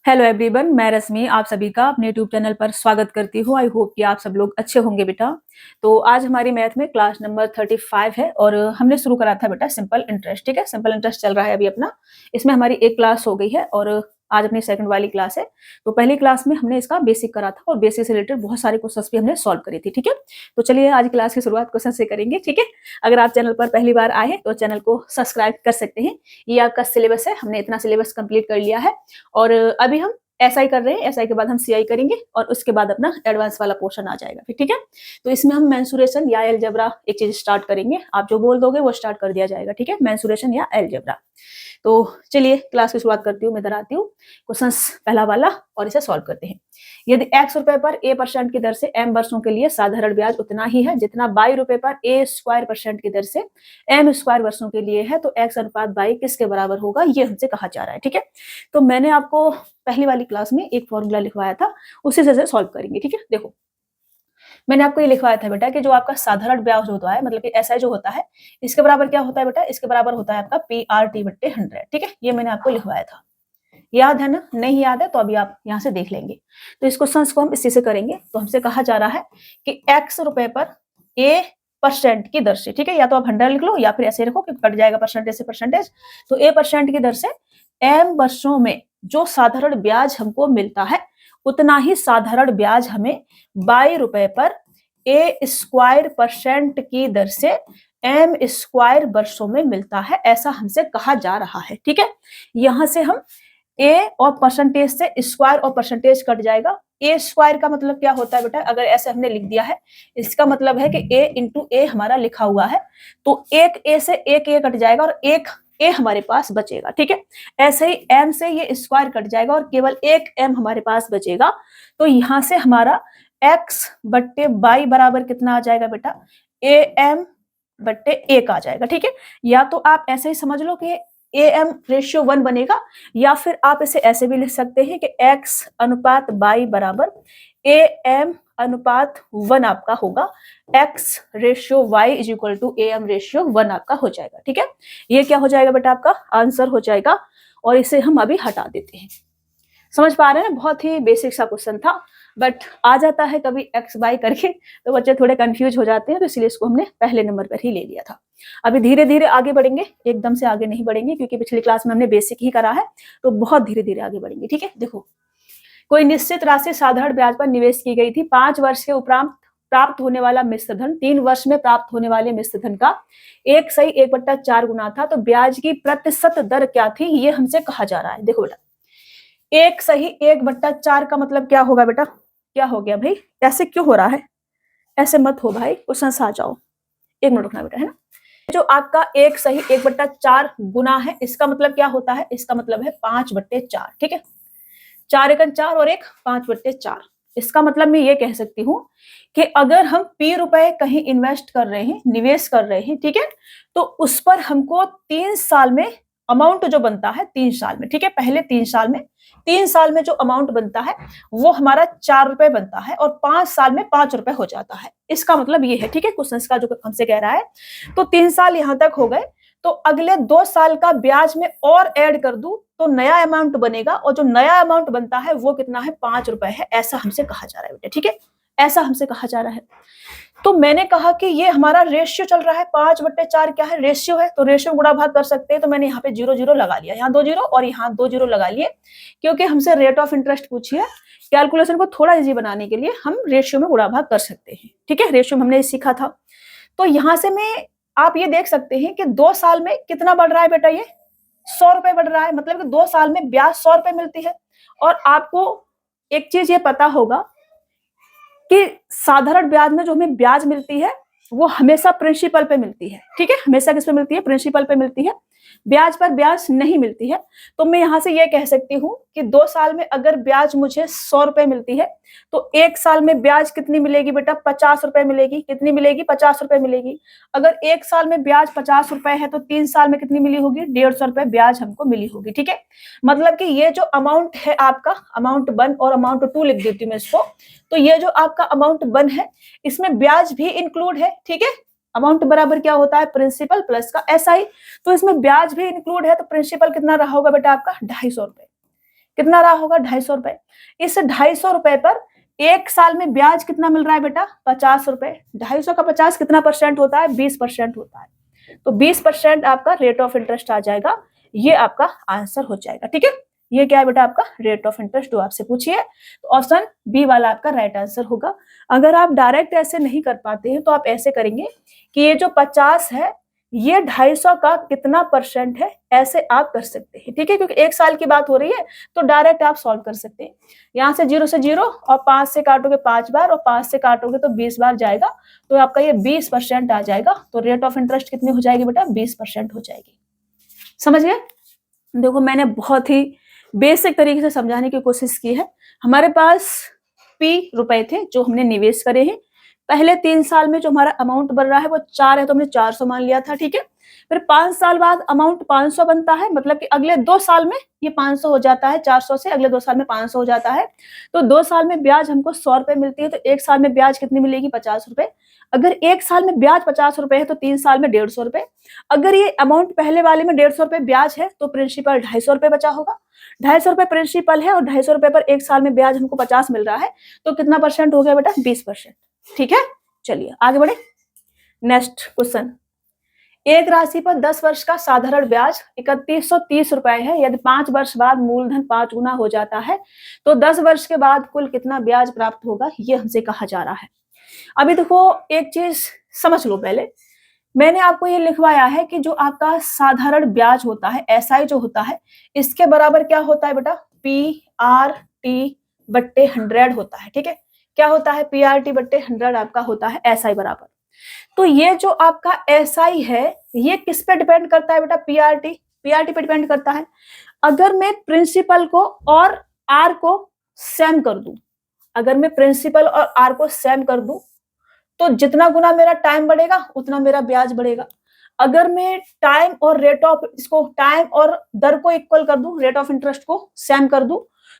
Hello everyone, मैं रश्मि आप सभी का अपने यूट्यूब चैनल पर स्वागत करती हूँ। आई होप कि आप सब लोग अच्छे होंगे बेटा। तो आज हमारी मैथ में क्लास नंबर 35 है और हमने शुरू करा था बेटा सिंपल इंटरेस्ट। ठीक है, सिंपल इंटरेस्ट चल रहा है अभी अपना। इसमें हमारी एक क्लास हो गई है और आज अपनी सेकंड वाली क्लास है। तो पहली क्लास में हमने इसका बेसिक करा था और बेसिक से रिलेटेड बहुत सारे क्वेश्चंस भी हमने सॉल्व करी थी। ठीक है, तो चलिए आज क्लास की शुरुआत क्वेश्चन से करेंगे। ठीक है, अगर आप चैनल पर पहली बार आए तो चैनल को सब्सक्राइब कर सकते हैं। ये आपका सिलेबस है, हमने इतना सिलेबस कंप्लीट कर लिया है और अभी हम एसआई कर रहे हैं। एसआई के बाद हम सीआई करेंगे और उसके बाद अपना एडवांस वाला पोर्शन आ जाएगा फिर। ठीक है, तो इसमें हम मेंसुरेशन या अलजेब्रा एक चीज स्टार्ट करेंगे। आप जो बोल दोगे वो स्टार्ट कर दिया जाएगा। ठीक है, मेंसुरेशन या अलजेब्रा। तो चलिए क्लास की शुरुआत करती हूँ, मैं इधर आती हूँ। क्वेश्चन पहला वाला और इसे सॉल्व करते हैं। यदि x रुपए पर a% की दर से m वर्षों के लिए साधारण ब्याज उतना ही है जितना y रुपए पर a² % की दर से m² वर्षों के लिए है, तो x अनुपात y किसके बराबर होगा, ये हमसे कहा जा रहा है। ठीक है, तो मैंने आपको पहली वाली क्लास में एक फॉर्मूला लिखवाया था, उसी से सॉल्व करेंगे। ठीक है, देखो मैंने आपको ये लिखवाया था बेटा कि जो आपका साधारण ब्याज होता है, मतलब कि एसआई जो होता है, इसके बराबर क्या होता है बेटा, इसके बराबर होता है आपका PRT/100। ठीक है, ये मैंने आपको लिखवाया था। याद है ना? नहीं याद है तो अभी आप यहाँ से देख लेंगे। तो इस क्वेश्चन को हम इसी से करेंगे। तो हमसे कहा जा रहा है कि x रुपए पर a% की दर से, ठीक है, या तो आप 100 लिख लो या फिर ऐसे रखो कि कट जाएगा परसेंटेज से परसेंटेज। तो a% की दर से m वर्षों में जो साधारण ब्याज हमको मिलता है, उतना ही साधारण ब्याज हमें y रुपए पर a² % की दर से m² वर्षों में मिलता है, ऐसा हमसे कहा जा रहा है। ठीक है, यहां से हम ए और परसेंटेज से स्क्वायर और परसेंटेज कट जाएगा। ए स्क्वायर का मतलब क्या होता है बेटा, अगर ऐसे हमने लिख दिया है, इसका मतलब है कि ए इंटू ए हमारा लिखा हुआ है, तो एक ए से एक ए कट जाएगा और एक ए हमारे पास बचेगा। ठीक है, ऐसे ही एम से ये स्क्वायर कट जाएगा और केवल एक एम हमारे पास बचेगा। तो यहां से हमारा x/y बराबर कितना आ जाएगा बेटा, am/1 आ जाएगा। ठीक है, या तो आप ऐसे ही समझ लो कि AM/1 बनेगा, या फिर आप इसे ऐसे भी लिख सकते हैं कि x/y बराबर AM/1 आपका होगा। x/y = AM/1 आपका हो जाएगा। ठीक है, ये क्या हो जाएगा बेटा, आपका आंसर हो जाएगा। और इसे हम अभी हटा देते हैं। समझ पा रहे हैं ना? बहुत ही बेसिक सा क्वेश्चन था, बट आ जाता है कभी एक्स बाई करके, तो बच्चे थोड़े कंफ्यूज हो जाते हैं, तो इसलिए इसको हमने पहले नंबर पर ही ले लिया था। अभी धीरे धीरे आगे बढ़ेंगे, एकदम से आगे नहीं बढ़ेंगे, क्योंकि पिछली क्लास में हमने बेसिक ही करा है, तो बहुत धीरे धीरे आगे बढ़ेंगे। ठीक है, देखो कोई निश्चित राशि साधारण ब्याज पर निवेश की गई थी। 5 वर्ष के उपरांत प्राप्त होने वाला मिश्र धन 3 वर्ष में प्राप्त होने वाले मिश्र धन का 1/1/4 गुना था। तो ब्याज की प्रतिशत दर क्या थी, ये हमसे कहा जा रहा है। देखो बेटा, 1/1/4 का मतलब क्या होगा बेटा, क्या हो गया भाई, ऐसे क्यों हो रहा है, ऐसे मत हो भाई, क्वेश्चन आ जाओ, एक मिनट रुकना बेटा, है ना। जो आपका 1/1/4 गुना है, इसका मतलब क्या होता है, इसका मतलब है 5/4। ठीक है, 4 एकन 4 और 1 5/4। इसका मतलब मैं ये कह सकती हूँ कि अगर हम p रुपए कहीं इन्वेस्ट कर रहे हैं, निवेश कर रहे हैं, ठीक है, तो उस पर हमको 3 साल में अमाउंट जो बनता है, 3 साल में, ठीक है, पहले 3 साल में जो अमाउंट बनता है वो हमारा 4 रुपए बनता है और 5 साल में 5 रुपए हो जाता है। इसका मतलब ये है। ठीक है, क्वेश्चन का जो हमसे कह रहा है, तो 3 साल यहां तक हो गए, तो अगले 2 साल का ब्याज में और ऐड कर दूं तो नया अमाउंट बनेगा, और जो नया अमाउंट बनता है वो कितना है, 5 रुपए है, ऐसा हमसे कहा जा रहा है बेटा। ठीक है, ऐसा हमसे कहा जा रहा है। तो मैंने कहा कि ये हमारा रेशियो चल रहा है, 5/4 क्या है, रेशियो है, तो रेशियो गुणा भाग कर सकते हैं। तो मैंने यहाँ पे 0 0 लगा लिया, यहाँ 2 0 और यहाँ 2 0 लगा लिए, क्योंकि हमसे रेट ऑफ इंटरेस्ट पूछी है। कैलकुलेशन को थोड़ा इजी बनाने के लिए हम रेशियो में गुणा भाग कर सकते हैं। ठीक है, रेशियो में हमने सीखा था। तो यहाँ से मैं आप ये देख सकते हैं कि 2 साल में कितना बढ़ रहा है बेटा, ये 100 रुपए बढ़ रहा है, मतलब कि 2 साल में ब्याज 100 रुपए मिलती है। और आपको एक चीज ये पता होगा कि साधारण ब्याज में जो हमें ब्याज मिलती है वो हमेशा प्रिंसिपल पे मिलती है। ठीक है, हमेशा किस पे मिलती है, प्रिंसिपल पे मिलती है, ब्याज पर ब्याज नहीं मिलती है। तो मैं यहां से ये कह सकती हूँ कि 2 साल में अगर ब्याज मुझे 100 रुपए मिलती है, तो 1 साल में ब्याज कितनी मिलेगी बेटा, 50 रुपए मिलेगी। कितनी मिलेगी, 50 रुपए मिलेगी। अगर 1 साल में ब्याज 50 रुपए है, तो 3 साल में कितनी मिली होगी, 150 रुपए ब्याज हमको मिली होगी। ठीक है, मतलब कि ये जो अमाउंट है आपका, अमाउंट 1 और अमाउंट 2 लिख देती हूँ मैं इसको, तो ये जो आपका अमाउंट 1 है, इसमें ब्याज भी इंक्लूड है। ठीक है, अमाउंट बराबर क्या होता है, प्रिंसिपल प्लस का एसआई, तो इसमें ब्याज भी इंक्लूड है, तो प्रिंसिपल कितना रहा होगा बेटा आपका, 250 रुपए। कितना रहा होगा 250 रुपए। इस 250 रुपए पर एक साल में ब्याज कितना मिल रहा है बेटा 50 रुपए। 250 का 50 कितना परसेंट होता है 20% होता है। तो 20% आपका रेट ऑफ इंटरेस्ट आ जाएगा। ये आपका आंसर हो जाएगा। ठीक है, ये क्या है बेटा आपका रेट ऑफ इंटरेस्ट जो आपसे पूछिए। तो ऑप्शन बी वाला आपका राइट आंसर होगा। अगर आप डायरेक्ट ऐसे नहीं कर पाते हैं तो आप ऐसे करेंगे कि ये जो 50 है ये 250 का कितना परसेंट है, ऐसे आप कर सकते हैं। ठीक है, क्योंकि एक साल की बात हो रही है तो डायरेक्ट आप सॉल्व कर सकते हैं। यहाँ से 0 से 0 और 5 से काटोगे 5 बार और 5 से काटोगे तो 20 बार जाएगा, तो आपका ये 20% आ जाएगा। तो रेट ऑफ इंटरेस्ट कितनी हो जाएगी बेटा 20% हो जाएगी। समझ गए? देखो मैंने बहुत ही बेसिक तरीके से समझाने की कोशिश की है। हमारे पास P रुपए थे जो हमने निवेश करे हैं। पहले 3 साल में जो हमारा अमाउंट बन रहा है वो 4 है, तो हमने 400 मान लिया था। ठीक है, फिर 5 साल बाद अमाउंट 500 बनता है, मतलब कि अगले 2 साल में ये 500 हो जाता है। 400 से अगले 2 साल में 500 हो जाता है। तो 2 साल में ब्याज हमको 100 रुपए मिलती है, तो 1 साल में ब्याज कितनी मिलेगी 50 रुपए। अगर 1 साल में ब्याज 50 रुपए है तो 3 साल में 150 रुपए। अगर ये अमाउंट पहले वाले में 150 रुपए ब्याज है तो प्रिंसिपल 250 रुपए बचा होगा। 250 रुपए प्रिंसिपल है और 250 रुपए पर 1 साल में ब्याज हमको 50 मिल रहा है, तो कितना परसेंट हो गया बेटा 20%। ठीक है, चलिए आगे बढ़े। नेक्स्ट क्वेश्चन, एक राशि पर 10 वर्ष का साधारण ब्याज 3130 रुपए है। यदि 5 वर्ष बाद मूलधन 5 गुना हो जाता है तो 10 वर्ष के बाद कुल कितना ब्याज प्राप्त होगा, ये हमसे कहा जा रहा है। अभी देखो एक चीज समझ लो, पहले मैंने आपको ये लिखवाया है कि जो आपका साधारण ब्याज होता है एसआई जो होता है, इसके बराबर क्या होता है बेटा PRT बट्टे 100 होता है। ठीक है, क्या होता है PRT बट्टे 100 आपका होता है एसआई बराबर। तो ये जो आपका एसआई है ये किस पे डिपेंड करता है बेटा PRT पे डिपेंड करता है। अगर मैं प्रिंसिपल को और आर को सेम कर दूं, अगर मैं प्रिंसिपल और आर को सेम कर दूं तो जितना गुना मेरा टाइम बढ़ेगा उतना मेरा ब्याज बढ़ेगा। अगर मैं टाइम और रेट ऑफ इसको टाइम और दर को इक्वल कर दूं, रेट ऑफ इंटरेस्ट को सेम कर दूं,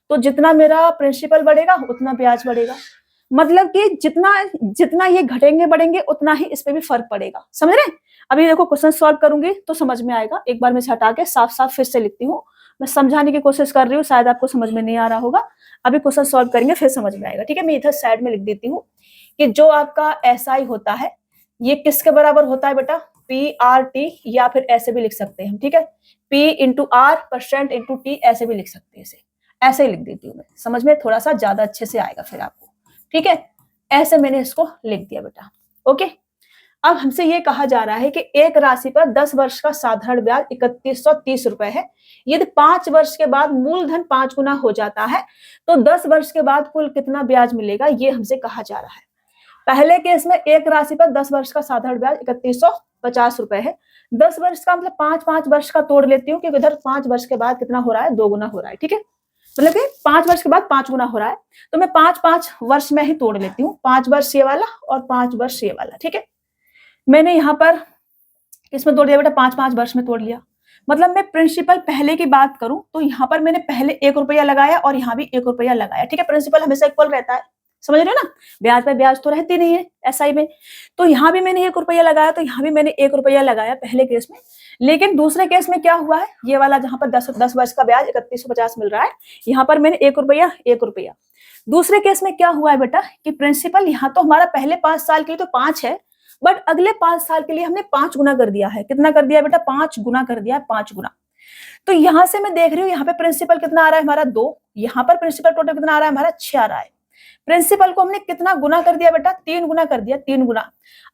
तो जितना मेरा प्रिंसिपल बढ़ेगा उतना ब्याज बढ़ेगा। मतलब कि जितना जितना ये घटेंगे बढ़ेंगे उतना ही इस पे भी फर्क पड़ेगा। समझ रहे? अभी देखो क्वेश्चन सॉल्व करूंगी तो समझ में आएगा। एक बार मैं इसे हटा के साफ साफ फिर से लिखती हूँ। मैं समझाने की कोशिश कर रही हूँ, शायद आपको समझ में नहीं आ रहा होगा। अभी क्वेश्चन सॉल्व करेंगे फिर समझ में आएगा। ठीक है, मैं इधर साइड में लिख देती हूँ कि जो आपका एसआई होता है ये किसके बराबर होता है बेटा PRT, या फिर ऐसे भी लिख सकते हैं हम। ठीक है, P into R percent into T ऐसे भी लिख सकते हैं। इसे ऐसे ही लिख देती हूँ मैं, समझ में थोड़ा सा ज्यादा अच्छे से आएगा फिर आपको। ठीक है, ऐसे मैंने इसको लिख दिया बेटा। ओके, अब हमसे ये कहा जा रहा है कि एक राशि पर 10 वर्ष का साधारण ब्याज 3130 रुपए है। यदि 5 वर्ष के बाद मूलधन 5 गुना हो जाता है तो 10 वर्ष के बाद कुल कितना ब्याज मिलेगा, ये हमसे कहा जा रहा है। पहले केस में एक राशि पर 10 वर्ष का साधारण ब्याज 3150 रुपए है। 10 वर्ष का मतलब 5 वर्ष का तोड़ लेती हूँ, क्योंकि इधर 5 वर्ष के बाद कितना हो रहा है 2 गुना हो रहा है। ठीक है, मतलब कि 5 वर्ष के बाद 5 गुना हो रहा है, तो मैं 5 वर्ष में ही तोड़ लेती हूँ। 5 वर्ष ये वाला और 5 वर्ष ये वाला। ठीक है, मैंने यहाँ पर किसमें तोड़ दिया बेटा 5 वर्ष में तोड़ लिया। मतलब मैं प्रिंसिपल पहले की बात करूं तो यहाँ पर मैंने पहले 1 रुपया लगाया और यहाँ भी 1 रुपया लगाया। ठीक है, प्रिंसिपल हमेशा इक्वल रहता है, समझ रहे हो ना, ब्याज पे ब्याज तो रहती नहीं है एसआई में। तो यहाँ भी मैंने 1 रुपया लगाया, तो यहाँ भी मैंने 1 रुपया लगाया पहले केस में। लेकिन दूसरे केस में क्या हुआ है, ये वाला जहां पर 10 वर्ष का ब्याज 3150 मिल रहा है, यहाँ पर मैंने 1 रुपया। दूसरे केस में क्या हुआ है बेटा कि प्रिंसिपल यहाँ तो हमारा पहले 5 साल के लिए तो 5 है, बट अगले 5 साल के लिए हमने 5 गुना कर दिया है। कितना कर दिया बेटा 5 गुना कर दिया है, 5 गुना। तो यहां से मैं देख रही हूँ यहाँ पे प्रिंसिपल कितना आ रहा है हमारा 2, यहाँ पर प्रिंसिपल टोटल कितना आ रहा है हमारा 6 आ रहा है। प्रिंसिपल को हमने कितना गुना कर दिया बेटा 3 गुना कर दिया, 3 गुना।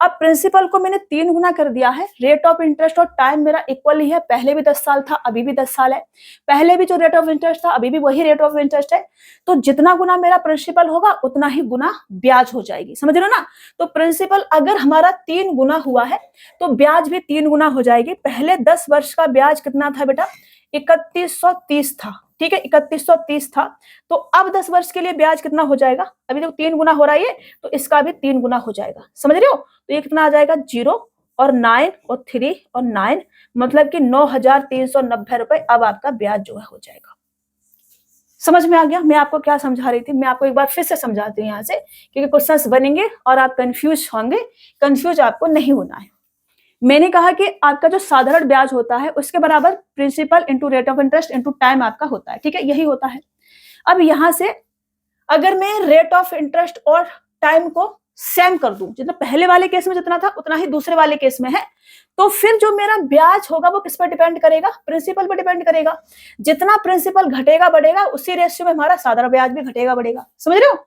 अब प्रिंसिपल को मैंने 3 गुना कर दिया है, रेट ऑफ इंटरेस्ट और टाइम मेरा इक्वल ही है। पहले भी 10 साल था, अभी भी 10 साल है। पहले भी जो रेट ऑफ इंटरेस्ट था अभी भी वही रेट ऑफ इंटरेस्ट है। तो जितना गुना मेरा प्रिंसिपल होगा उतना ही गुना ब्याज हो जाएगी। समझ रहे हो ना? तो प्रिंसिपल अगर हमारा 3 गुना हुआ है तो ब्याज भी 3 गुना हो जाएगी। पहले 10 वर्ष का ब्याज कितना था बेटा 3130 था। ठीक है, 3130 था। तो अब 10 वर्ष के लिए ब्याज कितना हो जाएगा, अभी तो 3 गुना हो रहा है, तो इसका भी 3 गुना हो जाएगा। समझ रहे हो? तो ये कितना आ जाएगा 0 और 9 और 3 और 9, मतलब कि 9390 रुपए अब आपका ब्याज जो है हो जाएगा। समझ में आ गया मैं आपको क्या समझा रही थी? मैं आपको एक बार फिर से समझाती हूँ यहाँ से, क्योंकि क्वेश्चंस बनेंगे और आप कंफ्यूज होंगे। कंफ्यूज आपको नहीं होना है। मैंने कहा कि आपका जो साधारण ब्याज होता है उसके बराबर principal into rate of interest into time आपका होता है। ठीक है, यही होता है। अब यहां से अगर मैं रेट ऑफ इंटरेस्ट और टाइम को सेम कर दूं, जितना पहले वाले केस में जितना था उतना ही दूसरे वाले केस में है, तो फिर जो मेरा ब्याज होगा वो किस पर डिपेंड करेगा? प्रिंसिपल पर डिपेंड करेगा। जितना प्रिंसिपल घटेगा बढ़ेगा उसी रेशियो में हमारा साधारण ब्याज भी घटेगा बढ़ेगा। समझ रहे हो?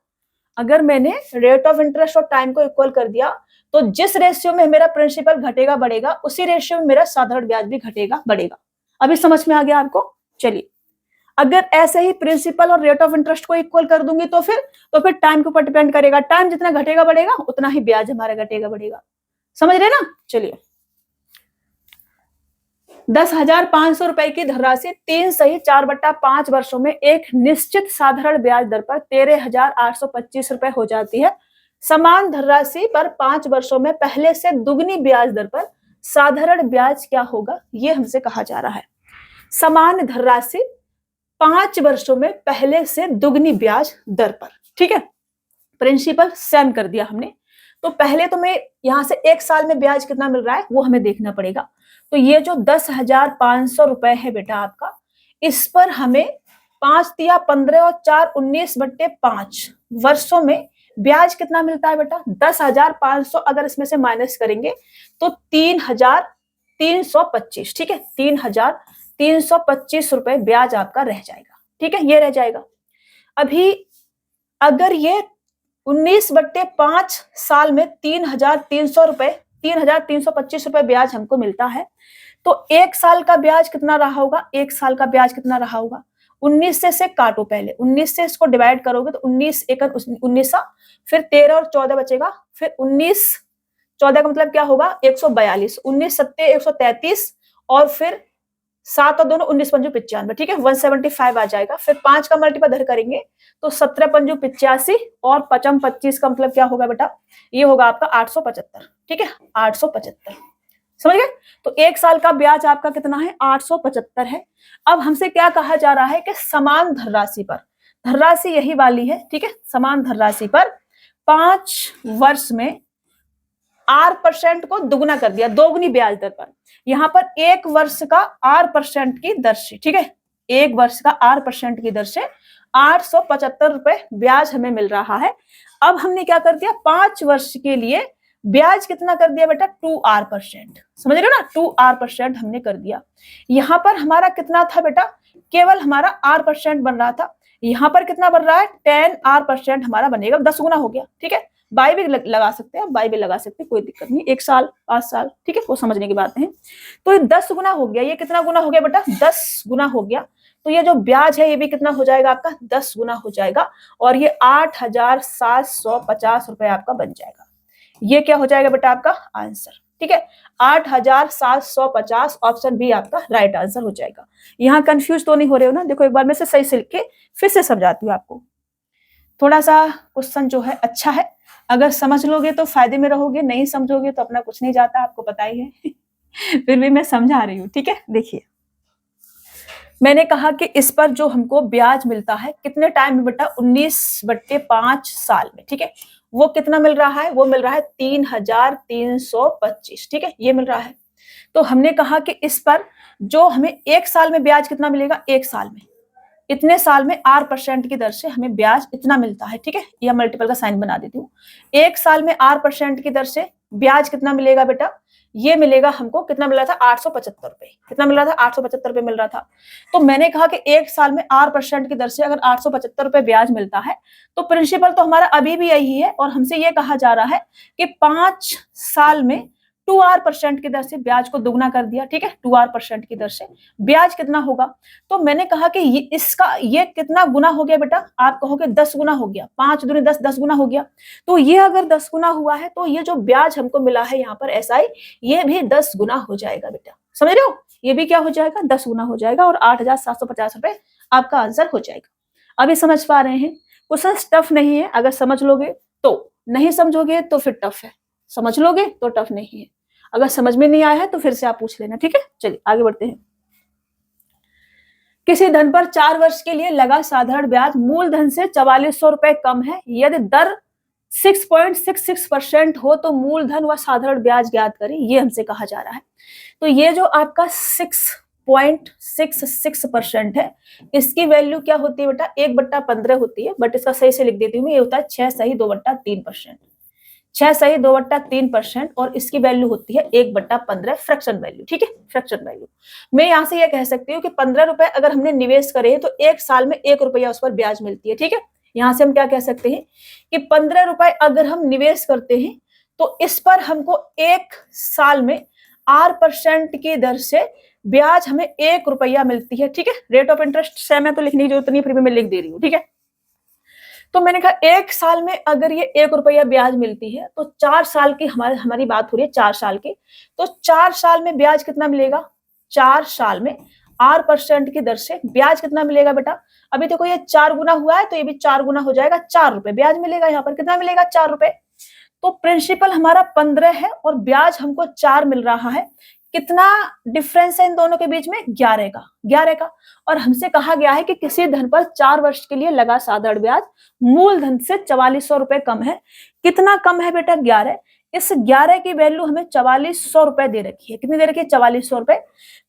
अगर मैंने रेट ऑफ इंटरेस्ट और टाइम को इक्वल कर दिया तो जिस रेशियो में मेरा प्रिंसिपल घटेगा बढ़ेगा उसी रेशियो में मेरा साधारण ब्याज भी घटेगा बढ़ेगा। अभी समझ में आ गया आपको? चलिए, अगर ऐसे ही प्रिंसिपल और रेट ऑफ इंटरेस्ट को इक्वल कर दूंगी तो फिर टाइम के ऊपर डिपेंड करेगा। टाइम जितना घटेगा बढ़ेगा उतना ही ब्याज हमारा घटेगा बढ़ेगा। समझ रहे ना? चलिए, 10,500 रुपए की धनराशि 3 सही 4/5 वर्षों में एक निश्चित साधारण ब्याज दर पर 13,825 रुपए हो जाती है। समान धनराशि पर 5 वर्षों में पहले से दुगनी ब्याज दर पर साधारण ब्याज क्या होगा, ये हमसे कहा जा रहा है। समान धनराशि 5 वर्षों में पहले से दुगनी ब्याज दर पर, ठीक है। प्रिंसिपल सेम कर दिया हमने, तो पहले तो मैं यहां से 1 साल में ब्याज कितना मिल रहा है वो हमें देखना पड़ेगा। तो ये जो 10,500 रुपए है बेटा आपका, इस पर हमें 5 तिया 15 और 4 19/5 वर्षों में ब्याज कितना मिलता है बेटा? 10,500 अगर इसमें से माइनस करेंगे तो 3,325, ठीक है, 3,325 रुपए ब्याज आपका रह जाएगा, ठीक है, ये रह जाएगा। अभी अगर ये 19/5 साल में 3,300 रुपए 3,325 रुपए ब्याज हमको मिलता है, तो 1 साल का ब्याज कितना रहा होगा? 1 साल का ब्याज कितना रहा होगा? 19 से काटो, पहले 19 से इसको डिवाइड करोगे तो 19 एक 19, फिर 13 और 14 बचेगा, फिर 19 14 का मतलब क्या होगा? 142, 19 सत्ते 133 और फिर 7 और दोनों 19 पंजू 95, ठीक है, 175 आ जाएगा। फिर 5 का मल्टीपल धर करेंगे तो 17 पंजू 85 और 5 25 का मतलब क्या होगा बेटा? ये होगा आपका 875, ठीक है, 875। समझ गए? तो 1 साल का ब्याज आपका कितना है? 875 है। अब हमसे क्या कहा जा रहा है कि समान धनराशि पर, धनराशि यही वाली है, ठीक है, समान धनराशि पर 5 वर्ष में R% को दुगुना कर दिया, दोगुनी ब्याज दर पर। यहां पर 1 वर्ष का R% की दर से, ठीक है, 1 वर्ष का R% की दर से 875 रुपए ब्याज हमें मिल रहा है। अब हमने क्या कर दिया? 5 वर्ष के लिए ब्याज कितना कर दिया बेटा? 2R%। समझ रहे हो ना? 2R% हमने कर दिया। यहां पर हमारा कितना था बेटा? केवल हमारा R% बन रहा था। यहां पर कितना बन रहा है? 10R% हमारा बनेगा, 10 गुना हो गया, ठीक है। बाई भी लगा सकते हैं, बाई भी लगा सकते हैं, कोई दिक्कत नहीं। 1 साल 5 साल, ठीक है, वो समझने की बात है। तो ये 10 गुना हो गया। ये कितना गुना हो गया बेटा? 10 गुना हो गया। तो ये जो ब्याज है ये भी कितना हो जाएगा आपका? 10 गुना हो जाएगा, और ये 8,750 रुपए आपका बन जाएगा। ये क्या हो जाएगा बेटा? आपका आंसर, ठीक है, 8,750 ऑप्शन बी आपका राइट आंसर हो जाएगा। यहाँ कंफ्यूज तो नहीं हो रहे हो ना? देखो एक बार मैं से सही से लिख के फिर से समझाती हूँ आपको। थोड़ा सा क्वेश्चन जो है अच्छा है, अगर समझ लोगे तो फायदे में रहोगे, नहीं समझोगे तो अपना कुछ नहीं जाता, आपको पता ही है। फिर भी मैं समझा रही हूँ, ठीक है। देखिए, मैंने कहा कि इस पर जो हमको ब्याज मिलता है कितने टाइम में बेटा? 19/5 साल में, ठीक है। वो कितना मिल रहा है? वो मिल रहा है 3,325, ठीक है, ये मिल रहा है। तो हमने कहा कि इस पर जो हमें 1 साल में ब्याज कितना मिलेगा? 1 साल में इतने साल में R% की दर से हमें ब्याज इतना मिलता है, ठीक है। यह मल्टीपल का साइन बना देती हूँ। 1 साल में R% की दर से ब्याज कितना मिलेगा बेटा? ये मिलेगा हमको, कितना मिल रहा था? 875 रुपए। कितना मिल रहा था? 875 रुपए मिल रहा था। तो मैंने कहा कि 1 साल में R% की दर से अगर 875 रुपए ब्याज मिलता है तो प्रिंसिपल तो हमारा अभी भी यही है, और हमसे ये कहा जा रहा है कि 5 साल में 2R% की दर से ब्याज को दुगना कर दिया, ठीक है, 2R% की दर से ब्याज कितना होगा? तो मैंने कहा कि ये कितना गुना हो गया बेटा? आप कहोगे 10 गुना हो गया। 5 दूनी 10, 10 गुना हो गया। तो ये अगर 10 गुना हुआ है तो ये जो ब्याज हमको मिला है यहाँ पर SI, ये भी 10 गुना हो जाएगा बेटा। समझ रहे हो? ये भी क्या हो जाएगा? 10 गुना हो जाएगा, और 8,750 रुपए आपका आंसर हो जाएगा। अभी समझ पा रहे हैं? क्वेश्चन टफ नहीं है, अगर समझ लोगे तो, नहीं समझोगे तो फिर टफ है, समझ लोगे तो टफ नहीं है। अगर समझ में नहीं आया है तो फिर से आप पूछ लेना, ठीक है। चलिए आगे बढ़ते हैं। किसी धन पर 4 वर्ष के लिए लगा साधारण ब्याज मूलधन से 4400 रुपए कम है। यदि दर 6.66% हो तो मूलधन व साधारण ब्याज ज्ञात करें, ये हमसे कहा जा रहा है। तो ये जो आपका 0.66% है। इसकी वैल्यू क्या होती है बेटा, 1/15 होती है, बट इसका सही से लिख देती हूँ, ये होता है 6 सही 2/3%। 6 सही 2/3% और इसकी वैल्यू होती है 1/15 फ्रैक्शन वैल्यू। ठीक है, फ्रैक्शन वैल्यू। मैं यहां से यह कह सकती हूँ कि 15 रुपए अगर हमने निवेश करे तो 1 साल में 1 रुपया उस पर ब्याज मिलती है। ठीक है, यहां से हम क्या कह सकते हैं कि 15 रुपए अगर हम निवेश करते हैं तो इस पर हमको 1 साल में 8% की दर से ब्याज हमें 1 रुपया मिलती है। ठीक है, रेट ऑफ इंटरेस्ट सेम है तो लिखने की जरूरत नहीं, फिर भी मैं लिख दे रही हूँ। ठीक है, तो मैंने कहा 1 साल में अगर ये 1 रुपया ब्याज मिलती है तो 4 साल की हमारी बात हो रही है, 4 साल की, तो 4 साल में ब्याज कितना मिलेगा, 4 साल में 8% की दर से ब्याज कितना मिलेगा बेटा। अभी देखो ये 4 गुना हुआ है तो ये भी 4 गुना हो जाएगा, 4 रुपए ब्याज मिलेगा। यहाँ पर कितना मिलेगा, 4 रुपए। तो प्रिंसिपल हमारा 15 है और ब्याज हमको 4 मिल रहा है। कितना डिफरेंस है इन दोनों के बीच में, 11 का, 11 का। और हमसे कहा गया है कि किसी धन पर 4 वर्ष के लिए लगा साधारण ब्याज मूलधन से 4400 रुपए कम है। कितना कम है बेटा, 11। इस 11 की वैल्यू हमें 4400 रुपए दे रखी है। कितनी दे रखी है, 4400 रुपए।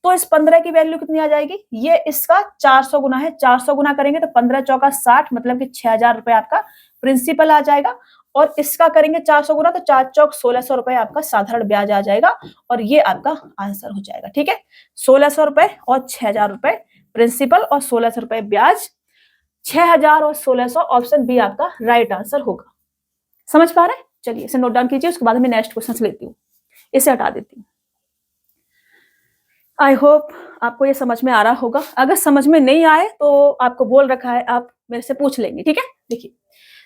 तो इस 15 की वैल्यू कितनी आ जाएगी, ये इसका 400 गुना है, 400 गुना करेंगे तो 15 चौका 60, मतलब कि 6000 रुपए आपका प्रिंसिपल आ जाएगा। और इसका करेंगे 400 गुना तो 4 चौक 1600 रुपए आपका साधारण ब्याज आ जाएगा और ये आपका आंसर हो जाएगा। ठीक है, 1600 रुपए और 6000 रुपए प्रिंसिपल और 1600 रुपए ब्याज, 6000 और 1600, ऑप्शन बी आपका राइट आंसर होगा। समझ पा रहे हैं? चलिए इसे नोट डाउन कीजिए, उसके बाद मैं नेक्स्ट क्वेश्चन लेती हूँ, इसे हटा देती हूँ। आई होप आपको ये समझ में आ रहा होगा। अगर समझ में नहीं आए तो आपको बोल रखा है, आप मेरे से पूछ लेंगे। ठीक है, देखिए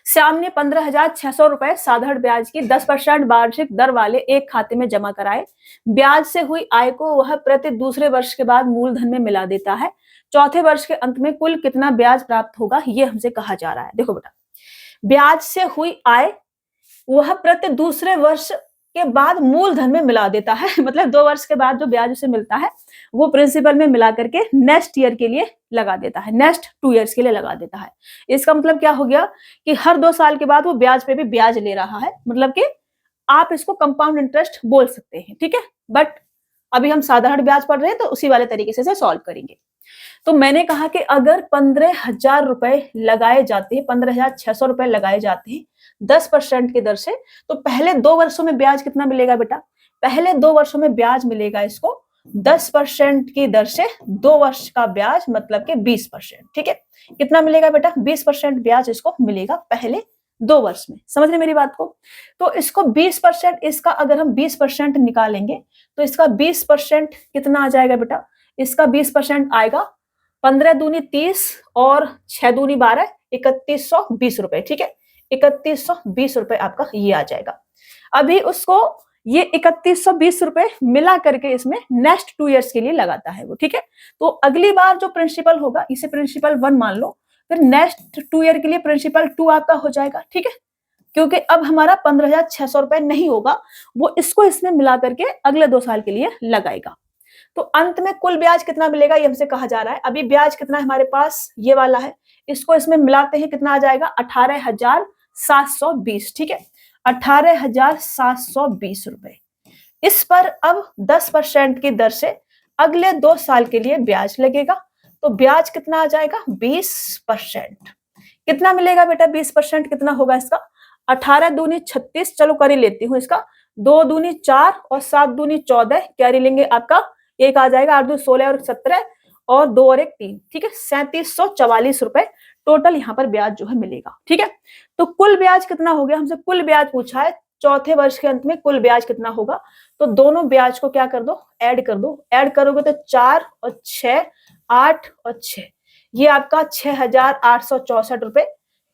श्याम ने 15,600 रुपए साधारण ब्याज की 10% वार्षिक दर वाले एक खाते में जमा कराए। ब्याज से हुई आय को वह प्रति दूसरे वर्ष के बाद मूलधन में मिला देता है। चौथे वर्ष के अंत में कुल कितना ब्याज प्राप्त होगा, ये हमसे कहा जा रहा है। देखो बेटा, ब्याज से हुई आय वह प्रति दूसरे वर्ष के बाद मूलधन में मिला देता है। मतलब 2 वर्ष के बाद जो ब्याज उसे मिलता है वो प्रिंसिपल में मिला करके नेक्स्ट ईयर के लिए लगा देता है, नेक्स्ट 2 इयर्स के लिए लगा देता है। इसका मतलब क्या हो गया कि हर 2 साल के बाद वो ब्याज पे भी ब्याज ले रहा है, मतलब कि आप इसको कंपाउंड इंटरेस्ट बोल सकते हैं। ठीक है, बट अभी हम साधारण ब्याज पढ़ रहे हैं तो उसी वाले तरीके से सॉल्व करेंगे। तो मैंने कहा कि अगर 15,000 रुपए लगाए जाते हैं, 15,600 रुपए लगाए जाते हैं 10% की दर से, तो पहले 2 वर्षों में ब्याज कितना मिलेगा बेटा, पहले 2 वर्षों में ब्याज मिलेगा इसको 10% की दर से, 2 वर्ष का ब्याज मतलब कि 20%। ठीक है, कितना मिलेगा बेटा, 20% ब्याज इसको मिलेगा पहले 2 वर्ष में। समझ रहे मेरी बात को? तो इसको 20%, इसका अगर हम 20% निकालेंगे तो इसका 20% कितना आ जाएगा बेटा, इसका 20% आएगा 15 दूनी 30 और 6 दूनी 12, 3120 रुपए। ठीक है, 3120 रुपए आपका ये आ जाएगा। अभी उसको ये 3120 रुपए मिला करके इसमें नेक्स्ट 2 इयर्स के लिए लगाता है वो। ठीक है, तो अगली बार जो प्रिंसिपल होगा इसे प्रिंसिपल 1 मान लो, फिर नेक्स्ट 2 ईयर के लिए प्रिंसिपल 2 आपका हो जाएगा। ठीक है, क्योंकि अब हमारा 15,600 रुपए नहीं होगा, वो इसको इसमें मिला करके अगले 2 साल के लिए लगाएगा। तो अंत में कुल ब्याज कितना मिलेगा ये हमसे कहा जा रहा है। अभी ब्याज कितना है हमारे पास, ये वाला है, इसको इसमें मिलाते हैं कितना आ जाएगा, 18,720। ठीक है, 18,720 रुपए। इस पर अब 10% की दर से अगले 2 साल के लिए ब्याज लगेगा, तो ब्याज कितना आ जाएगा, 20%। कितना मिलेगा बेटा, 20% कितना होगा इसका, 18 दूनी 36, चलो कर ही लेती हूँ इसका, 2 दूनी 4 और 7 दूनी 14, कैरी लेंगे आपका, एक आ जाएगा 8 दूनी 16 और 17 और 2 और 1 3। ठीक है, 3744 रुपए टोटल यहाँ पर ब्याज जो है मिलेगा। ठीक है, तो कुल ब्याज कितना हो गया, हमसे कुल ब्याज पूछा है, चौथे वर्ष के अंत में कुल ब्याज कितना होगा, तो दोनों ब्याज को क्या कर दो, ऐड कर दो। ऐड करोगे तो 4 और 6, 8 और 6, ये आपका 6,864 रुपए,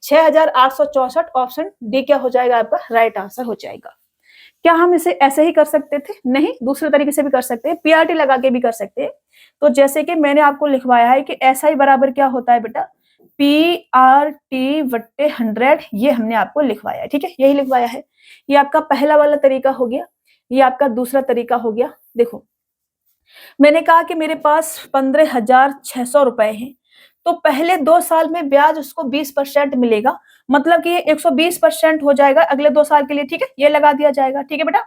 6,864, ऑप्शन डी क्या हो जाएगा आपका, राइट आंसर हो जाएगा। क्या हम इसे ऐसे ही कर सकते थे, नहीं, दूसरे तरीके से भी कर सकते हैं, पीआरटी लगा के भी कर सकते हैं। तो जैसे कि मैंने आपको लिखवाया है कि एसआई बराबर क्या होता है बेटा, पीआरटी बट्टे 100, ये हमने आपको लिखवाया है। ठीक है, यही लिखवाया है। ये आपका पहला वाला तरीका हो गया, ये आपका दूसरा तरीका हो गया। देखो मैंने कहा कि मेरे पास 15,600 रुपए हैं, तो पहले 2 साल में ब्याज उसको 20% मिलेगा, मतलब कि ये 120% हो जाएगा अगले 2 साल के लिए। ठीक है, ये लगा दिया जाएगा। ठीक है बेटा,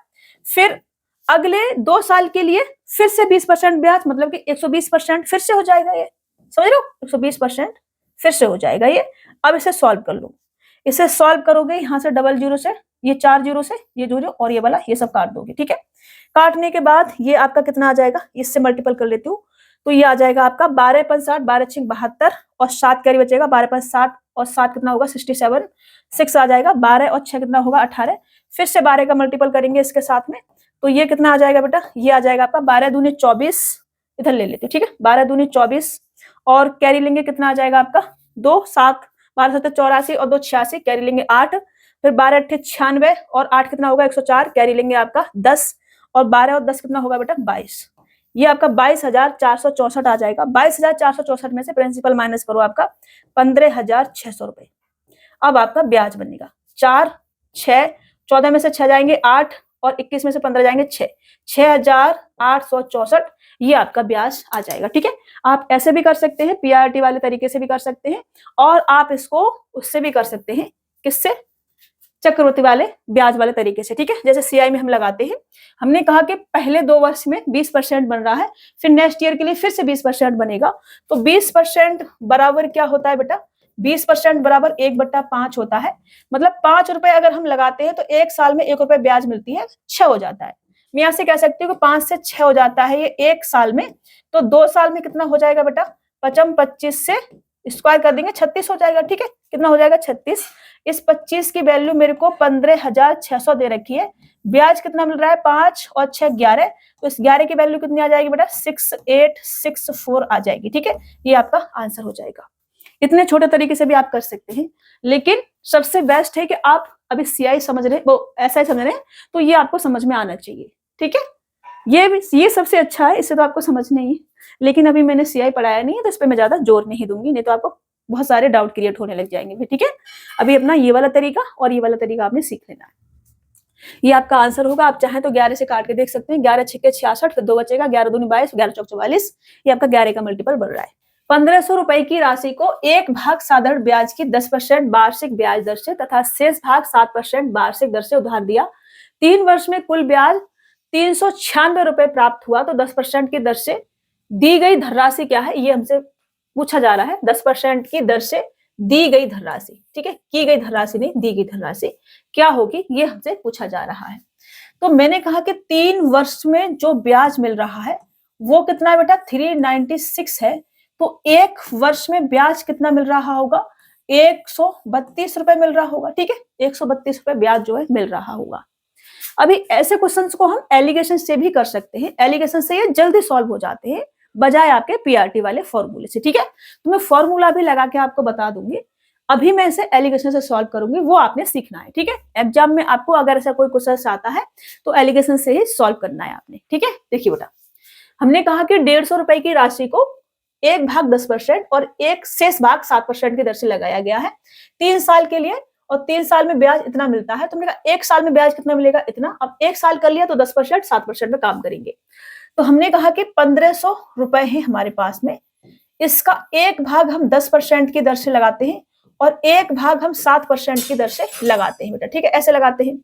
फिर अगले 2 साल के लिए फिर से 20% ब्याज, मतलब कि 120% फिर से हो जाएगा ये, समझ रहे हो, 120% फिर से हो जाएगा ये। अब इसे सॉल्व कर लो, इसे सॉल्व करोगे यहाँ से डबल जीरो से, ये 4 जीरो से, ये जीरो और ये वाला, ये सब काट दोगे, ठीक है। काटने के बाद ये आपका कितना आ जाएगा, इससे मल्टीपल कर लेती हूँ, तो ये आ जाएगा आपका 12×5 = 12 × 6 = 72 और 7 कैरी बचेगा, 12×5 = 60 और 7 कितना होगा 67, 6 आ जाएगा, 12 और 6 कितना होगा 18, फिर से 12 का मल्टीपल करेंगे इसके साथ में, तो ये कितना आ जाएगा बेटा, ये आ जाएगा आपका 12 दूनी 24, इधर ले लेते ठीक है, 12 दूनी 24 और कैरी लेंगे कितना आ जाएगा आपका 2, 7, 12 7 84 और 2 86, कैरी लेंगे 8, फिर 12 8 96 और 8 कितना होगा 104, कैरी लेंगे आपका 10 और 12 और 10 कितना होगा बेटा 22, ये आपका 22,464 आ जाएगा। 22,464 में से प्रिंसिपल माइनस करो आपका 15,600 रुपए। अब आपका ब्याज बनेगा 4, 6, 14 में से 6 जाएंगे 8 और 21 में से 15 जाएंगे 6, 6,864 ये आपका ब्याज आ जाएगा, ठीक है। आप ऐसे भी कर सकते हैं, पीआरटी वाले तरीके से भी कर सकते हैं और आप इसको उससे भी कर सकते हैं, किससे, चक्रवृद्धि वाले ब्याज वाले तरीके से, ठीक है। जैसे सीआई में हम लगाते हैं, हमने कहा कि पहले 2 वर्ष में 20% बन रहा है, फिर नेक्स्ट ईयर के लिए फिर से 20% बनेगा, तो 20% बराबर क्या होता है बेटा, 20% बराबर 1/5 होता है, मतलब 5 रुपए अगर हम लगाते हैं तो 1 साल में 1 रुपए ब्याज मिलती है, 6 हो जाता है। मैं यहाँ से कह सकती हूँ कि 5 से 6 हो जाता है ये 1 साल में, तो 2 साल में कितना हो जाएगा बेटा, 25 से स्क्वायर कर देंगे 36 हो जाएगा, ठीक है। कितना हो जाएगा 36, इस 25 की वैल्यू मेरे को 15,600 दे रखी है, ब्याज कितना मिल रहा है 5 और 6 11, तो इस 11 की वैल्यू कितनी आ जाएगी बेटा 6864 आ जाएगी, ठीक है। ये आपका आंसर हो जाएगा। इतने छोटे तरीके से भी आप कर सकते हैं, लेकिन सबसे बेस्ट है कि आप अभी सीआई समझ रहे, वो एसआई समझ रहे हैं, तो ये आपको समझ में आना चाहिए, ठीक है। ये सबसे अच्छा है, इससे तो आपको समझना ही है, लेकिन अभी मैंने सीआई पढ़ाया नहीं है तो इस पे मैं ज्यादा जोर नहीं दूंगी, नहीं तो आपको बहुत सारे डाउट क्रिएट होने लग जाएंगे, ठीक है। अभी अपना ये वाला तरीका और ये वाला तरीका आपने सीख लेना है। ये आपका आंसर होगा, आप चाहें तो 11 से काट के देख सकते हैं, 11 6 66, फिर 2 बचेगा, 11 दूनी 22, 11 चौक 44, ये आपका 11 का मल्टीपल बढ़ रहा है। 1500 रुपए की राशि को 1 भाग साधारण ब्याज की 10% वार्षिक ब्याज दर से तथा शेष भाग 7% वार्षिक दर से उधार दिया, 3 वर्ष में कुल ब्याज 396 रुपए प्राप्त हुआ, तो 10% की दर से दी गई धनराशि क्या है, ये हमसे पूछा जा रहा है। 10% की दर से दी गई धनराशि, ठीक है, की गई धनराशि नहीं, दी गई धनराशि क्या होगी, ये हमसे पूछा जा रहा है। तो मैंने कहा कि 3 वर्ष में जो ब्याज मिल रहा है वो कितना है बेटा 396 है, तो 1 वर्ष में ब्याज कितना मिल रहा होगा 132 रुपए मिल रहा होगा, ठीक है, 132 रुपए ब्याज जो है मिल रहा होगा। अभी ऐसे क्वेश्चंस को हम एलिगेशन से भी कर सकते हैं, एलिगेशन से ये जल्दी सॉल्व हो जाते हैं बजाय आपके पीआरटी वाले फॉर्मूले से, ठीक है। तो मैं फॉर्मूला भी लगा के आपको बता दूंगी, अभी मैं इसे एलिगेशन से सॉल्व करूंगी, वो आपने सीखना है, ठीक है। एग्जाम में आपको अगर ऐसा कोई क्वेश्चन आता है तो एलिगेशन से ही सॉल्व करना है आपने, ठीक है। देखिए बेटा, हमने कहा कि 150 रुपए की राशि को 1 भाग 10% और 1 शेष भाग 7% की दर से लगाया गया है 3 साल के लिए, और 3 साल में ब्याज इतना मिलता है, तो हमने कहा 1 साल में ब्याज कितना मिलेगा इतना। अब 1 साल कर लिया तो 10% 7% में काम करेंगे, तो हमने कहा कि 1500 रुपए है हमारे पास में, इसका 1 भाग हम 10% की दर से लगाते हैं और 1 भाग हम 7% की दर से लगाते हैं बेटा, ठीक है, ऐसे लगाते हैं।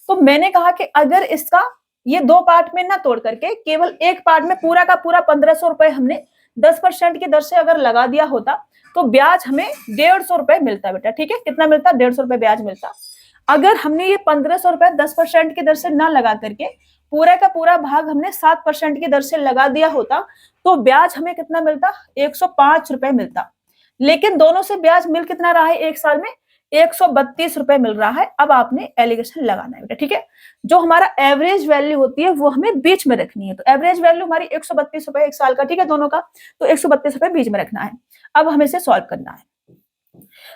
तो मैंने कहा कि अगर इसका ये 2 पार्ट में ना तोड़ करके केवल 1 पार्ट में पूरा का पूरा 1500 रुपए हमने 10% की दर से अगर लगा दिया होता तो ब्याज हमें 150 रुपए मिलता बेटा, ठीक है। कितना मिलता, 150 रुपए ब्याज मिलता। अगर हमने ये 1500 रुपए 10% की दर से ना लगा करके पूरा का पूरा भाग हमने 7% की दर से लगा दिया होता तो ब्याज हमें कितना मिलता 105 रुपए मिलता, लेकिन दोनों से ब्याज मिल कितना रहा है 1 साल में 132 रुपए मिल रहा है। अब आपने एलिगेशन लगाना है बेटा, ठीक है। जो हमारा एवरेज वैल्यू होती है वो हमें बीच में रखनी है, तो एवरेज वैल्यू हमारी 132 रुपए 1 साल का, ठीक है, दोनों का, तो 132 रुपए बीच में रखना है। अब हमें इसे सॉल्व करना है,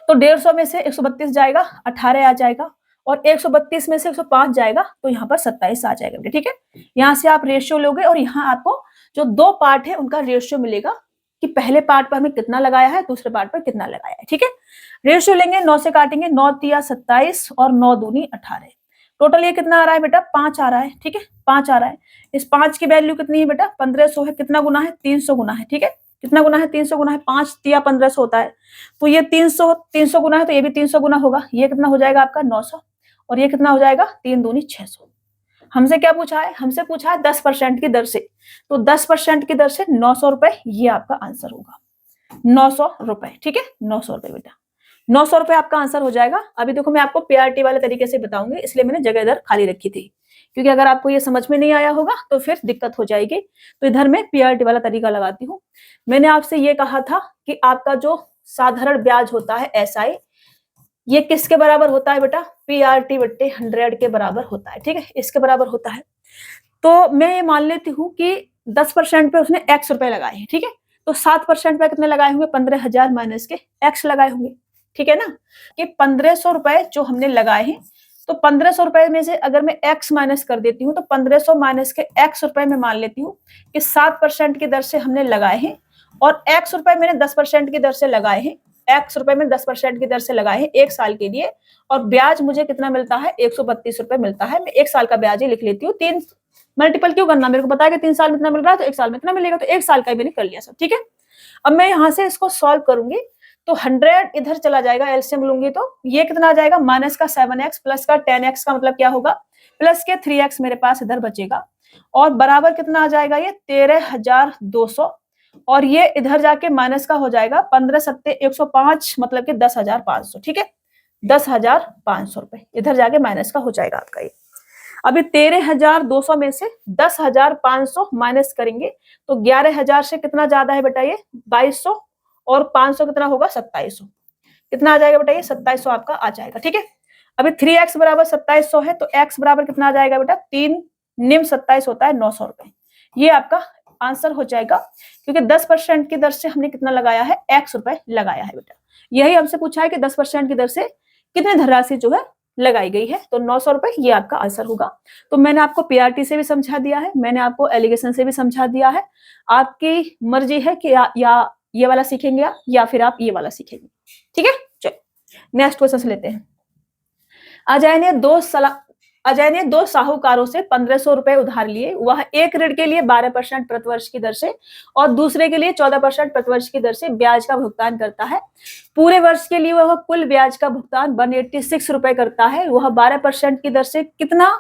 तो 150 में से 132 जाएगा 18 आ जाएगा, और 132 में से 105 जाएगा तो यहाँ पर 27 आ जाएगा, ठीक है। यहाँ से आप रेशियो लोगे और यहाँ आपको जो 2 पार्ट है उनका रेशियो मिलेगा कि पहले पार्ट पर हमें कितना लगाया है, दूसरे पार्ट पर कितना लगाया है, ठीक है। रेशियो लेंगे, 9 से काटेंगे, 9 तिया 27 और 9 दूनी 18, टोटल ये कितना आ रहा है बेटा 5 आ रहा है, ठीक है, 5 आ रहा है। इस 5 की वैल्यू कितनी है बेटा 1500 है, कितना गुना है 300 गुना है, ठीक है, कितना गुना है 300 गुना है, 5 तिया 1500 होता है, तो ये 300 गुना है, तो ये भी 300 गुना होगा, ये कितना हो जाएगा आपका 900, और ये कितना हो जाएगा 3 दूनी 600। हमसे क्या पूछा है, हमसे पूछा है 10% की दर से, तो 10% की दर से 900 रुपए, ये आपका आंसर होगा 900 रुपए। ठीक है, 900 रुपए बेटा, 900 रुपए आपका आंसर हो जाएगा। अभी देखो मैं आपको पीआरटी वाले तरीके से बताऊंगी, इसलिए मैंने जगह इधर खाली रखी थी, क्योंकि अगर आपको ये समझ में नहीं आया होगा तो फिर दिक्कत हो जाएगी। तो इधर मैं पीआरटी वाला तरीका लगाती हूँ। मैंने आपसे ये कहा था कि आपका जो साधारण ब्याज होता है एसआई, ये किसके बराबर होता है बेटा, पीआरटी बट्टे 100 के बराबर होता है। ठीक है, इसके बराबर होता है। तो मैं ये मान लेती हूँ कि 10% पे उसने x रुपए लगाए हैं। ठीक है, तो 7% पे कितने लगाए होंगे, 15,000 माइनस के x लगाए होंगे। ठीक है ना, कि 1500 रुपए जो हमने लगाए हैं, तो 1500 रुपए में से अगर मैं x माइनस कर देती हूँ, तो 1500 माइनस के x रुपए में मान लेती हूँ कि 7% की दर से हमने लगाए हैं, और x रुपए मैंने 10% की दर से लगाए हैं, x रुपए में 10% की दर से लगाए हैं 1 साल के लिए, और ब्याज मुझे कितना मिलता है, 132 रुपए मिलता है। मैं 1 साल का ब्याज ही लिख लेती हूँ, 3 मल्टीपल क्यों करना, मेरे को पता है कि 3 साल में इतना मिल रहा है तो 1 साल में इतना मिलेगा, तो 1 साल का ही मैंने कर लिया सब। ठीक है, अब मैं यहाँ से इसको सॉल्व करूंगी, तो 100 इधर चला जाएगा, एलसीएम लूंगी तो ये कितना आ जाएगा, माइनस का 7x प्लस का 10x का मतलब क्या होगा, प्लस के 3x मेरे पास इधर बचेगा, और बराबर कितना आ जाएगा, ये 13,200, और ये इधर जाके माइनस का हो जाएगा 15 सत्ते 105, मतलब कि 10,500। ठीक है, 10,500 रुपए इधर जाके माइनस का हो जाएगा आपका ये। अभी 13,200 में से 10,500 माइनस करेंगे, तो 11,000 से कितना ज्यादा है बेटा, ये 2200, और 500 कितना होगा, 2700। कितना आ जाएगा बेटा, ये 2700 आपका आ जाएगा। ठीक है, अभी 3x बराबर 2700 है, तो x बराबर कितना आ जाएगा बेटा, 3 निम्न 27 होता है 900 रुपए। ये आपका आंसर हो जाएगा, क्योंकि 10% की दर से हमने कितना लगाया है, x रुपए लगाया है बेटा। यही हमसे पूछा है कि 10% की दर से कितनी धनराशि जो है लगाई गई है, तो 900 रुपए ये आपका आंसर होगा। तो मैंने आपको पीआरटी से भी समझा दिया है, मैंने आपको एलिगेशन से भी समझा दिया है। आपकी मर्जी है कि या ये वाला सीखेंगे या फिर आप ये वाला सीखेंगे। ठीक है, चलो नेक्स्ट क्वेश्चन से लेते हैं। अजय ने दो साहूकारों से 1500 रुपए उधार लिए। वह एक ऋण के लिए 12% प्रतिवर्ष की दर से और दूसरे के लिए 14% प्रतिवर्ष की दर से ब्याज का भुगतान करता है। पूरे वर्ष के लिए वह कुल ब्याज का भुगतान 186 रुपए करता है। वह 12% की दर से कितना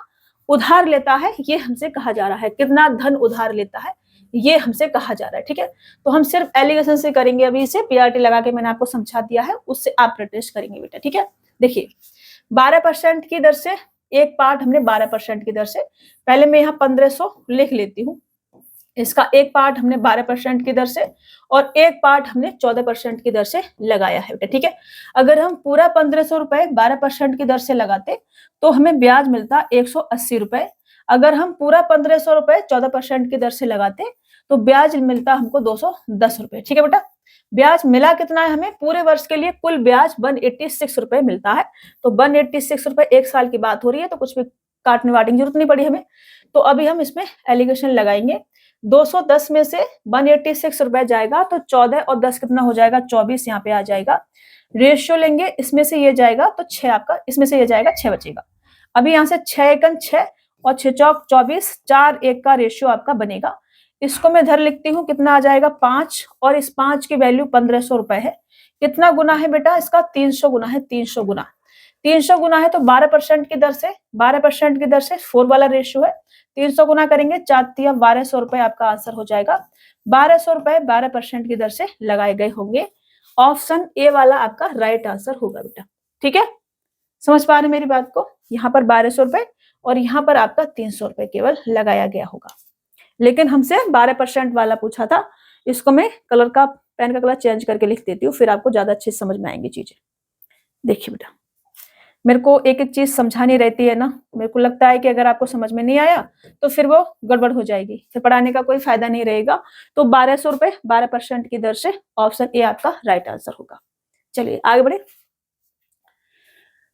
उधार लेता है, ये हमसे कहा जा रहा है। कितना धन उधार लेता है, ये हमसे कहा जा रहा है। ठीक है, तो हम सिर्फ एलिगेशन से करेंगे। अभी इसे पीआरटी लगा के मैंने आपको समझा दिया है, उससे आप प्रैक्टिस करेंगे बेटा। ठीक है, देखिए 12% की दर से एक पार्ट हमने 12% की दर से, पहले मैं यहाँ 1500 लिख लेती हूँ। इसका एक पार्ट हमने 12% की दर से और एक पार्ट हमने 14% की दर से लगाया है बेटा। ठीक है, अगर हम पूरा 1500 रुपए 12% की दर से लगाते तो हमें ब्याज मिलता 180 रुपए। अगर हम पूरा 1500 रुपए 14% की दर से लगाते तो ब्याज मिलता हमको 210 रुपए। ठीक है बेटा, ब्याज मिला कितना है हमें, पूरे वर्ष के लिए कुल ब्याज 186 रुपए मिलता है। तो 186 रुपए 1 साल की बात हो रही है, तो कुछ भी काटने वाटने की जरूरत नहीं पड़ी हमें। तो अभी हम इसमें एलिगेशन लगाएंगे। 210 में से 186 रुपए जाएगा तो 14 और 10 कितना हो जाएगा, 24 यहाँ पे आ जाएगा। रेशियो लेंगे, इसमें से ये जाएगा तो 6 आपका, इसमें से ये जाएगा 6 बचेगा। अभी यहाँ से 6 एकन 6 और 6 चौक 24, 4 1 का रेशियो आपका बनेगा। इसको मैं इधर लिखती हूँ, कितना आ जाएगा 5, और इस 5 की वैल्यू 1500 रुपए है। कितना गुना है बेटा इसका, 300 गुना है। 300 गुना 300 गुना है तो 12% की दर से, 12% की दर से 4 वाला रेशियो है। 300 गुना करेंगे 4 तिया 1200 रुपए आपका आंसर हो जाएगा। 1200 रुपए 12% की दर से लगाए गए होंगे। ऑप्शन ए वाला आपका राइट आंसर होगा बेटा। ठीक है, समझ पा रहे मेरी बात को। यहाँ पर 1200 रुपए और यहाँ पर आपका 300 रुपए केवल लगाया गया होगा, लेकिन हमसे 12% वाला पूछा था। इसको मैं कलर का, पेन का कलर चेंज करके लिख देती हूँ, फिर आपको ज्यादा अच्छे से समझ में आएंगी चीजें। देखिए बेटा, मेरे को एक एक चीज समझानी रहती है ना, मेरे को लगता है कि अगर आपको समझ में नहीं आया तो फिर वो गड़बड़ हो जाएगी, फिर पढ़ाने का कोई फायदा नहीं रहेगा। तो 1200 रुपए 12% की दर से, ऑप्शन ए आपका राइट आंसर होगा। चलिए आगे बढ़े।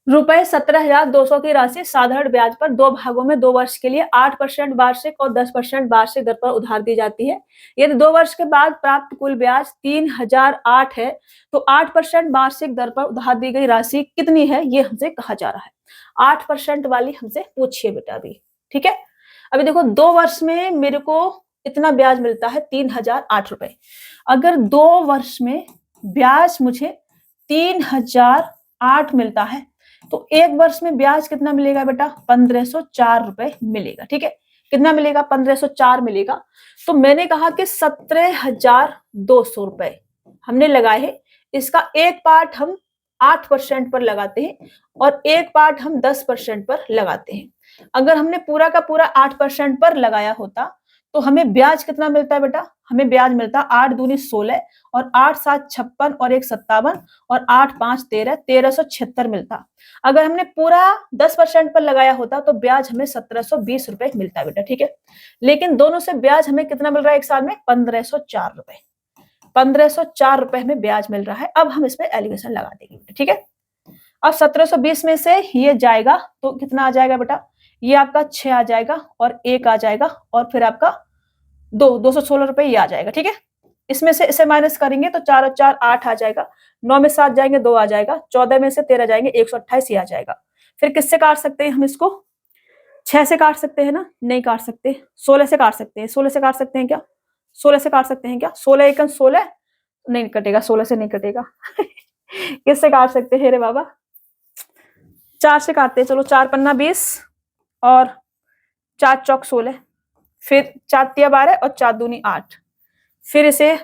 रुपए 17,200 की राशि साधारण ब्याज पर 2 भागों में 2 वर्ष के लिए 8% वार्षिक और 10% वार्षिक दर पर उधार दी जाती है। यदि 2 वर्ष के बाद प्राप्त कुल ब्याज 3,008 है तो 8% वार्षिक दर पर उधार दी गई राशि कितनी है, ये हमसे कहा जा रहा है। 8% वाली हमसे पूछिए बेटा अभी। ठीक है, अभी देखो 2 वर्ष में मेरे को इतना ब्याज मिलता है 3,008 रुपए। अगर 2 वर्ष में ब्याज मुझे 3,008 मिलता है, तो एक वर्ष में ब्याज कितना मिलेगा बेटा? 1504 रुपए मिलेगा। ठीक है, कितना मिलेगा? 1504 मिलेगा। तो मैंने कहा कि 17,200 रुपए हमने लगाए हैं। इसका एक पार्ट हम 8% पर लगाते हैं और एक पार्ट हम 10% पर लगाते हैं। अगर हमने पूरा का पूरा 8% पर लगाया होता तो हमें ब्याज कितना मिलता है बेटा? हमें ब्याज मिलता 8 दूनी 16 और 8 7 56 और 1 57 और 8 5 13 1376 मिलता। अगर हमने पूरा 10% पर लगाया होता तो ब्याज हमें 1720 रुपए मिलता बेटा। ठीक है, लेकिन दोनों से ब्याज हमें कितना मिल रहा है एक साल में? 1504 रुपए। 1504 रुपए हमें ब्याज मिल रहा है। अब हम इसमें एलिगेशन लगा देंगे। ठीक है, अब 1720 में से ये जाएगा तो कितना आ जाएगा बेटा? ये आपका 6 आ जाएगा और 1 आ जाएगा और फिर आपका 216 रुपए ये आ जाएगा। ठीक है, इसमें से इसे माइनस करेंगे तो 4 और 4 8 आ जाएगा, 9 में 7 जाएंगे 2 आ जाएगा, 14 में से 13 जाएंगे 128 ये आ जाएगा। फिर किससे काट सकते हैं हम इसको? 6 से काट सकते हैं ना? नहीं काट सकते। 16 से काट सकते हैं। 16 से काट सकते हैं क्या? 16 से काट सकते हैं क्या? 16 एकम 16 नहीं कटेगा, 16 से नहीं कटेगा। किससे काट सकते हैं रे बाबा? 4 से काटते हैं। चलो 4 पन्ना 20 और 4 चौक 16, फिर 4 तिया 12 और 4 दूनी 8, फिर इसे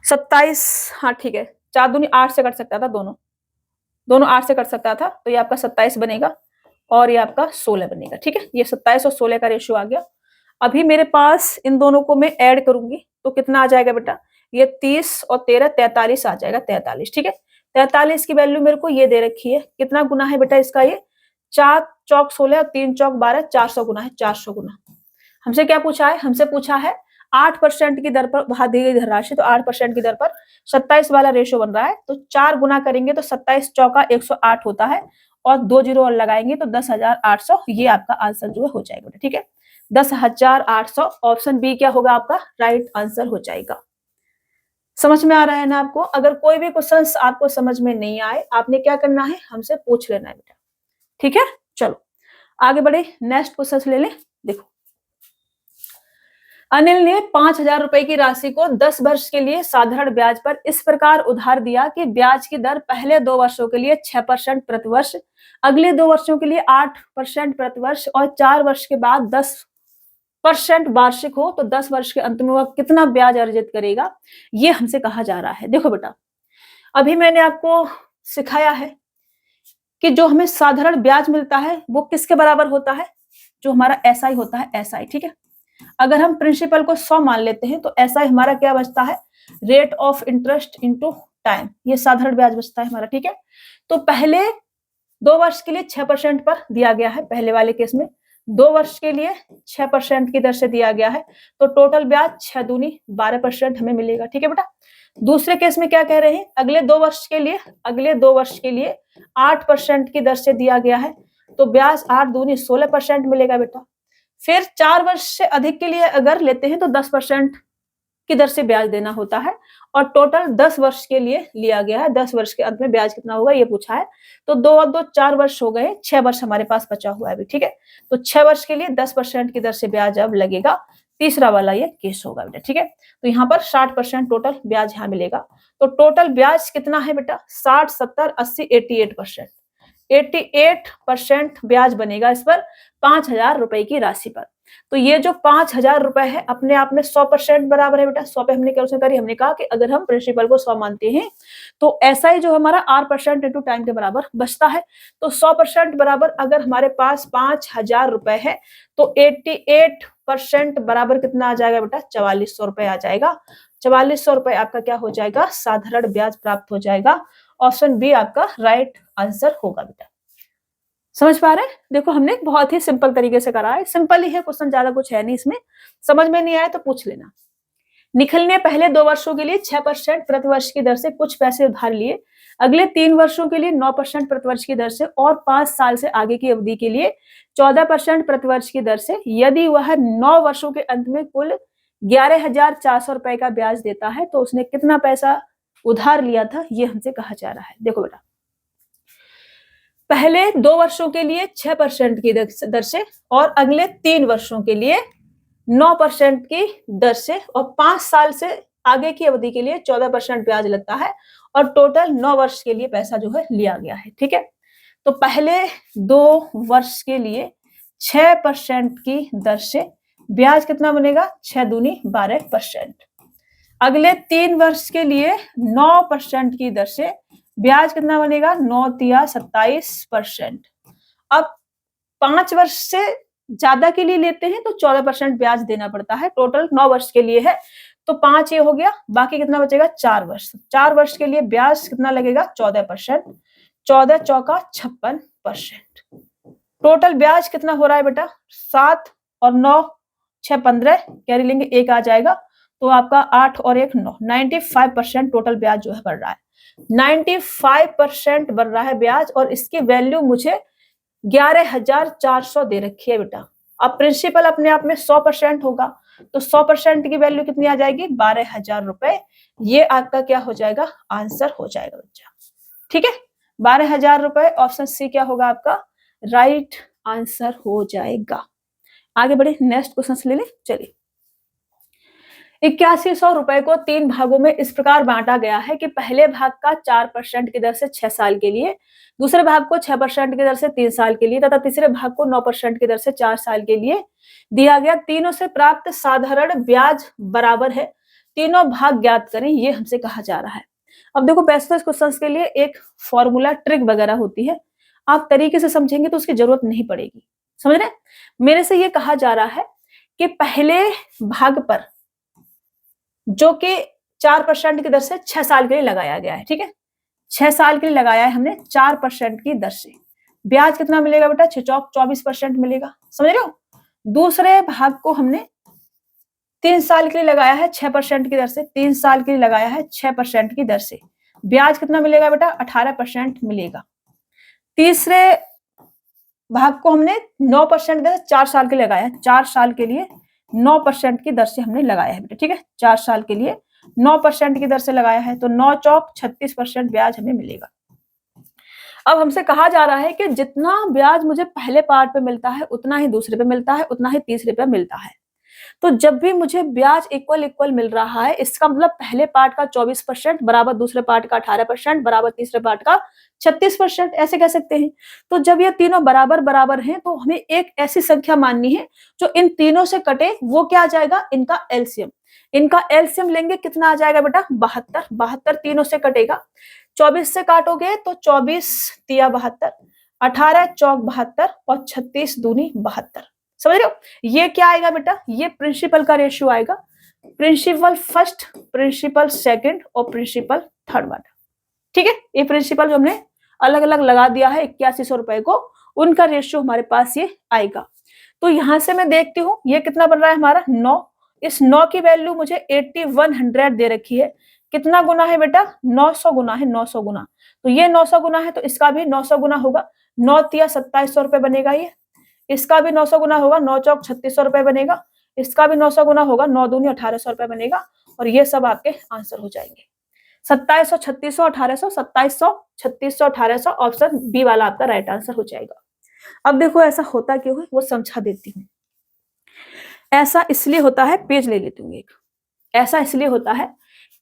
27। हाँ ठीक है, 4 दूनी 8 से कट सकता था, दोनों 8 से कट सकता था, तो ये आपका 27 बनेगा और ये आपका 16 बनेगा। ठीक है, ये 27 और 16 का रेशियो आ गया। अभी मेरे पास इन दोनों को मैं ऐड करूंगी तो कितना आ जाएगा बेटा? ये 30 और 13 43 आ जाएगा, 43। ठीक है, 43 की वैल्यू मेरे को ये दे रखी है। कितना गुना है बेटा इसका? ये 4 चौक 16 और 3 चौक 12, 400 गुना है। 400 गुना हमसे क्या पूछा है? हमसे पूछा है 8% की दर पर वहां दी गई धनराशि, तो 8% की दर पर 27 वाला रेशियो बन रहा है। तो 4 गुना करेंगे तो 27 चौका 108 होता है और 2 जीरो और लगाएंगे तो 10,800 ये आपका आंसर जो है हो जाएगा। ठीक है, 10,800 ऑप्शन बी क्या होगा आपका? राइट आंसर हो जाएगा। समझ में आ रहा है ना आपको? अगर कोई भी क्वेश्चन आपको समझ में नहीं आए, आपने क्या करना है? हमसे पूछ लेना है बेटा। ठीक है, चलो आगे बढ़े, नेक्स्ट क्वेश्चन ले लें। देखो, अनिल ने 5,000 रुपए की राशि को 10 वर्ष के लिए साधारण ब्याज पर इस प्रकार उधार दिया कि ब्याज की दर पहले 2 वर्षों के लिए 6% प्रति वर्ष, अगले 2 वर्षों के लिए 8% प्रति वर्ष और 4 वर्ष के बाद 10% वार्षिक हो, तो 10 वर्ष के अंत में वह कितना ब्याज अर्जित करेगा, ये हमसे कहा जा रहा है। देखो बेटा, अभी मैंने आपको सिखाया है कि जो हमें साधारण ब्याज मिलता है वो किसके बराबर होता है? जो हमारा एसआई होता है, एसआई। ठीक है, अगर हम प्रिंसिपल को 100 मान लेते हैं तो एसआई हमारा क्या बचता है? Rate of interest into time, ये साधारण ब्याज बचता है हमारा। ठीक है, तो पहले 2 वर्ष के लिए 6% पर दिया गया है, पहले वाले केस में 2 वर्ष के लिए 6% की दर से दिया गया है, तो टोटल ब्याज 6 दूनी 12% हमें मिलेगा। ठीक है बेटा, दूसरे केस में क्या कह रहे हैं? अगले 2 वर्ष के लिए 8% की दर से दिया गया है, तो ब्याज 8 दूनी 16% मिलेगा बेटा। फिर 4 वर्ष से अधिक के लिए अगर लेते हैं तो 10% की दर से ब्याज देना होता है और टोटल 10 वर्ष के लिए लिया गया है। 10 वर्ष के अंत में ब्याज कितना होगा ये पूछा है, तो 2 और 2 4 वर्ष हो गए, 6 वर्ष हमारे पास बचा हुआ है अभी। ठीक है, तो 6 वर्ष के लिए 10% की दर से ब्याज अब लगेगा, तीसरा वाला ये केस होगा बेटा। ठीक है, तो यहाँ पर 60% टोटल ब्याज यहाँ मिलेगा। तो टोटल ब्याज कितना है बेटा? 60 70 80 88%। 88% ब्याज बनेगा इस पर 5,000 रुपए की राशि पर। तो ये जो 5,000 रुपए है अपने आप में 100% बराबर है बेटा। 100 पे हमने कैलकुलेशन करी, हमने कहा कि अगर हम प्रिंसिपल को 100 मानते हैं तो ऐसा ही जो हमारा 8% इंटू टाइम के बराबर बचता है। तो 100% बराबर अगर हमारे पास 5,000 रुपए है तो 88% बराबर कितना आ जाएगा बेटा? 4,400 रुपए आ जाएगा। 4,400 रुपए आपका क्या हो जाएगा? साधारण ब्याज प्राप्त हो जाएगा। ऑप्शन बी आपका राइट आंसर होगा बेटा। समझ पा रहे हैं? देखो, हमने बहुत ही सिंपल तरीके से करा है, सिंपल ही है क्वेश्चन, ज्यादा कुछ है नहीं इसमें। समझ में नहीं आया तो पूछ लेना। निखिल ने पहले 2 वर्षों के लिए 6% प्रति वर्ष की दर से कुछ पैसे उधार लिए, अगले 3 वर्षों के लिए 9% प्रति वर्ष की दर से और 5 साल से आगे की अवधि के लिए 14% प्रति वर्ष की दर से। यदि वह 9 वर्षों के अंत में कुल 11,400 रुपए का ब्याज देता है तो उसने कितना पैसा उधार लिया था, ये हमसे कहा जा रहा है। देखो बेटा, पहले 2 वर्षों के लिए 6% की दर से और अगले 3 वर्षों के लिए 9% की दर से और 5 साल से आगे की अवधि के लिए 14% ब्याज लगता है और टोटल 9 वर्ष के लिए पैसा जो है लिया गया है। ठीक है, तो पहले 2 वर्ष के लिए 6% की दर से ब्याज कितना बनेगा, 6 दूनी 12%। अगले 3 वर्ष के लिए 9% की दर से ब्याज कितना बनेगा, 9 तिया 27%। अब 5 वर्ष से ज्यादा के लिए लेते हैं तो 14% ब्याज देना पड़ता है। टोटल 9 वर्ष के लिए है तो 5 ये हो गया, बाकी कितना बचेगा, 4 वर्ष। 4 वर्ष के लिए ब्याज कितना लगेगा, 14%। 14 चौका 56%। टोटल ब्याज कितना हो रहा है बेटा, 7 और 9 6 15, कैरी लेंगे 1 आ जाएगा तो आपका 8 और 1 9, 95% टोटल ब्याज जो है बढ़ रहा है। 95% बढ़ रहा है ब्याज और इसकी वैल्यू मुझे 11,400 दे रखी है बेटा। अब प्रिंसिपल अपने आप में 100% होगा तो 100% की वैल्यू कितनी आ जाएगी, 12,000 रुपए। ये आपका क्या हो जाएगा, आंसर हो जाएगा बच्चा। ठीक है, 12,000 रुपए, ऑप्शन सी क्या होगा आपका राइट आंसर हो जाएगा। आगे बढ़े, नेक्स्ट क्वेश्चन ले ले। चलिए, 8100 रुपए को 3 भागों में इस प्रकार बांटा गया है कि पहले भाग का 4% की दर से 6 साल के लिए, दूसरे भाग को 6% की दर से 3 साल के लिए तथा तीसरे भाग को 9% की दर से 4 साल के लिए दिया गया। तीनों से प्राप्त साधारण ब्याज बराबर है, तीनों भाग ज्ञात करें, ये हमसे कहा जा रहा है। अब देखो बैचलर्स क्वेश्चंस के लिए एक फॉर्मूला ट्रिक वगैरह होती है, आप तरीके से समझेंगे तो उसकी जरूरत नहीं पड़ेगी। समझ रहे, मेरे से ये कहा जा रहा है कि पहले भाग पर जो कि 4% की दर से 6 साल के लिए लगाया गया है, ठीक है, 6 साल के लिए लगाया है हमने 4% की दर से, ब्याज कितना मिलेगा बेटा, 6 चौक 24% मिलेगा। समझ रहे हो, दूसरे भाग को हमने 3 साल के लिए लगाया है 6% की दर से, 3 साल के लिए लगाया है 6% की दर से, ब्याज कितना मिलेगा बेटा, 18% मिलेगा। तीसरे भाग को हमने 9% दर 4 साल के लिए लगाया है, 4 साल के लिए 9% की दर से हमने लगाया है बेटा। ठीक है, 4 साल के लिए 9% की दर से लगाया है तो 9 चौक 36% ब्याज हमें मिलेगा। अब हमसे कहा जा रहा है कि जितना ब्याज मुझे पहले पार्ट पे मिलता है उतना ही दूसरे पे मिलता है, उतना ही तीसरे पे मिलता है। तो जब भी मुझे ब्याज इक्वल इक्वल मिल रहा है, इसका मतलब पहले पार्ट का 24% बराबर दूसरे पार्ट का 18% बराबर तीसरे पार्ट का 36%, ऐसे कह सकते हैं। तो जब ये तीनों बराबर बराबर हैं तो हमें एक ऐसी संख्या माननी है जो इन तीनों से कटे, वो क्या आ जाएगा, इनका एलसीएम। इनका एलसीएम लेंगे, कितना आ जाएगा बेटा, 72। 72 तीनों से कटेगा, 24 से काटोगे तो 24 तिया 72, 18 चौक 72 और 36 दूनी 72। समझ रहे हो, ये क्या आएगा बेटा, ये प्रिंसिपल का रेशियो आएगा, प्रिंसिपल फर्स्ट, प्रिंसिपल सेकंड और प्रिंसिपल थर्ड वाला। ठीक है, ये प्रिंसिपल जो हमने अलग अलग लगा दिया है 8100 रुपए को, उनका रेशियो हमारे पास ये आएगा। तो यहां से मैं देखती हूँ ये कितना बन रहा है हमारा 9, इस 9 की वैल्यू मुझे 8100 दे रखी है। कितना गुना है बेटा, 900 गुना है, 900 गुना, तो ये 900 गुना है तो इसका भी 900 गुना होगा, 9 तिया 2700 रुपए बनेगा ये, इसका भी 900 गुना होगा, 9 चौक 3600 रुपए बनेगा, इसका भी 900 गुना होगा, 9 दूनी 1800 रुपए बनेगा और ये सब आपके आंसर हो जाएंगे। 2700, 3600, 1800, 2700, 3600, 1800, ऑप्शन बी वाला आपका राइट आंसर हो जाएगा। अब देखो ऐसा होता क्यों है वो समझा देती हूँ। ऐसा इसलिए होता है, पेज ले लेती हूँ एक, ऐसा इसलिए होता है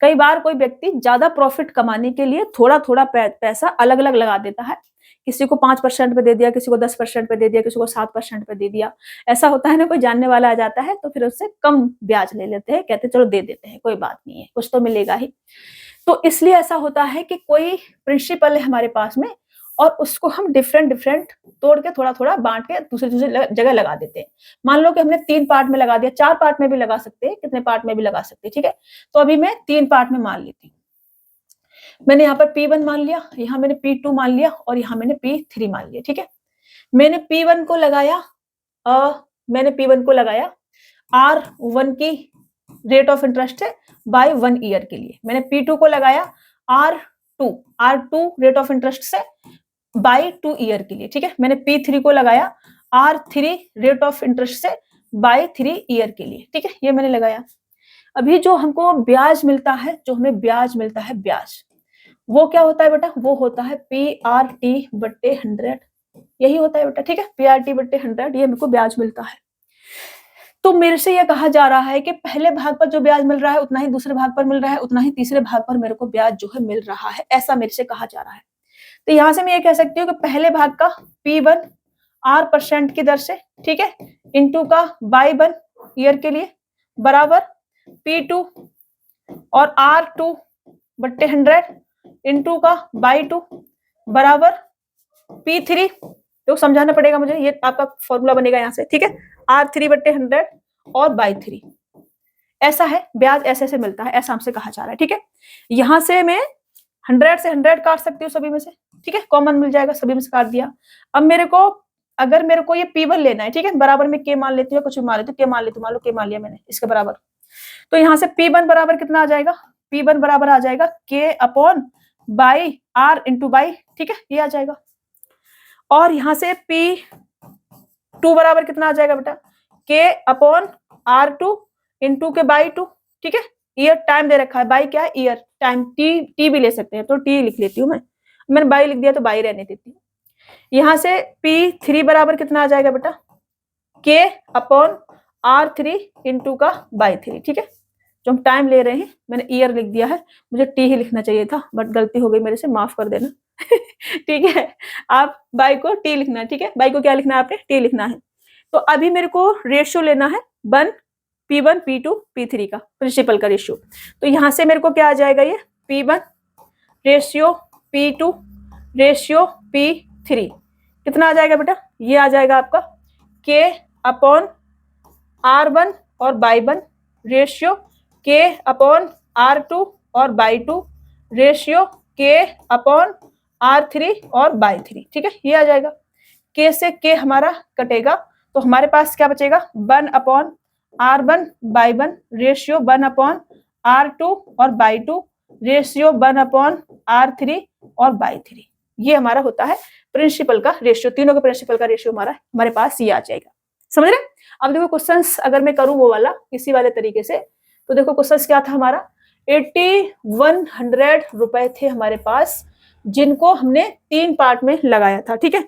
कई बार कोई व्यक्ति ज्यादा प्रॉफिट कमाने के लिए थोड़ा थोड़ा पैसा अलग अलग लगा देता है, किसी को 5% पे दे दिया, किसी को 10% पे दे दिया, किसी को 7% पे दे दिया। ऐसा होता है ना, कोई जानने वाला आ जाता है तो फिर उससे कम ब्याज ले लेते हैं, कहते चलो दे देते हैं, कोई बात नहीं है, कुछ तो मिलेगा ही। तो इसलिए ऐसा होता है कि कोई प्रिंसिपल है हमारे पास में और उसको हम डिफरेंट तोड़ के थोड़ा थोड़ा बांट के दूसरी जगह लगा देते हैं। मान लो कि हमने 3 पार्ट में लगा दिया, 4 पार्ट में भी लगा सकते हैं, कितने पार्ट में भी लगा सकते हैं। ठीक है, तो अभी मैं 3 पार्ट में मान लेती हूँ। मैंने यहाँ पर P1 मान लिया, यहाँ मैंने P2 मान लिया और यहाँ मैंने P3 मान लिया। ठीक है, मैंने P1 को लगाया, मैंने P1 को लगाया R1 की रेट ऑफ इंटरेस्ट है बाय 1 ईयर के लिए। मैंने P2 को लगाया R2 रेट ऑफ इंटरेस्ट से बाय 2 ईयर के लिए। ठीक है, मैंने P3 को लगाया R3 रेट ऑफ इंटरेस्ट से बाय 3 ईयर के लिए। ठीक है, ये मैंने लगाया। अभी जो हमको ब्याज मिलता है, जो हमें ब्याज मिलता है, ब्याज वो क्या होता है बेटा, वो होता है PRT बट्टे 100, यही होता है बेटा। ठीक है, PRT बट्टे 100, ये मेरे को ब्याज मिलता है। तो मेरे से यह कहा जा रहा है कि पहले भाग पर जो ब्याज मिल रहा है उतना ही दूसरे भाग पर मिल रहा है, उतना ही तीसरे भाग पर मेरे को ब्याज जो है मिल रहा है, ऐसा मेरे से कहा जा रहा है। तो यहां से मैं ये कह सकती हूँ कि पहले भाग का P1 R% की दर से, ठीक है, इंटू का Y1 ईयर के लिए बराबर P2 और R2 बट्टे 100 इंटू का Y2 बराबर P3। तो समझाना पड़ेगा मुझे, ये आपका फॉर्मूला बनेगा यहाँ से, ठीक है, R3 बट्टे 100 और Y3। ऐसा है, ब्याज ऐसे ऐसे मिलता है, ऐसा हमसे कहा जा रहा है, ठीक है। यहां से मैं 100 से 100 काट सकती हूँ सभी में से, ठीक है, कॉमन मिल जाएगा, सभी में से काट दिया। अब मेरे को अगर मेरे को ये P1 लेना है, ठीक है, बराबर में K मान लेती हूँ, कुछ भी मान लेती हूँ, K मान लेती हूँ, मान लो K मान लिया मैंने इसके बराबर। तो यहाँ से P1 बराबर कितना आ जाएगा, P1 बराबर आ जाएगा K upon by R into by, ठीक है, ये आ जाएगा। और यहाँ से P2 बराबर कितना आ जाएगा बेटा, K अपॉन R2 इंटू के बाई 2, ठीक है, ईयर टाइम दे रखा है, बाई क्या है, ईयर टाइम, टी भी ले सकते हैं, तो टी लिख लेती हूँ मैंने बाई लिख दिया तो बाई रहने देती हूँ। यहाँ से P3 बराबर कितना आ जाएगा बेटा, K अपॉन R3 इंटू का बाई 3, ठीक है, जो हम टाइम ले रहे हैं मैंने ईयर लिख दिया है, मुझे टी ही लिखना चाहिए था, बट गलती हो गई मेरे से, माफ कर देना। ठीक है, आप बाई को टी लिखना है, ठीक है, बाई को क्या लिखना है आपने, टी लिखना है। तो अभी मेरे को रेशियो लेना है P1 P2 P3 का, प्रिंसिपल का रेशियो। तो यहाँ से मेरे को क्या आ जाएगा, ये P1 ratio P2 ratio P3 कितना आ जाएगा बेटा, ये आ जाएगा आपका K अपॉन R1 और बाई1 रेशियो K अपॉन R2 और बाई2 रेशियो K अपॉन R3 और बाई3, ठीक है, ये आ जाएगा। K से K हमारा कटेगा तो हमारे पास क्या बचेगा, 1 upon R1 बाई1 ratio 1 upon R2 और बाई2 रेशियो 1 अपॉन R3 और बाई3। ये हमारा होता है प्रिंसिपल का रेशियो, तीनों के प्रिंसिपल का रेशियो हमारे पास ये आ जाएगा, समझ रहे। अब देखो क्वेश्चंस अगर मैं करूं वो वाला इसी वाले तरीके से, तो देखो क्वेश्चंस क्या था हमारा, 8100 रुपए थे हमारे पास, जिनको हमने 3 पार्ट में लगाया था, ठीक है।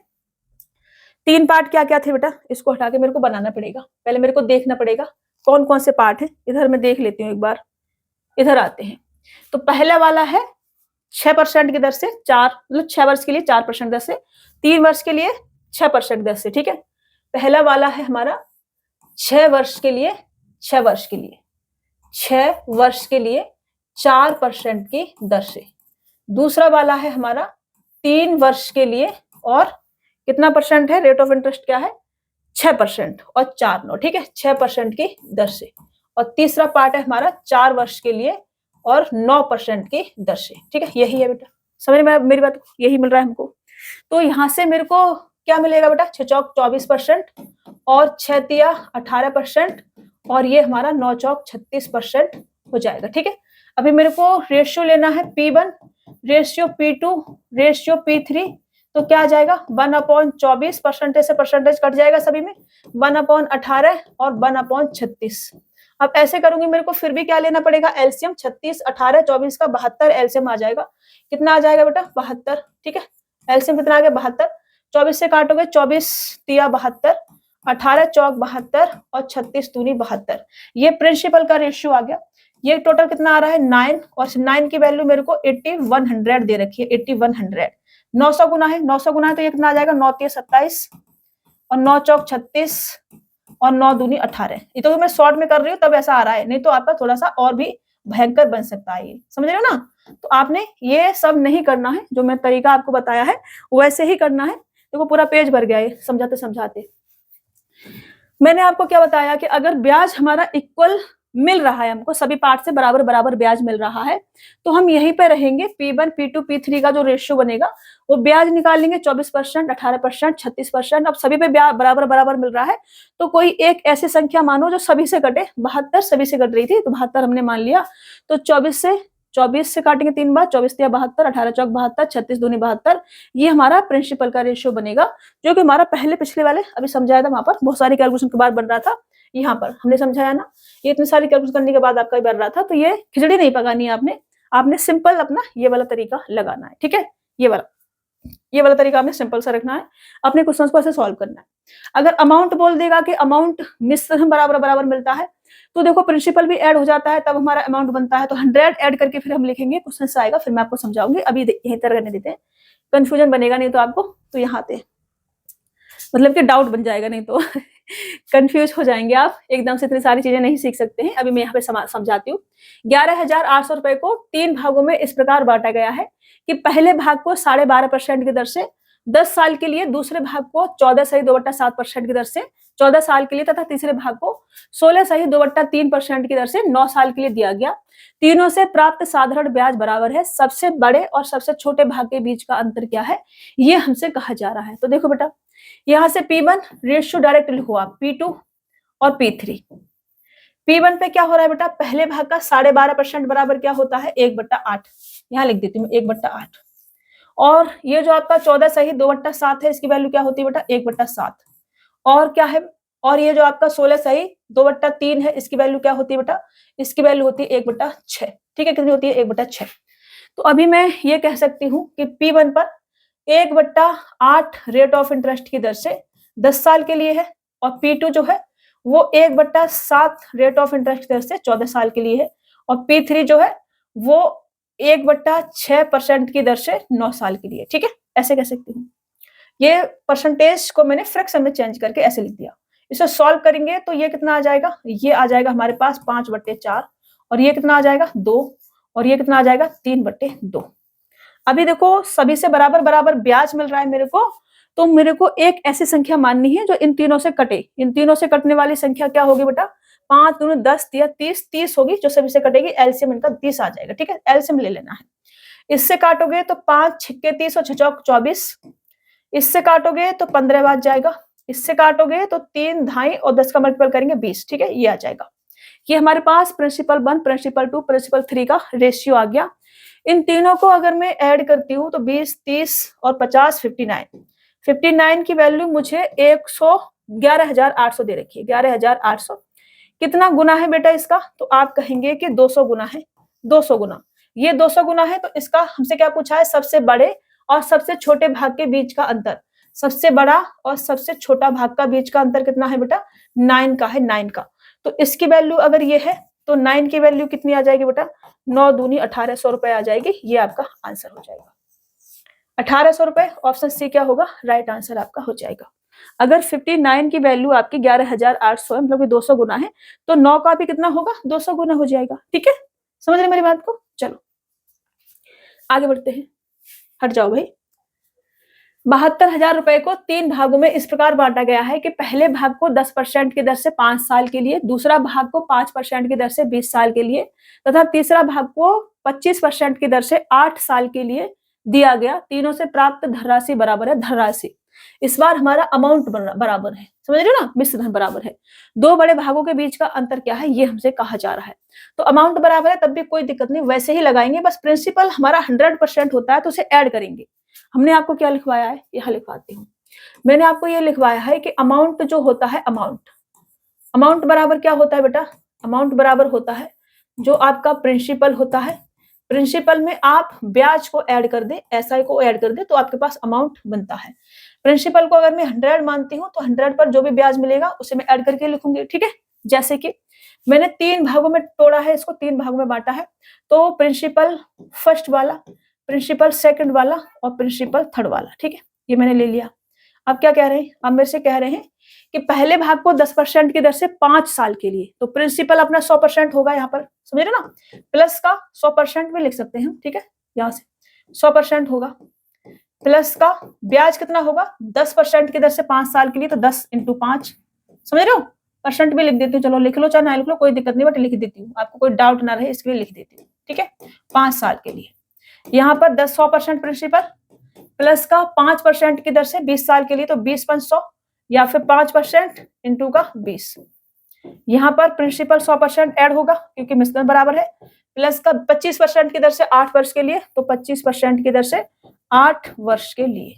3 पार्ट क्या क्या थे बेटा, इसको हटा के मेरे को बनाना पड़ेगा, पहले मेरे को देखना पड़ेगा कौन कौन से पार्ट है। इधर मैं देख लेती हूँ एक बार, इधर आते हैं। तो पहला वाला है 6% की दर से 4, मतलब 6 वर्ष के लिए 4% दर से, 3 वर्ष के लिए 6% दर से, ठीक है। पहला वाला है हमारा 6 वर्ष के लिए 6 वर्ष के लिए 6 वर्ष के लिए 4% की दर से। दूसरा वाला है हमारा 3 वर्ष के लिए, और कितना परसेंट है, रेट ऑफ इंटरेस्ट क्या है, 6% और 4/9, ठीक है, 6% की दर से। और तीसरा पार्ट है हमारा 4 वर्ष के लिए और 9% की दर से, ठीक है, यही है बेटा, समझ में मेरी बात, यही मिल रहा है हमको। तो यहाँ से मेरे को क्या मिलेगा बेटा, 6 चौक 24% और 6 तिया 18% और ये हमारा 9 चौक 36% हो जाएगा, ठीक है। अभी मेरे को रेशियो लेना है P1 ratio P2 ratio P3, तो क्या आ जाएगा, 1/24, परसेंटेज से परसेंटेज कट जाएगा सभी में, 1/18 और 1/36। अब ऐसे करूंगी, मेरे को फिर भी क्या लेना पड़ेगा, एलसीएम, 36 18 24 का 72 एलसीएम आ जाएगा, कितना आ जाएगा बेटा, 72, ठीक है, एलसीएम कितना आ गया, 72, 24 से काटोगे 24 तिया 72, 18 चौक 72 और 36 दूनी 72, ये प्रिंसिपल का रेशियो आ गया। ये टोटल कितना आ रहा है 9, और 9 की वैल्यू मेरे को 8100 दे रखी है, 8100, 900 गुना है, 900 गुना है तो ये कितना आ जाएगा, 9 तिया 27 और 9 चौक 36 और 9 दूनी 18। ये तो मैं शॉर्ट में कर रही हूँ तब ऐसा आ रहा है, नहीं तो आपका थोड़ा सा और भी भयंकर बन सकता है, ये समझ रहे हो ना। तो आपने ये सब नहीं करना है, जो मैं तरीका आपको बताया है वैसे ही करना है। देखो पूरा पेज भर गया है समझाते समझाते। मैंने आपको क्या बताया कि अगर ब्याज हमारा इक्वल मिल रहा है, हमको सभी पार्ट से बराबर बराबर ब्याज मिल रहा है, तो हम यहीं पे रहेंगे। P1 P2 P3 का जो रेशियो बनेगा वो ब्याज निकालेंगे, 24%, 18%, 36%। अब सभी पे ब्याज बराबर बराबर मिल रहा है, तो कोई एक ऐसी संख्या मानो जो सभी से कटे, 72 सभी से कट रही थी तो 72 हमने मान लिया। तो 24 से काटेंगे 3 बार, 24 तिया 72, 18 चौक 72, 36 दूनी 72, ये हमारा प्रिंसिपल का रेशियो बनेगा, जो कि हमारा पहले पिछले वाले अभी समझाया था, वहां पर बहुत सारी कैलकुलेशन के बाद बन रहा था, यहाँ पर हमने समझाया ना, ये इतनी सारी कैलकुलेशन करने के बाद आपका बन रहा था। तो ये खिचड़ी नहीं पकानी है आपने सिंपल अपना ये वाला तरीका लगाना है, ठीक है, ये वाला तरीका आपने सिंपल सा रखना है, अपने क्वेश्चन को ऐसे सॉल्व करना है। अगर अमाउंट बोल देगा कि अमाउंट मिश्र बराबर बराबर मिलता है, तो देखो प्रिंसिपल भी ऐड हो जाता है, तब हमारा अमाउंट बनता है। तो 100 ऐड करके फिर हम लिखेंगे, क्वेश्चन से आएगा, फिर मैं आपको समझाऊंगी। अभी यही तरह करने देते हैं, कंफ्यूजन बनेगा नहीं तो आपको, तो यहाँ पे मतलब कि डाउट बन जाएगा, नहीं तो कंफ्यूज हो जाएंगे आप, एकदम से इतनी सारी चीजें नहीं सीख सकते हैं। अभी मैं यहाँ पे समझाती हूँ। 11,800 रुपए को 3 भागों में इस प्रकार बांटा गया है कि पहले भाग को 12.5% की दर से 10 साल के लिए, दूसरे भाग को 14.2/7% की दर से 14 साल के लिए, तथा तीसरे भाग को 16.2/3% की दर से 9 साल के लिए दिया गया। तीनों से प्राप्त साधारण ब्याज बराबर है। सबसे बड़े और सबसे छोटे भाग के बीच का अंतर क्या है, ये हमसे कहा जा रहा है। तो देखो बेटा, यहां से P1 रेशियो डायरेक्ट लिखो आप, P2 और P3। P1 पे क्या हो रहा है बेटा, पहले भाग का 12.5% बराबर क्या होता है, 1/8। यहाँ लिख देती हूँ 1/8। और ये जो आपका 14.2/7 है, इसकी वैल्यू क्या होती है बेटा, 1/7। और क्या है, और ये जो आपका 16.2/3 है, इसकी वैल्यू क्या होती है बेटा, इसकी वैल्यू होती है 1/6। ठीक है, कितनी होती है, 1/6। तो अभी मैं ये कह सकती हूँ कि P1 पर 1/8 रेट ऑफ इंटरेस्ट की दर से 10 साल के लिए है, और P2 जो है वो 1/7 रेट ऑफ इंटरेस्ट की दर से 14 साल के लिए है, और P3 जो है वो 1/6% की दर से 9 साल के लिए। ठीक है, ऐसे कह सकती हूँ। ये परसेंटेज को मैंने फ्रैक्शन में चेंज करके ऐसे लिख दिया। इसे सॉल्व करेंगे तो ये कितना आ जाएगा, ये आ जाएगा हमारे पास 5/4, और ये कितना आ जाएगा 2, और ये कितना आ जाएगा 3/2। अभी देखो सभी से बराबर बराबर ब्याज मिल रहा है मेरे को, तो मेरे को एक ऐसी संख्या माननी है जो इन तीनों से कटे। इन तीनों से कटने वाली संख्या क्या होगी बेटा, 5 दूनी 10 या 30 होगी, जो सभी से कटेगी। एलसीएम इनका 30 आ जाएगा। ठीक है, एलसीएम ले लेना है। इससे काटोगे तो 5 छिक्के 30 और 6 चौक 24। इससे काटोगे तो 15 बच जाएगा। इससे काटोगे तो 3 ढाई और 10 का मल्टीपल करेंगे 20। ठीक है, ये आ जाएगा। ये हमारे पास प्रिंसिपल 1, प्रिंसिपल 2, प्रिंसिपल 3 का रेशियो आ गया। इन तीनों को अगर मैं ऐड करती हूँ तो 20, 30 और 50 59 की वैल्यू मुझे 11,800 दे रखी है। 11,800 कितना गुना है बेटा इसका, तो आप कहेंगे कि 200 गुना है। 200 गुना, ये 200 गुना है। तो इसका हमसे क्या पूछा है, सबसे बड़े और सबसे छोटे भाग के बीच का अंतर। सबसे बड़ा और सबसे छोटा भाग का बीच का अंतर कितना है बेटा, 9 का है, 9 का। तो इसकी वैल्यू अगर ये है तो 9 की वैल्यू कितनी आ जाएगी बेटा, 9 दूनी 1800 रुपए आ जाएगी। ये आपका आंसर हो जाएगा 1800 रुपए। ऑप्शन सी क्या होगा, राइट आंसर आपका हो जाएगा। अगर 59 की वैल्यू आपकी 11,800 है, मतलब कि 200 गुना है, तो 9 का भी कितना होगा, 200 गुना हो जाएगा। ठीक है, समझ रहे मेरी बात को। चलो आगे बढ़ते हैं, हट जाओ भाई। 72,000 रुपए को 3 भागों में इस प्रकार बांटा गया है कि पहले भाग को 10% की दर से 5 साल के लिए, दूसरा भाग को 5% की दर से 20 साल के लिए, तथा तीसरा भाग को 25% की दर से 8 साल के लिए दिया गया। तीनों से प्राप्त धनराशि बराबर है धनराशि। इस बार हमारा अमाउंट बराबर है, समझ रहे हो ना, मिश्र धन बराबर है। दो बड़े भागों के बीच का अंतर क्या है, ये हमसे कहा जा रहा है। तो अमाउंट बराबर है तब भी कोई दिक्कत नहीं, वैसे ही लगाएंगे। बस प्रिंसिपल हमारा 100% होता है तो उसे ऐड करेंगे। हमने आपको क्या लिखवाया है, यहाँ लिखवाती हूँ। मैंने आपको ये लिखवाया है कि अमाउंट जो होता है, अमाउंट बराबर क्या होता है बेटा, अमाउंट बराबर होता है जो आपका प्रिंसिपल होता है। प्रिंसिपल में आप ब्याज को ऐड कर दे, एसआई को ऐड कर दे, तो आपके पास अमाउंट बनता है। प्रिंसिपल को अगर मैं 100 मानती हूँ तो 100 पर जो भी ब्याज मिलेगा उसे मैं ऐड करके लिखूंगी। ठीक है, जैसे कि मैंने 3 भागों में तोड़ा है, इसको 3 भागों में बांटा है। तो प्रिंसिपल फर्स्ट वाला, प्रिंसिपल सेकंड वाला और प्रिंसिपल थर्ड वाला। ठीक है, ये मैंने ले लिया। अब क्या कह रहे हैं, अब मेरे से कह रहे हैं कि पहले भाग को 10% की दर से 5 साल के लिए, तो प्रिंसिपल अपना 100% होगा यहाँ पर, समझ रहे ना, प्लस का 100% में लिख सकते हैं। ठीक है, यहाँ से 100% होगा, प्लस का ब्याज कितना होगा 10% की दर से 5 साल के लिए, तो 10 × 5, समझ रहे हो। परसेंट भी लिख देती हूँ, चलो लिख लो चाहे ना लिख लो, कोई दिक्कत नहीं, बट लिख देती हूँ, आपको कोई डाउट ना रहे इसके लिए लिख देती हूँ। ठीक है, 5 साल के लिए। यहाँ पर 100% प्रिंसिपल प्लस का 5% की दर से 20 साल के लिए, तो 20 × 100 या फिर 5% × का 20। यहाँ पर प्रिंसिपल 100% ऐड होगा क्योंकि मिश्रण बराबर है, प्लस का 25% की दर से 8 वर्ष के लिए, तो 25% की दर से 8 वर्ष के लिए।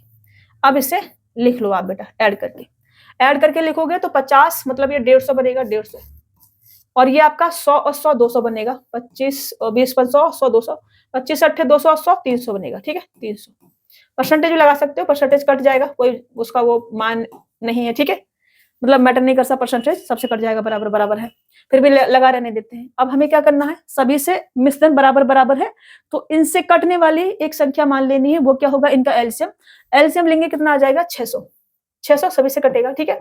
अब इसे लिख लो आप बेटा, ऐड करके लिखोगे तो 50 मतलब ये 150 बनेगा, 150, और ये आपका 100 और 100 200 बनेगा, 25 और 20 × 100 100 200, 25 8 200 और 100 300 बनेगा। ठीक है, 300 परसेंटेज भी लगा सकते हो, परसेंटेज कट जाएगा, कोई उसका वो मान नहीं है, ठीक है, मतलब मैटर नहीं करता, परसेंटेज सबसे कट जाएगा, बराबर बराबर है, फिर भी लगा रहने देते हैं। अब हमें क्या करना है, सभी से मिश्रण बराबर बराबर है, तो इनसे कटने वाली एक संख्या मान लेनी है, वो क्या होगा, इनका एलसीएम। एलसीएम लेंगे, कितना आ जाएगा, 600। 600 सभी से कटेगा, ठीक है।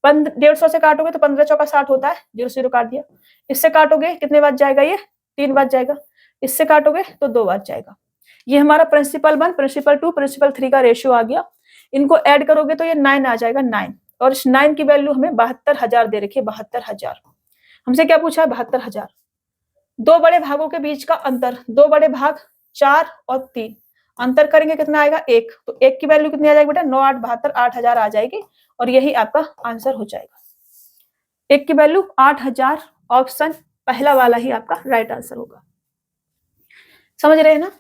150 से काटोगे तो 15 चौका 60 होता है, 0 0 काट दिया। इससे काटोगे कितने बार जाएगा, ये 3 बार जाएगा। इससे काटोगे तो 2 बार जाएगा। ये हमारा प्रिंसिपल 1, प्रिंसिपल 2, प्रिंसिपल 3 का रेशियो आ गया। इनको ऐड करोगे तो ये 9 आ जाएगा, 9। और इस 9 की वैल्यू हमें 72,000 दे रखी है, 72,000। हमसे क्या पूछा है, 72,000। दो बड़े भागों के बीच का अंतर, दो बड़े भाग 4 और 3, अंतर करेंगे कितना आएगा, 1। तो 1 की वैल्यू कितनी आ जाएगी बेटा, 9 8 72, 8,000 आ जाएगी, और यही आपका आंसर हो जाएगा। 1 की वैल्यू 8,000, ऑप्शन पहला वाला ही आपका राइट आंसर होगा। समझ रहे हैं ना।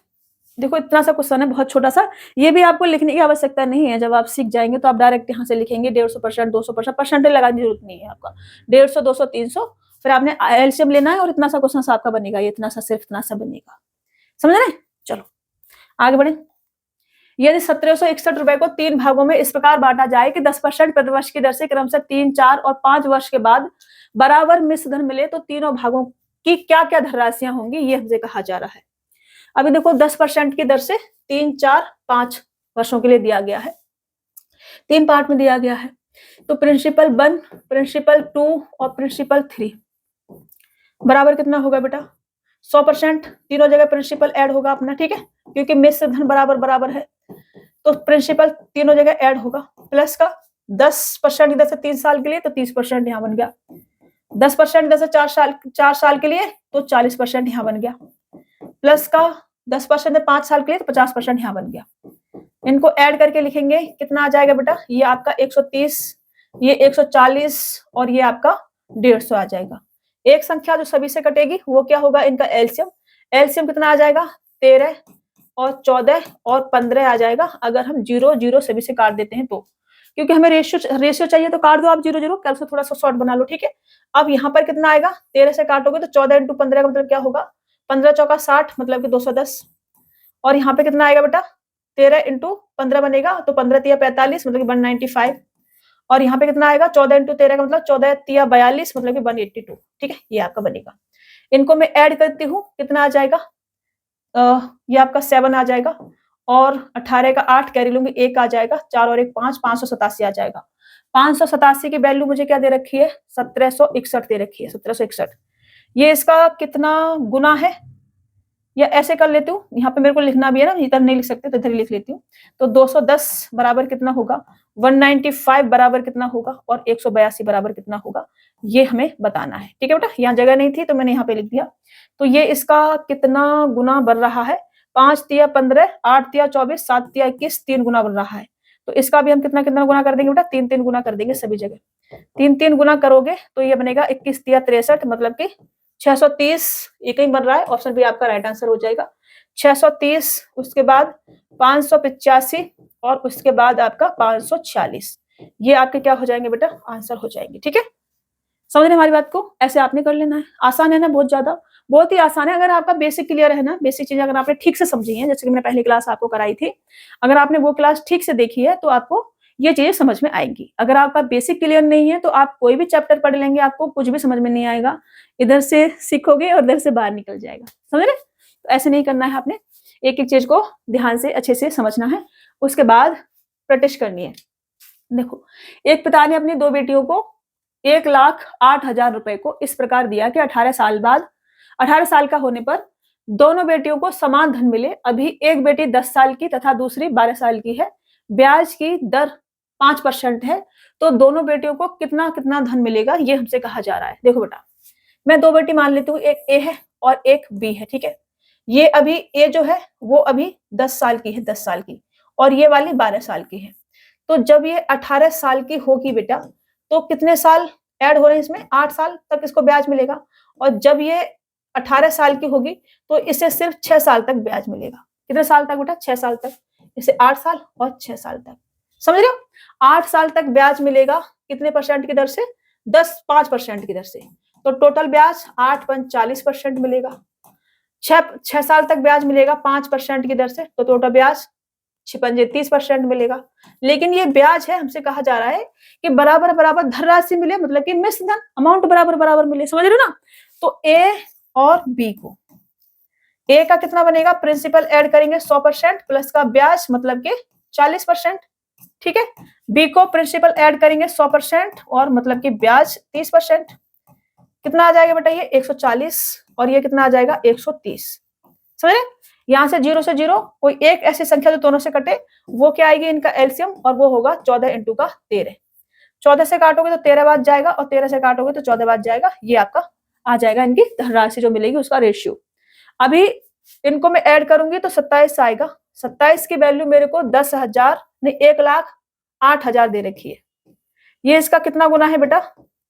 देखो इतना सा क्वेश्चन है, बहुत छोटा सा, ये भी आपको लिखने की आवश्यकता नहीं है। जब आप सीख जाएंगे तो आप डायरेक्ट यहाँ से लिखेंगे 150%, 200%, परसेंटेज लगाने की जरूरत नहीं है आपका। 150, 200, 300, फिर आपने एलसीएम लेना है, और इतना सा क्वेश्चन आपका बनेगा, ये इतना सा, सिर्फ इतना सा बनेगा। समझ रहे हैं। चलो आगे बढ़े। यदि 1761 रुपए को 3 भागों में इस प्रकार बांटा जाए कि 10% प्रतिवर्ष की दर से क्रमशः 3, 4 और 5 वर्ष के बाद बराबर मिश्र धन मिले, तो तीनों भागों की क्या क्या धनराशियां होंगी, ये हमसे कहा जा रहा है। अभी देखो 10% की दर से 3, 4, 5 वर्षों के लिए दिया गया है, 3 पार्ट में दिया गया है। तो प्रिंसिपल 1, प्रिंसिपल 2 और प्रिंसिपल 3 बराबर कितना होगा बेटा, 100%। तीनों जगह प्रिंसिपल ऐड होगा अपना, ठीक है, क्योंकि मिश्र धन बराबर बराबर है, तो प्रिंसिपल तीनों जगह ऐड होगा। प्लस का 10% इधर से 3 साल के लिए, तो 30% यहाँ बन गया। 10% इधर से 4 साल के लिए, तो 40% यहाँ बन गया। प्लस का 10% 5 साल के लिए, तो 50% यहाँ बन गया। इनको ऐड करके लिखेंगे, कितना आ जाएगा बेटा, ये आपका 130, ये 140, और ये आपका 150 आ जाएगा। एक संख्या जो सभी से कटेगी वो क्या होगा, इनका एलसीएम। एलसीएम कितना आ जाएगा, 13 और 14 और 15 आ जाएगा, अगर हम 0 0 सभी से काट देते हैं तो। क्योंकि हमें रेशियो चाहिए, तो काट दो आप 0 0, कल से थोड़ा सा शॉर्ट बना लो, ठीक है। अब यहाँ पर कितना आएगा, 13 से काटोगे तो 14 × 15 का मतलब क्या होगा, 15 चौका 60, मतलब कि 210। और यहाँ पे कितना आएगा बेटा, 13 × 15 बनेगा, तो 15 तिया 45, मतलब कि 195। और यहाँ पे कितना आएगा, 14 × 13 का मतलब 14 तिया 42, मतलब कि 182, ठीक है, ये आपका बनेगा। इनको मैं ऐड करती हूँ, कितना आ जाएगा, ये आपका 7 आ जाएगा, और 18 का 8 कैरी लूंगी, 1 आ जाएगा, 4 और 1 5, 587 आ जाएगा। 587 की वैल्यू मुझे क्या दे रखी है, 1761 दे रखी है, 1761। ये इसका कितना गुना है, या ऐसे कर लेती हूँ, यहाँ पे मेरे को लिखना भी है ना, इधर नहीं लिख सकते तो इधर लिख लेती हूँ। तो 210 बराबर कितना होगा, 195 बराबर कितना होगा, और 182 बराबर कितना होगा, ये हमें बताना है, ठीक है बेटा। यहाँ जगह नहीं थी तो मैंने यहाँ पे लिख दिया। तो ये इसका कितना गुना बन रहा है, 5 तिया 15, 8 तिया 24, 7 तिया 21, 3 गुना बन रहा है। तो इसका भी हम कितना कितना गुना कर देंगे बेटा, 3 3 गुना कर देंगे सभी जगह। 3 3 गुना करोगे तो ये बनेगा 21 तिया 63, मतलब कि 630, एक ही बन रहा है, ऑप्शन बी आपका राइट आंसर हो जाएगा। 630, उसके बाद 585, और उसके बाद आपका 546, ये आपके क्या हो जाएंगे बेटा, आंसर हो जाएंगे, ठीक है। समझ रहे हमारी बात को, ऐसे आपने कर लेना है। आसान है ना, बहुत ज्यादा, बहुत ही आसान है। अगर आपका बेसिक क्लियर है ना, बेसिक चीजें अगर आपने ठीक से समझी है, जैसे कि मैंने पहली क्लास आपको कराई थी, अगर आपने वो क्लास ठीक से देखी है तो आपको ये चीजें समझ में आएंगी। अगर आपका बेसिक क्लियर नहीं है तो आप कोई भी चैप्टर पढ़ लेंगे, आपको कुछ भी समझ में नहीं आएगा, इधर से सीखोगे और इधर से बाहर निकल जाएगा। समझ रहे। तो ऐसे नहीं करना है, आपने एक एक चीज को ध्यान से अच्छे से समझना है, उसके बाद प्रैक्टिस करनी है। देखो, एक पिता ने अपनी 2 बेटियों को 1,08,000 रुपए को इस प्रकार दिया कि 18 साल बाद, 18 साल का होने पर दोनों बेटियों को समान धन मिले। अभी एक बेटी 10 साल की तथा दूसरी 12 साल की है, ब्याज की दर 5% है, तो दोनों बेटियों को कितना कितना धन मिलेगा, ये हमसे कहा जा रहा है। देखो बेटा, मैं 2 बेटी मान लेती हूँ, एक ए है और एक बी है, ठीक है। ये अभी ए जो है वो अभी 10 साल की है, 10 साल की, और ये वाली 12 साल की है। तो जब ये 18 साल की होगी बेटा, तो कितने साल ऐड हो रहे हैं इसमें, 8 साल तक इसको ब्याज मिलेगा। और जब ये 18 साल की होगी तो इसे सिर्फ 6 साल तक ब्याज मिलेगा। कितने साल तक बेटा, 6 साल तक, इसे 8 साल और 6 साल तक। समझ रहे हो, 8 साल तक ब्याज मिलेगा, कितने परसेंट की दर से, 5% की दर से। तो टोटल ब्याज 8 × 40% मिलेगा। 6 साल तक ब्याज मिलेगा 5% की दर से, तो टोटल ब्याज छिपंजे 30% मिलेगा। लेकिन ये ब्याज है, हमसे कहा जा रहा है कि बराबर बराबर धनराशि मिले, मतलब कि मिश्र धन, अमाउंट बराबर बराबर मिले, समझ रहे हो ना। तो ए और बी को, ए का कितना बनेगा, प्रिंसिपल ऐड करेंगे 100% प्लस का ब्याज मतलब कि 40%, ठीक है। बी को प्रिंसिपल ऐड करेंगे 100% और मतलब कि ब्याज 30%। कितना आ जाएगा बेटा, ये 140 और ये कितना आ जाएगा 130, समझ रहे। यहां से 0 से 0 कोई एक ऐसी संख्या जो दोनों से कटे, वो क्या आएगी, इनका एलसीएम, और वो होगा 14 इंटू का 13। 14 से काटोगे तो 13 बाद जाएगा और 13 से काटोगे तो 14 बाद जाएगा। ये आपका आ जाएगा इनकी धनराशि जो मिलेगी उसका रेशियो। अभी इनको मैं ऐड करूंगी तो 27 आएगा। 27 की वैल्यू मेरे को 10,000 नहीं 1,08,000 दे रखी है। ये इसका कितना गुना है बेटा,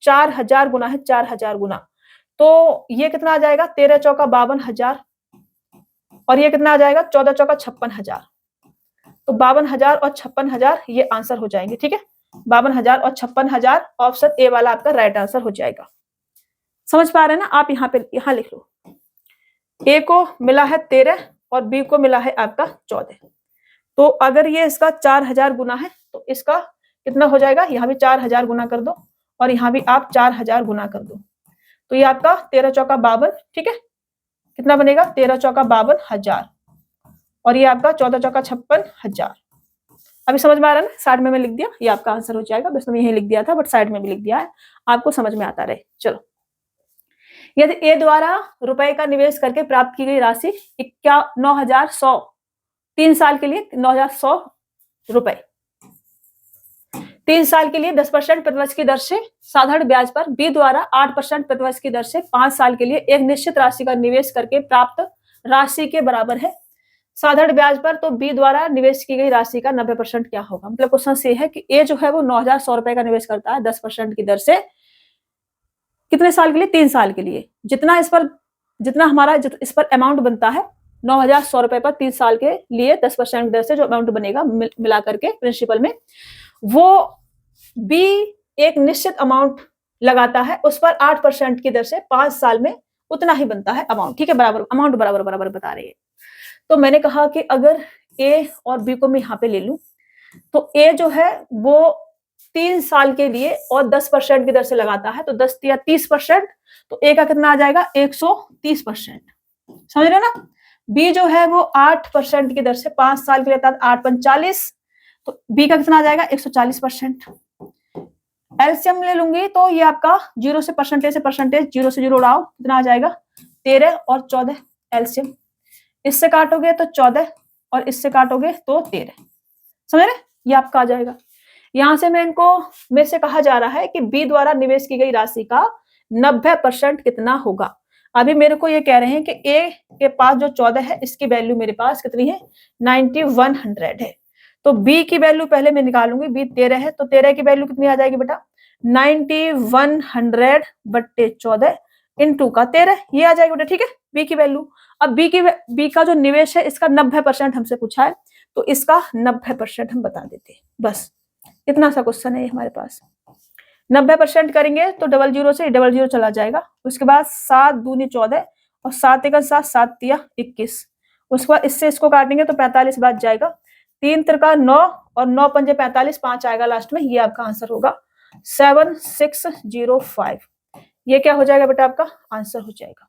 4,000 गुना है, 4,000 गुना। तो ये कितना आ जाएगा, 13 चौका 52,000 और ये कितना आ जाएगा, 14 चौका 56,000। तो 52,000 और 56,000 ये आंसर हो जाएंगे, ठीक है। 52,000 और 56,000 ऑप्शन ए वाला आपका राइट आंसर हो जाएगा। समझ पा रहे हैं ना आप, यहाँ पे यहाँ लिख लो, ए को मिला है 13 और बी को मिला है आपका 14। तो अगर ये इसका 4,000 गुना है तो इसका कितना हो जाएगा, यहाँ भी 4,000 गुना कर दो और यहाँ भी आप 4,000 गुना कर दो। तो ये आपका 13 चौका 52, ठीक है। कितना बनेगा, 13 चौका 52,000 और ये आपका 14 चौका 56,000। अभी समझ में आ रहा है ना, साइड में मैं लिख दिया, ये आपका आंसर हो जाएगा। बस मैंने यही लिख दिया था बट साइड में भी लिख दिया है, आपको समझ में आता रहे। चलो, यदि ए द्वारा रुपए का निवेश करके प्राप्त की गई राशि 9,100 3 साल के लिए 9,100 रुपए 3 साल के लिए 10% प्रतिवर्ष की दर से साधारण ब्याज पर बी द्वारा 8% प्रतिवर्ष की दर से 5 साल के लिए एक निश्चित राशि का निवेश करके प्राप्त राशि के बराबर है साधारण ब्याज पर, तो बी द्वारा निवेश की गई राशि का 90% क्या होगा। मतलब क्वेश्चन से है कि ए जो है वो 9,100 रुपए का निवेश करता है 10% की दर से, कितने साल के लिए, 3 साल के लिए। जितना हमारा इस पर अमाउंट बनता है 9,100 रुपए पर 3 साल के लिए 10% दर से जो अमाउंट बनेगा मिला करके प्रिंसिपल में, वो बी एक निश्चित अमाउंट लगाता है, उस पर 8% की दर से 5 साल में उतना ही बनता है अमाउंट, ठीक है। बराबर अमाउंट बराबर बराबर बता रही है। तो मैंने कहा कि अगर ए और बी को मैं यहाँ पे ले लूं तो ए जो है वो 3 साल के लिए और 10% की दर से लगाता है, तो 10 या 30%, तो ए का कितना आ जाएगा 130%, समझ रहे ना। बी जो है वो 8% की दर से 5 साल के लिए, 8 45, तो बी का कितना आ जाएगा 140%। एलसीएम ले लूंगी तो ये आपका 0 से परसेंटेज 0 से 0 उड़ाओ, कितना आ जाएगा 13 और 14 एलसीएम। इससे काटोगे तो 14 और इससे काटोगे तो 13, समझ रहे, ये आपका आ जाएगा। यहां से मेरे से कहा जा रहा है कि बी द्वारा निवेश की गई राशि का 90% कितना होगा। अभी मेरे को ये कह रहे हैं कि ए के पास जो 14 है इसकी वैल्यू मेरे पास कितनी है 9100 है, तो बी की वैल्यू पहले मैं निकालूंगी। बी 13 है तो 13 की वैल्यू कितनी आ जाएगी बेटा 9100 बट्टे 14 इंटू का 13, ये आ जाएगी बेटा, ठीक है बी की वैल्यू। अब बी का जो निवेश है इसका 90% हमसे पूछा है, तो इसका 90% हम बता देते हैं, बस इतना सा क्वेश्चन है हमारे पास। 90% करेंगे तो 00 से 00 चला जाएगा, उसके बाद 7 दूनी 14 और 7 एक 7 7 तिया 21, उसके बाद इससे इसको काटेंगे तो 45 बाद जाएगा, 3 त्रिका 9 और 9 पंजे 45, 5 आएगा लास्ट में, ये आपका आंसर होगा 7605। ये क्या हो जाएगा बेटा आपका आंसर हो जाएगा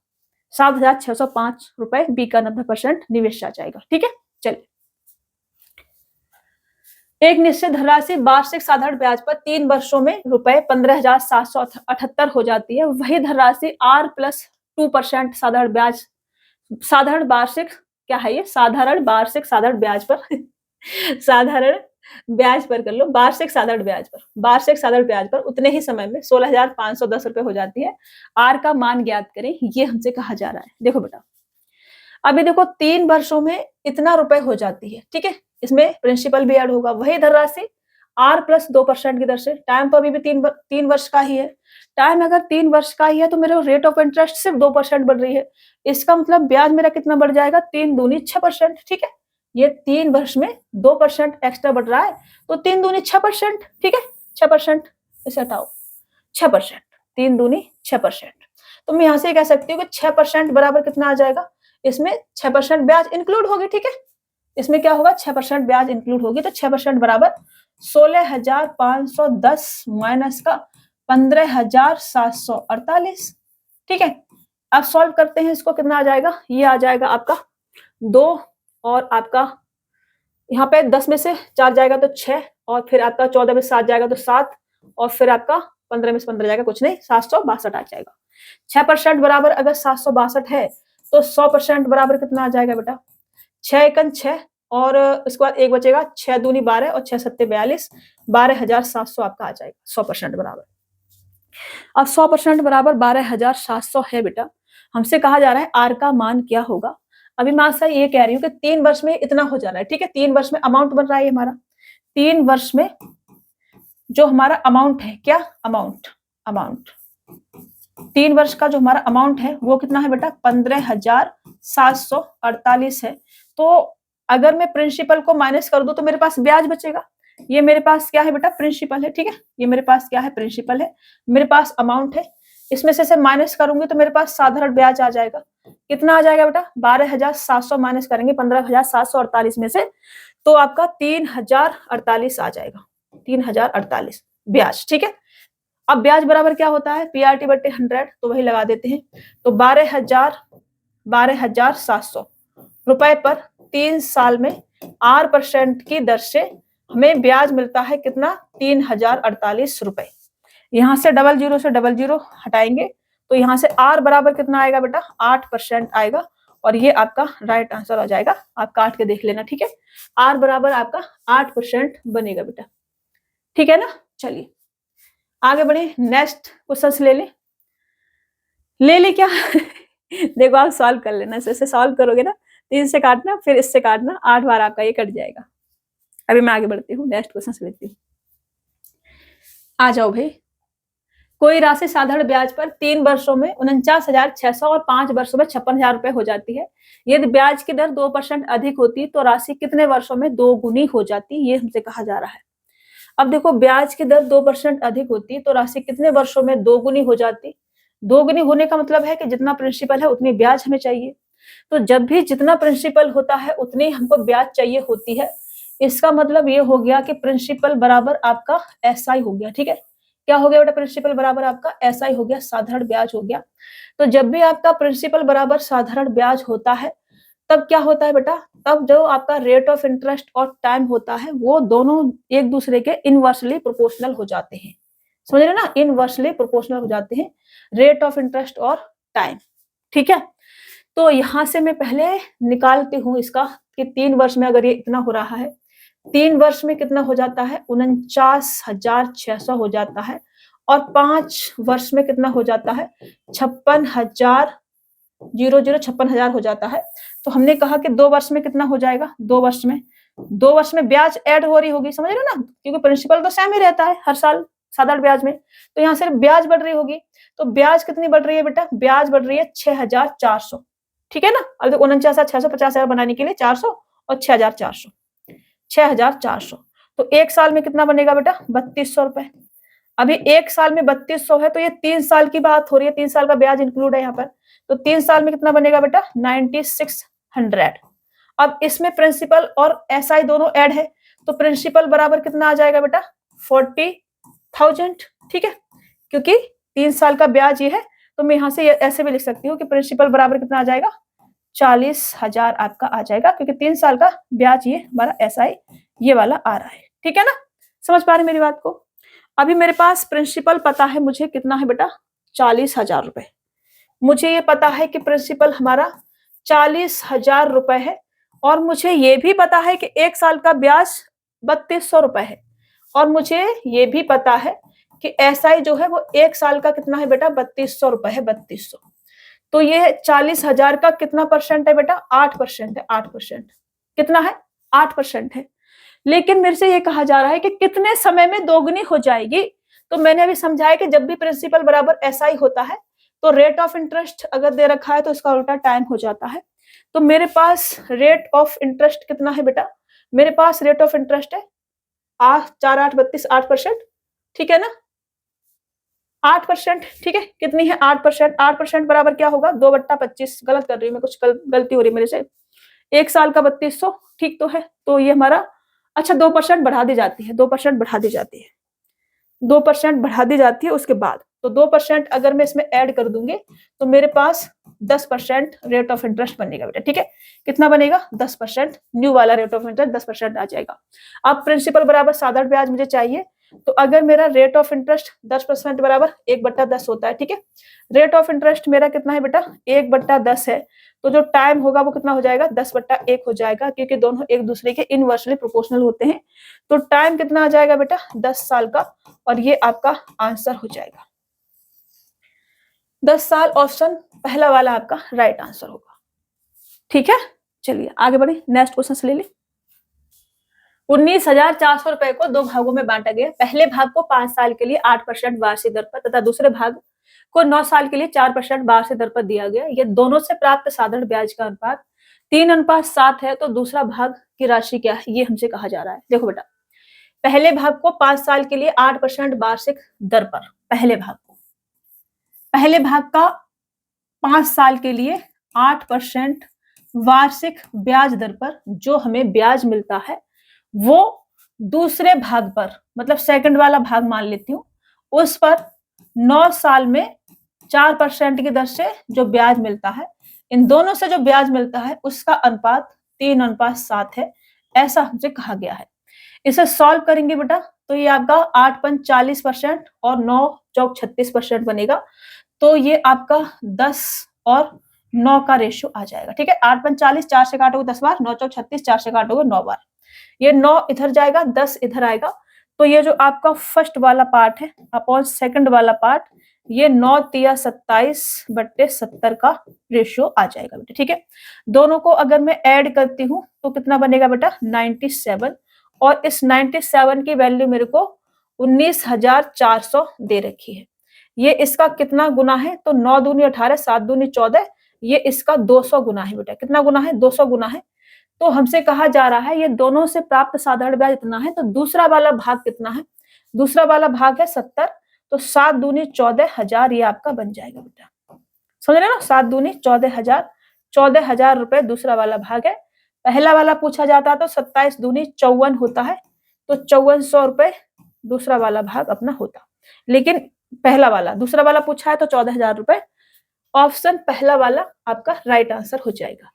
7,605 रुपए, बी का 90% निवेश आ जाएगा, ठीक है। चलिए, एक निश्चित धनराशि वार्षिक साधारण ब्याज पर 3 वर्षों में रुपए 15,778 हो जाती है, वही धनराशि आर प्लस 2% साधारण वार्षिक क्या है ये साधारण ब्याज पर साधारण ब्याज पर कर लो, वार्षिक साधारण ब्याज पर उतने ही समय में 16,510 रुपए हो जाती है। आर का मान ज्ञात करें, ये हमसे कहा जा रहा है। देखो बेटा, अभी देखो 3 वर्षों में इतना रुपए हो जाती है, ठीक है, इसमें प्रिंसिपल भी ऐड होगा, वही धनराशि आर प्लस 2% की दर से। टाइम तो अभी भी 3 वर्ष का ही है, टाइम अगर 3 वर्ष का ही है तो मेरे रेट ऑफ इंटरेस्ट सिर्फ 2% बढ़ रही है, इसका मतलब ब्याज मेरा कितना बढ़ जाएगा 3 दूनी 6%, ठीक है। ये 3 वर्ष में 2% एक्स्ट्रा बढ़ रहा है, तो 3 दूनी 6%, ठीक है, 6%, इसे हटाओ 6%, 3 दूनी 6%, तो मैं यहां से कह सकती हूँ कि 6% बराबर कितना आ जाएगा, इसमें 6% ब्याज इंक्लूड होगी, ठीक है। इसमें क्या होगा, 6% ब्याज इंक्लूड होगी, तो 6% बराबर 16,510 माइनस का 15,748। ठीक है, अब सॉल्व करते हैं इसको, कितना आ जाएगा, ये आ जाएगा आपका 2, और आपका यहाँ पे 10 में से 4 जाएगा तो 6, और फिर आपका 14 में 7 जाएगा तो 7, और फिर आपका 15 में से 15 जाएगा, कुछ नहीं, 762 आ जाएगा। 6% बराबर अगर 762 है तो 100% बराबर कितना आ जाएगा बेटा, 6 एकन 6, और उसके बाद एक बचेगा, 6 दूनी 12 और 6 सत्ते 42, 12,700 आपका आ जाएगा 100% बराबर। अब 100% बराबर 12,700 है बेटा, हमसे कहा जा रहा है आर का मान क्या होगा। अभी मैं आपसे ये कह रही हूँ कि 3 वर्ष में इतना हो जाना है, ठीक है, 3 वर्ष में अमाउंट बन रहा है हमारा, 3 वर्ष में जो हमारा अमाउंट है, क्या अमाउंट, अमाउंट 3 वर्ष का जो हमारा अमाउंट है वो कितना है बेटा, 15,748 है। तो अगर मैं प्रिंसिपल को माइनस कर दूं तो मेरे पास ब्याज बचेगा। ये मेरे पास क्या है बेटा, प्रिंसिपल है, ठीक है, ये मेरे पास क्या है, प्रिंसिपल है, मेरे पास अमाउंट है, इसमें से माइनस करूंगी तो मेरे पास साधारण ब्याज आ जाएगा। कितना आ जाएगा बेटा, 12,700 माइनस करेंगे 15,748 में से, तो आपका 3,048 आ जाएगा, 3,048 ब्याज। ठीक है, अब ब्याज बराबर क्या होता है, पीआरटी बटे 100, तो वही लगा देते हैं, तो 12,700 रुपए पर 3 साल में 8% की दर से हमें ब्याज मिलता है कितना, 3,048 रुपए। यहां से डबल जीरो हटाएंगे तो यहां से आर बराबर कितना आएगा बेटा, 8% आएगा, और ये आपका राइट आंसर हो जाएगा। आप काट के देख लेना, ठीक है, आर बराबर आपका 8% बनेगा बेटा, ठीक है ना। चलिए आगे बढ़े, नेक्स्ट क्वेश्चन ले क्या देखो आप सॉल्व कर लेना, ऐसे सॉल्व करोगे ना, 3 से काटना, फिर इससे काटना, 8 बार आपका ये कट जाएगा। अभी मैं आगे बढ़ती हूँ, नेक्स्ट क्वेश्चन लेती हूँ। आ जाओ भाई, कोई राशि साधारण ब्याज पर 3 वर्षों में 49,600 और 5 वर्षों में 56,000 रुपए हो जाती है। यदि ब्याज की दर 2% अधिक होती तो राशि कितने वर्षों में 2 गुनी हो जाती, ये हमसे कहा जा रहा है। अब देखो, ब्याज की दर 2% अधिक होती तो राशि कितने वर्षों में 2 गुनी हो जाती। 2 गुनी होने का मतलब है कि जितना प्रिंसिपल है उतनी ब्याज हमें चाहिए, तो जब भी जितना प्रिंसिपल होता है उतनी हमको ब्याज चाहिए होती है। इसका मतलब ये हो गया कि प्रिंसिपल बराबर आपका एसआई हो गया, ठीक है, क्या हो गया बेटा, प्रिंसिपल बराबर आपका एसआई हो गया, साधारण ब्याज हो गया। तो जब भी आपका प्रिंसिपल बराबर साधारण ब्याज होता है तब क्या होता है बेटा, तब जो आपका रेट ऑफ इंटरेस्ट और टाइम होता है वो दोनों एक दूसरे के इनवर्सली प्रोपोर्शनल हो जाते हैं, समझ रहे ना, इनवर्सली प्रोपोर्शनल हो जाते हैं रेट ऑफ इंटरेस्ट और टाइम। ठीक है, तो यहां से मैं पहले निकालती हूं इसका कि 3 वर्ष में अगर ये इतना हो रहा है, 3 वर्ष में कितना हो जाता है, 49,600 हो जाता है, और 5 वर्ष में कितना हो जाता है, 56,000 हो जाता है। तो हमने कहा कि 2 वर्ष में कितना हो जाएगा, 2 वर्ष में ब्याज ऐड हो रही होगी, समझ रहे हो ना, क्योंकि प्रिंसिपल तो सेम ही रहता है हर साल साधारण ब्याज में, तो यहाँ सिर्फ ब्याज बढ़ रही होगी। तो ब्याज कितनी बढ़ रही है बेटा, ब्याज बढ़ रही है 6,400, ठीक है ना। अब 49,650 बनाने के लिए 400 और 6,400, 6,400, तो 1 साल में कितना बनेगा बेटा, 3,200 रुपए। अभी 1 साल में 3,200 है तो ये 3 साल की बात हो रही है, 3 साल का ब्याज इंक्लूड है यहाँ पर, तो 3 साल में कितना बनेगा बेटा, 9,600। अब इसमें प्रिंसिपल और एसआई दोनों ऐड है, तो प्रिंसिपल बराबर कितना आ जाएगा बेटा, 40,000, ठीक है, क्योंकि 3 साल का ब्याज ये है, तो मैं यहाँ से ऐसे भी लिख सकती हूँ कि प्रिंसिपल बराबर कितना आ जाएगा, 40,000 आपका आ जाएगा, क्योंकि 3 साल का ब्याज ये हमारा एसआई ये वाला आ रहा है, ठीक है ना, समझ पा रहे मेरी बात को। अभी मेरे पास प्रिंसिपल पता है मुझे कितना है बेटा, 40,000 रुपए, मुझे ये पता है कि प्रिंसिपल हमारा 40,000 रुपए है, और मुझे ये भी पता है कि 1 साल का ब्याज 3,200 रुपए है, और मुझे ये भी पता है कि एसआई जो है वो 1 साल का कितना है बेटा, 3,200 रुपए है, 3,200। तो ये 40,000 का कितना परसेंट है बेटा, 8% है, 8%, कितना है, 8% है। लेकिन मेरे से ये कहा जा रहा है कि कितने समय में दोगुनी हो जाएगी, तो मैंने अभी समझाया कि जब भी प्रिंसिपल बराबर एसआई होता है तो रेट ऑफ इंटरेस्ट अगर दे रखा है तो इसका उल्टा टाइम हो जाता है। तो मेरे पास रेट ऑफ इंटरेस्ट कितना है बेटा, मेरे पास रेट ऑफ इंटरेस्ट है 4 8 32 8%, ठीक है ना, 8%, ठीक है, कितनी है 8%, 8% बराबर क्या होगा, 2/25, गलत कर रही हूँ मैं, कुछ गलती हो रही है मेरे से, 1 साल का 3200, ठीक तो है। तो ये हमारा अच्छा 2% बढ़ा दी जाती है, 2% बढ़ा दी जाती है, 2% बढ़ा दी जाती है उसके बाद। तो 2% अगर मैं इसमें ऐड कर दूंगी तो मेरे पास 10% रेट ऑफ इंटरेस्ट बनेगा बेटा, ठीक है। कितना बनेगा? 10%। न्यू वाला रेट ऑफ इंटरेस्ट 10% आ जाएगा। अब प्रिंसिपल बराबर साधारण ब्याज मुझे चाहिए, तो अगर मेरा रेट ऑफ इंटरेस्ट 10% बराबर 1/10 होता है, ठीक है। रेट ऑफ इंटरेस्ट मेरा कितना है बेटा? 1/10 है, तो जो टाइम होगा वो कितना हो जाएगा? 10/1 हो जाएगा, क्योंकि दोनों एक दूसरे के इनवर्सली प्रोपोर्शनल होते हैं। तो टाइम कितना आ जाएगा बेटा? 10 साल का, और ये आपका आंसर हो जाएगा 10 साल। ऑप्शन पहला वाला आपका राइट आंसर होगा, ठीक है। चलिए आगे बढ़े, नेक्स्ट क्वेश्चन ले ली। 19,400 रुपए को 2 भागों में बांटा गया। पहले भाग को 5 साल के लिए 8% वार्षिक दर पर तथा दूसरे भाग को 9 साल के लिए 4% वार्षिक दर पर दिया गया। ये दोनों से प्राप्त साधारण ब्याज का अनुपात 3:7 है, तो दूसरा भाग की राशि क्या है, ये हमसे कहा जा रहा है। देखो बेटा, पहले भाग को 5 साल के लिए 8% वार्षिक दर पर, पहले भाग का 5 साल के लिए 8% वार्षिक ब्याज दर पर जो हमें ब्याज मिलता है, वो दूसरे भाग पर, मतलब सेकंड वाला भाग मान लेती हूँ, उस पर 9 साल में 4% की दर से जो ब्याज मिलता है, इन दोनों से जो ब्याज मिलता है उसका अनुपात 3:7 है, ऐसा हमसे कहा गया है। इसे सॉल्व करेंगे बेटा तो ये आपका 8 40% और 9 चौक 36% बनेगा। तो ये आपका 10 और 9 का रेशियो आ जाएगा, ठीक है। 8 40, 4 से काटोगे 10 बार, 9 चौक 36, 4 से काटोगे 9 बार, ये 9 इधर जाएगा, 10 इधर आएगा। तो ये जो आपका फर्स्ट वाला पार्ट है अपॉन सेकंड वाला पार्ट, ये 9 तिया 27/70 का रेशियो आ जाएगा बेटा, ठीक है। दोनों को अगर मैं ऐड करती हूँ तो कितना बनेगा बेटा? 97, और इस 97 की वैल्यू मेरे को 19,400 दे रखी है। ये इसका कितना गुना है? तो 9 दूनी 18, 7 दूनी 14, ये इसका 200 गुना है बेटा। कितना गुना है? 200 गुना है। तो हमसे कहा जा रहा है ये दोनों से प्राप्त साधारण ब्याज इतना है, तो दूसरा वाला भाग कितना है? दूसरा वाला भाग है 70, तो 7 दूनी 14,000 ये आपका बन जाएगा बेटा। समझ रहे ना? 7 दूनी 14,000, 14,000 रुपए दूसरा वाला भाग है। पहला वाला पूछा जाता तो 27 दूनी 54 होता है, तो 5400 रुपए दूसरा वाला भाग अपना होता। लेकिन पहला वाला, दूसरा वाला पूछा है तो 14,000 रुपए। ऑप्शन पहला वाला आपका राइट आंसर हो जाएगा।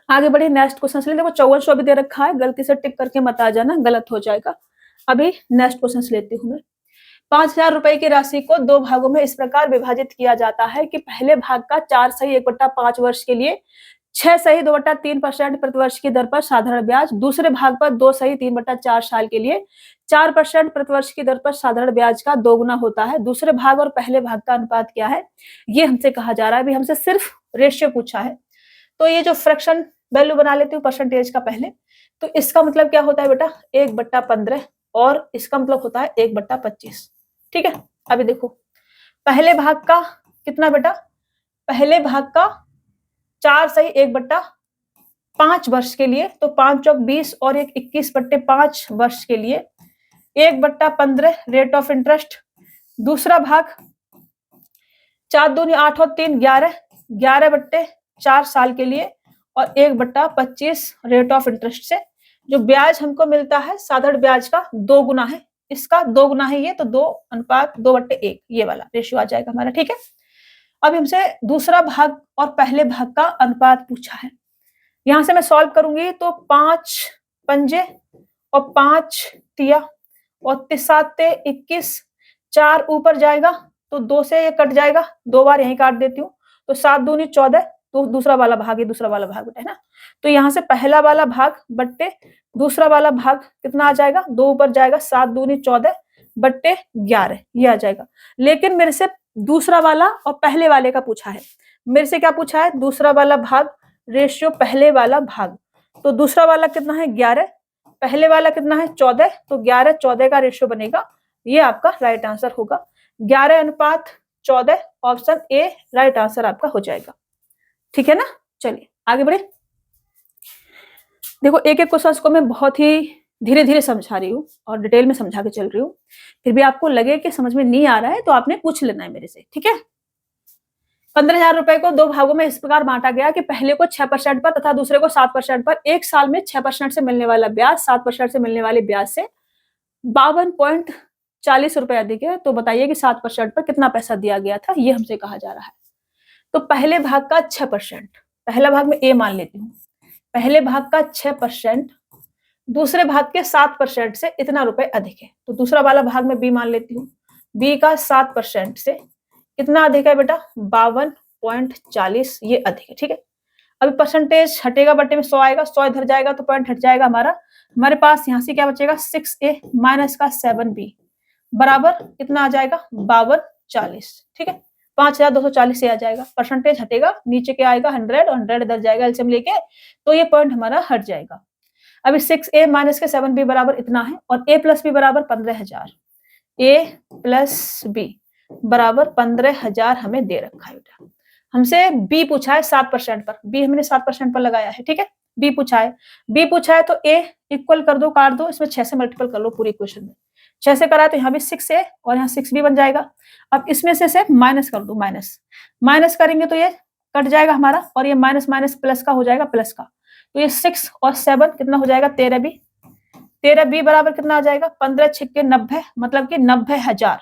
आगे बढ़े नेक्स्ट क्वेश्चन से। देखो 5400 अभी दे रखा है, गलती से टिक करके मत आ जाना, गलत हो जाएगा। अभी नेक्स्ट क्वेश्चन लेती हूँ मैं। 5,000 रुपए की राशि को 2 भागों में इस प्रकार विभाजित किया जाता है कि पहले भाग का 4 सही 1/5 वर्ष के लिए 6 सही 2/3% प्रति वर्ष की दर पर साधारण ब्याज, दूसरे भाग पर 2 सही 3/4 साल के लिए 4% प्रति वर्ष की दर पर साधारण ब्याज का 2 गुना होता है। दूसरे भाग और पहले भाग का अनुपात क्या है, ये हमसे कहा जा रहा है। अभी हमसे सिर्फ रेशियो पूछा है, तो ये जो फ्रैक्शन वैल्यू बना लेती हूँ परसेंटेज का पहले, तो इसका मतलब क्या होता है बेटा? 1/15, और इसका मतलब होता है 1/25, ठीक है। अभी देखो पहले भाग का कितना बेटा? पहले भाग का 4 सही 1/5 वर्ष के लिए, तो 5 चौक 20 और 21/5 वर्ष के लिए 1/15 रेट ऑफ इंटरेस्ट। दूसरा भाग 4 दूनी 8 और 3 11, 11/4 साल के लिए, और 1/25 रेट ऑफ इंटरेस्ट से जो ब्याज हमको मिलता है साधारण ब्याज का 2 गुना है, इसका 2 गुना है ये, तो 2:1 ये वाला रेशियो आ जाएगा हमारा, ठीक है। अब हमसे दूसरा भाग और पहले भाग का अनुपात पूछा है। यहां से मैं सॉल्व करूंगी तो 5 पंजे और 5 तिया और 21, 4 ऊपर जाएगा तो 2 से ये कट जाएगा, 2 बार यहीं काट देती हूँ, तो 7 दूनी 14, तो दूसरा वाला भाग है, दूसरा वाला भाग बेटा है ना। तो यहाँ से पहला वाला भाग बट्टे दूसरा वाला भाग कितना आ जाएगा? 2 ऊपर जाएगा, 7 दूनी 14/11 ये आ जाएगा। लेकिन मेरे से दूसरा वाला और पहले वाले का पूछा है। मेरे से क्या पूछा है? दूसरा वाला भाग रेशियो पहले वाला भाग। तो दूसरा वाला कितना है? 11, पहले वाला कितना है? 14, तो 11/14 का रेशियो बनेगा। ये आपका राइट आंसर होगा, 11:14। ऑप्शन ए राइट आंसर आपका हो जाएगा, ठीक है ना। चलिए आगे बढ़े। देखो एक एक क्वेश्चन को मैं बहुत ही धीरे धीरे समझा रही हूँ और डिटेल में समझा के चल रही हूँ, फिर भी आपको लगे कि समझ में नहीं आ रहा है तो आपने पूछ लेना है मेरे से, ठीक है। 15,000 रुपए को 2 भागों में इस प्रकार बांटा गया कि पहले को 6% पर तथा दूसरे को 7% पर। एक साल में 6% से मिलने वाला ब्याज 7% से मिलने वाले ब्याज से 52.40 रुपए अधिक है। तो बताइए कि 7% पर कितना पैसा दिया गया था, ये हमसे कहा जा रहा है। तो पहले भाग का 6%, पहला भाग में ए मान लेती हूँ, पहले भाग का 6% दूसरे भाग के 7% से इतना रुपए अधिक है। तो दूसरा वाला भाग में बी मान लेती हूँ, बी का 7% से कितना अधिक है बेटा, 52.40 ये अधिक है। ठीक है, अभी परसेंटेज हटेगा, बटे में 100 आएगा, 100 इधर जाएगा तो पॉइंट हट जाएगा हमारा। हमारे पास यहाँ से क्या बचेगा, 6a माइनस का 7b बराबर कितना आ जाएगा, 52.40। ठीक है, 5,240 से आ जाएगा, परसेंटेज हटेगा, नीचे क्या आएगा 100 और 100 इधर जाएगा एलसीएम लेके, तो ये पॉइंट हमारा हट जाएगा। अभी 6a माइनस के 7b बराबर इतना है और a प्लस बी बराबर 15,000, a प्लस बी बराबर 15,000 हमें दे रखा है बेटा। हमसे बी पूछा है 7% पर, बी हमने 7% पर लगाया है। ठीक है, बी पूछा है, बी पूछा है तो ए इक्वल कर दो, काट दो, इसमें 6 से मल्टीपल कर लो पूरी इक्वेशन में। 6 से करा तो यहाँ भी 6a और यहाँ 6b बन जाएगा। अब इसमें से माइनस कर दो, माइनस माइनस करेंगे तो ये कट जाएगा हमारा और ये माइनस माइनस प्लस का हो जाएगा, प्लस का। तो ये 6 और 7 कितना हो जाएगा, 13b। 13b बराबर कितना आ जाएगा, 15 छिक्के 90, मतलब कि 90,000।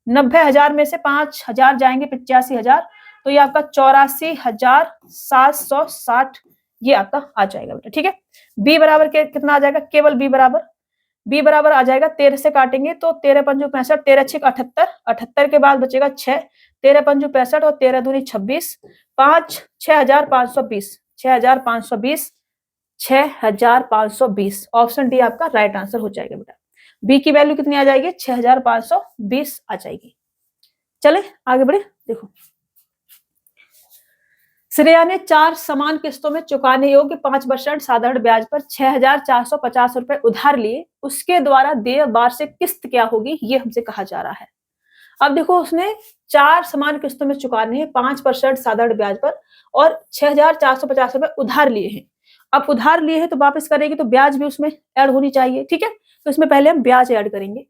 90,000 में से 5,000 जाएंगे 85,000, तो ये आपका 84,760 ये आपका आ जाएगा बेटा। ठीक है, b बराबर के कितना आ जाएगा, केवल b बराबर आ जाएगा 13 से काटेंगे तो 13 पंजू 65, 13 छिक 78, 78 के बाद बचेगा 6, 13 पंजू 65 और 13 दूनी 26, 5 6,520, 6,520, 6,520। ऑप्शन डी आपका राइट आंसर हो जाएगा बेटा। बी की वैल्यू कितनी आ जाएगी, 6,520 आ जाएगी। चले आगे बढ़े, देखो श्रेया ने 4 समान किस्तों में चुकाने योग्य 5% साधारण ब्याज पर 6,450 रुपए उधार लिए, उसके द्वारा देय वार्षिक किस्त क्या होगी, ये हमसे कहा जा रहा है। अब देखो उसने 4 समान किस्तों में चुकाने हैं 5% साधारण ब्याज पर और 6,450 रुपए उधार लिए हैं। अब उधार लिए हैं तो वापस करेगी तो ब्याज भी उसमें ऐड होनी चाहिए। ठीक है, तो इसमें पहले हम ब्याज ऐड करेंगे,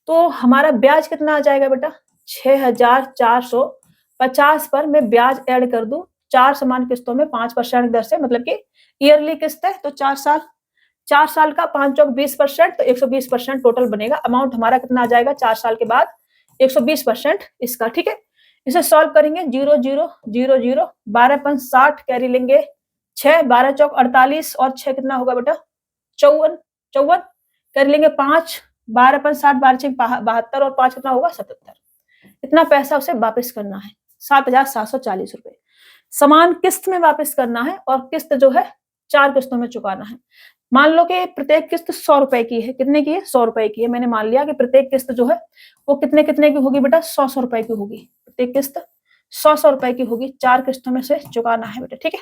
तो हमारा ब्याज कितना आ जाएगा बेटा, 6,450 पर मैं ब्याज ऐड कर दूं 4 समान किस्तों में 5% दर से, मतलब कि ईयरली किस्त है तो 4 साल, 4 साल का 5 चौक 20%, तो 120% टोटल बनेगा। अमाउंट हमारा कितना आ जाएगा 4 साल के बाद, 120% इसका। ठीक है, इसे सॉल्व करेंगे, 0 0 0 0 12 पंच 60 कैरी लेंगे 6, 12 चौक 48 और 6 कितना होगा बेटा 54, 54 कर लेंगे 5, 12 पंच 60, 12 6 72 और 5 कितना होगा 77। इतना पैसा उसे वापस करना है, 7,740 रुपए समान किस्त में वापस करना है और किस्त जो है 4 किस्तों में चुकाना है। मान लो कि प्रत्येक किस्त 100 रुपए की है, कितने की है 100 रुपए की है। मैंने मान लिया कि प्रत्येक किस्त जो है वो कितने कितने की होगी बेटा, 100 रुपए की होगी। प्रत्येक किस्त 100 रुपए की होगी, 4 किस्तों में से चुकाना है बेटा। ठीक है,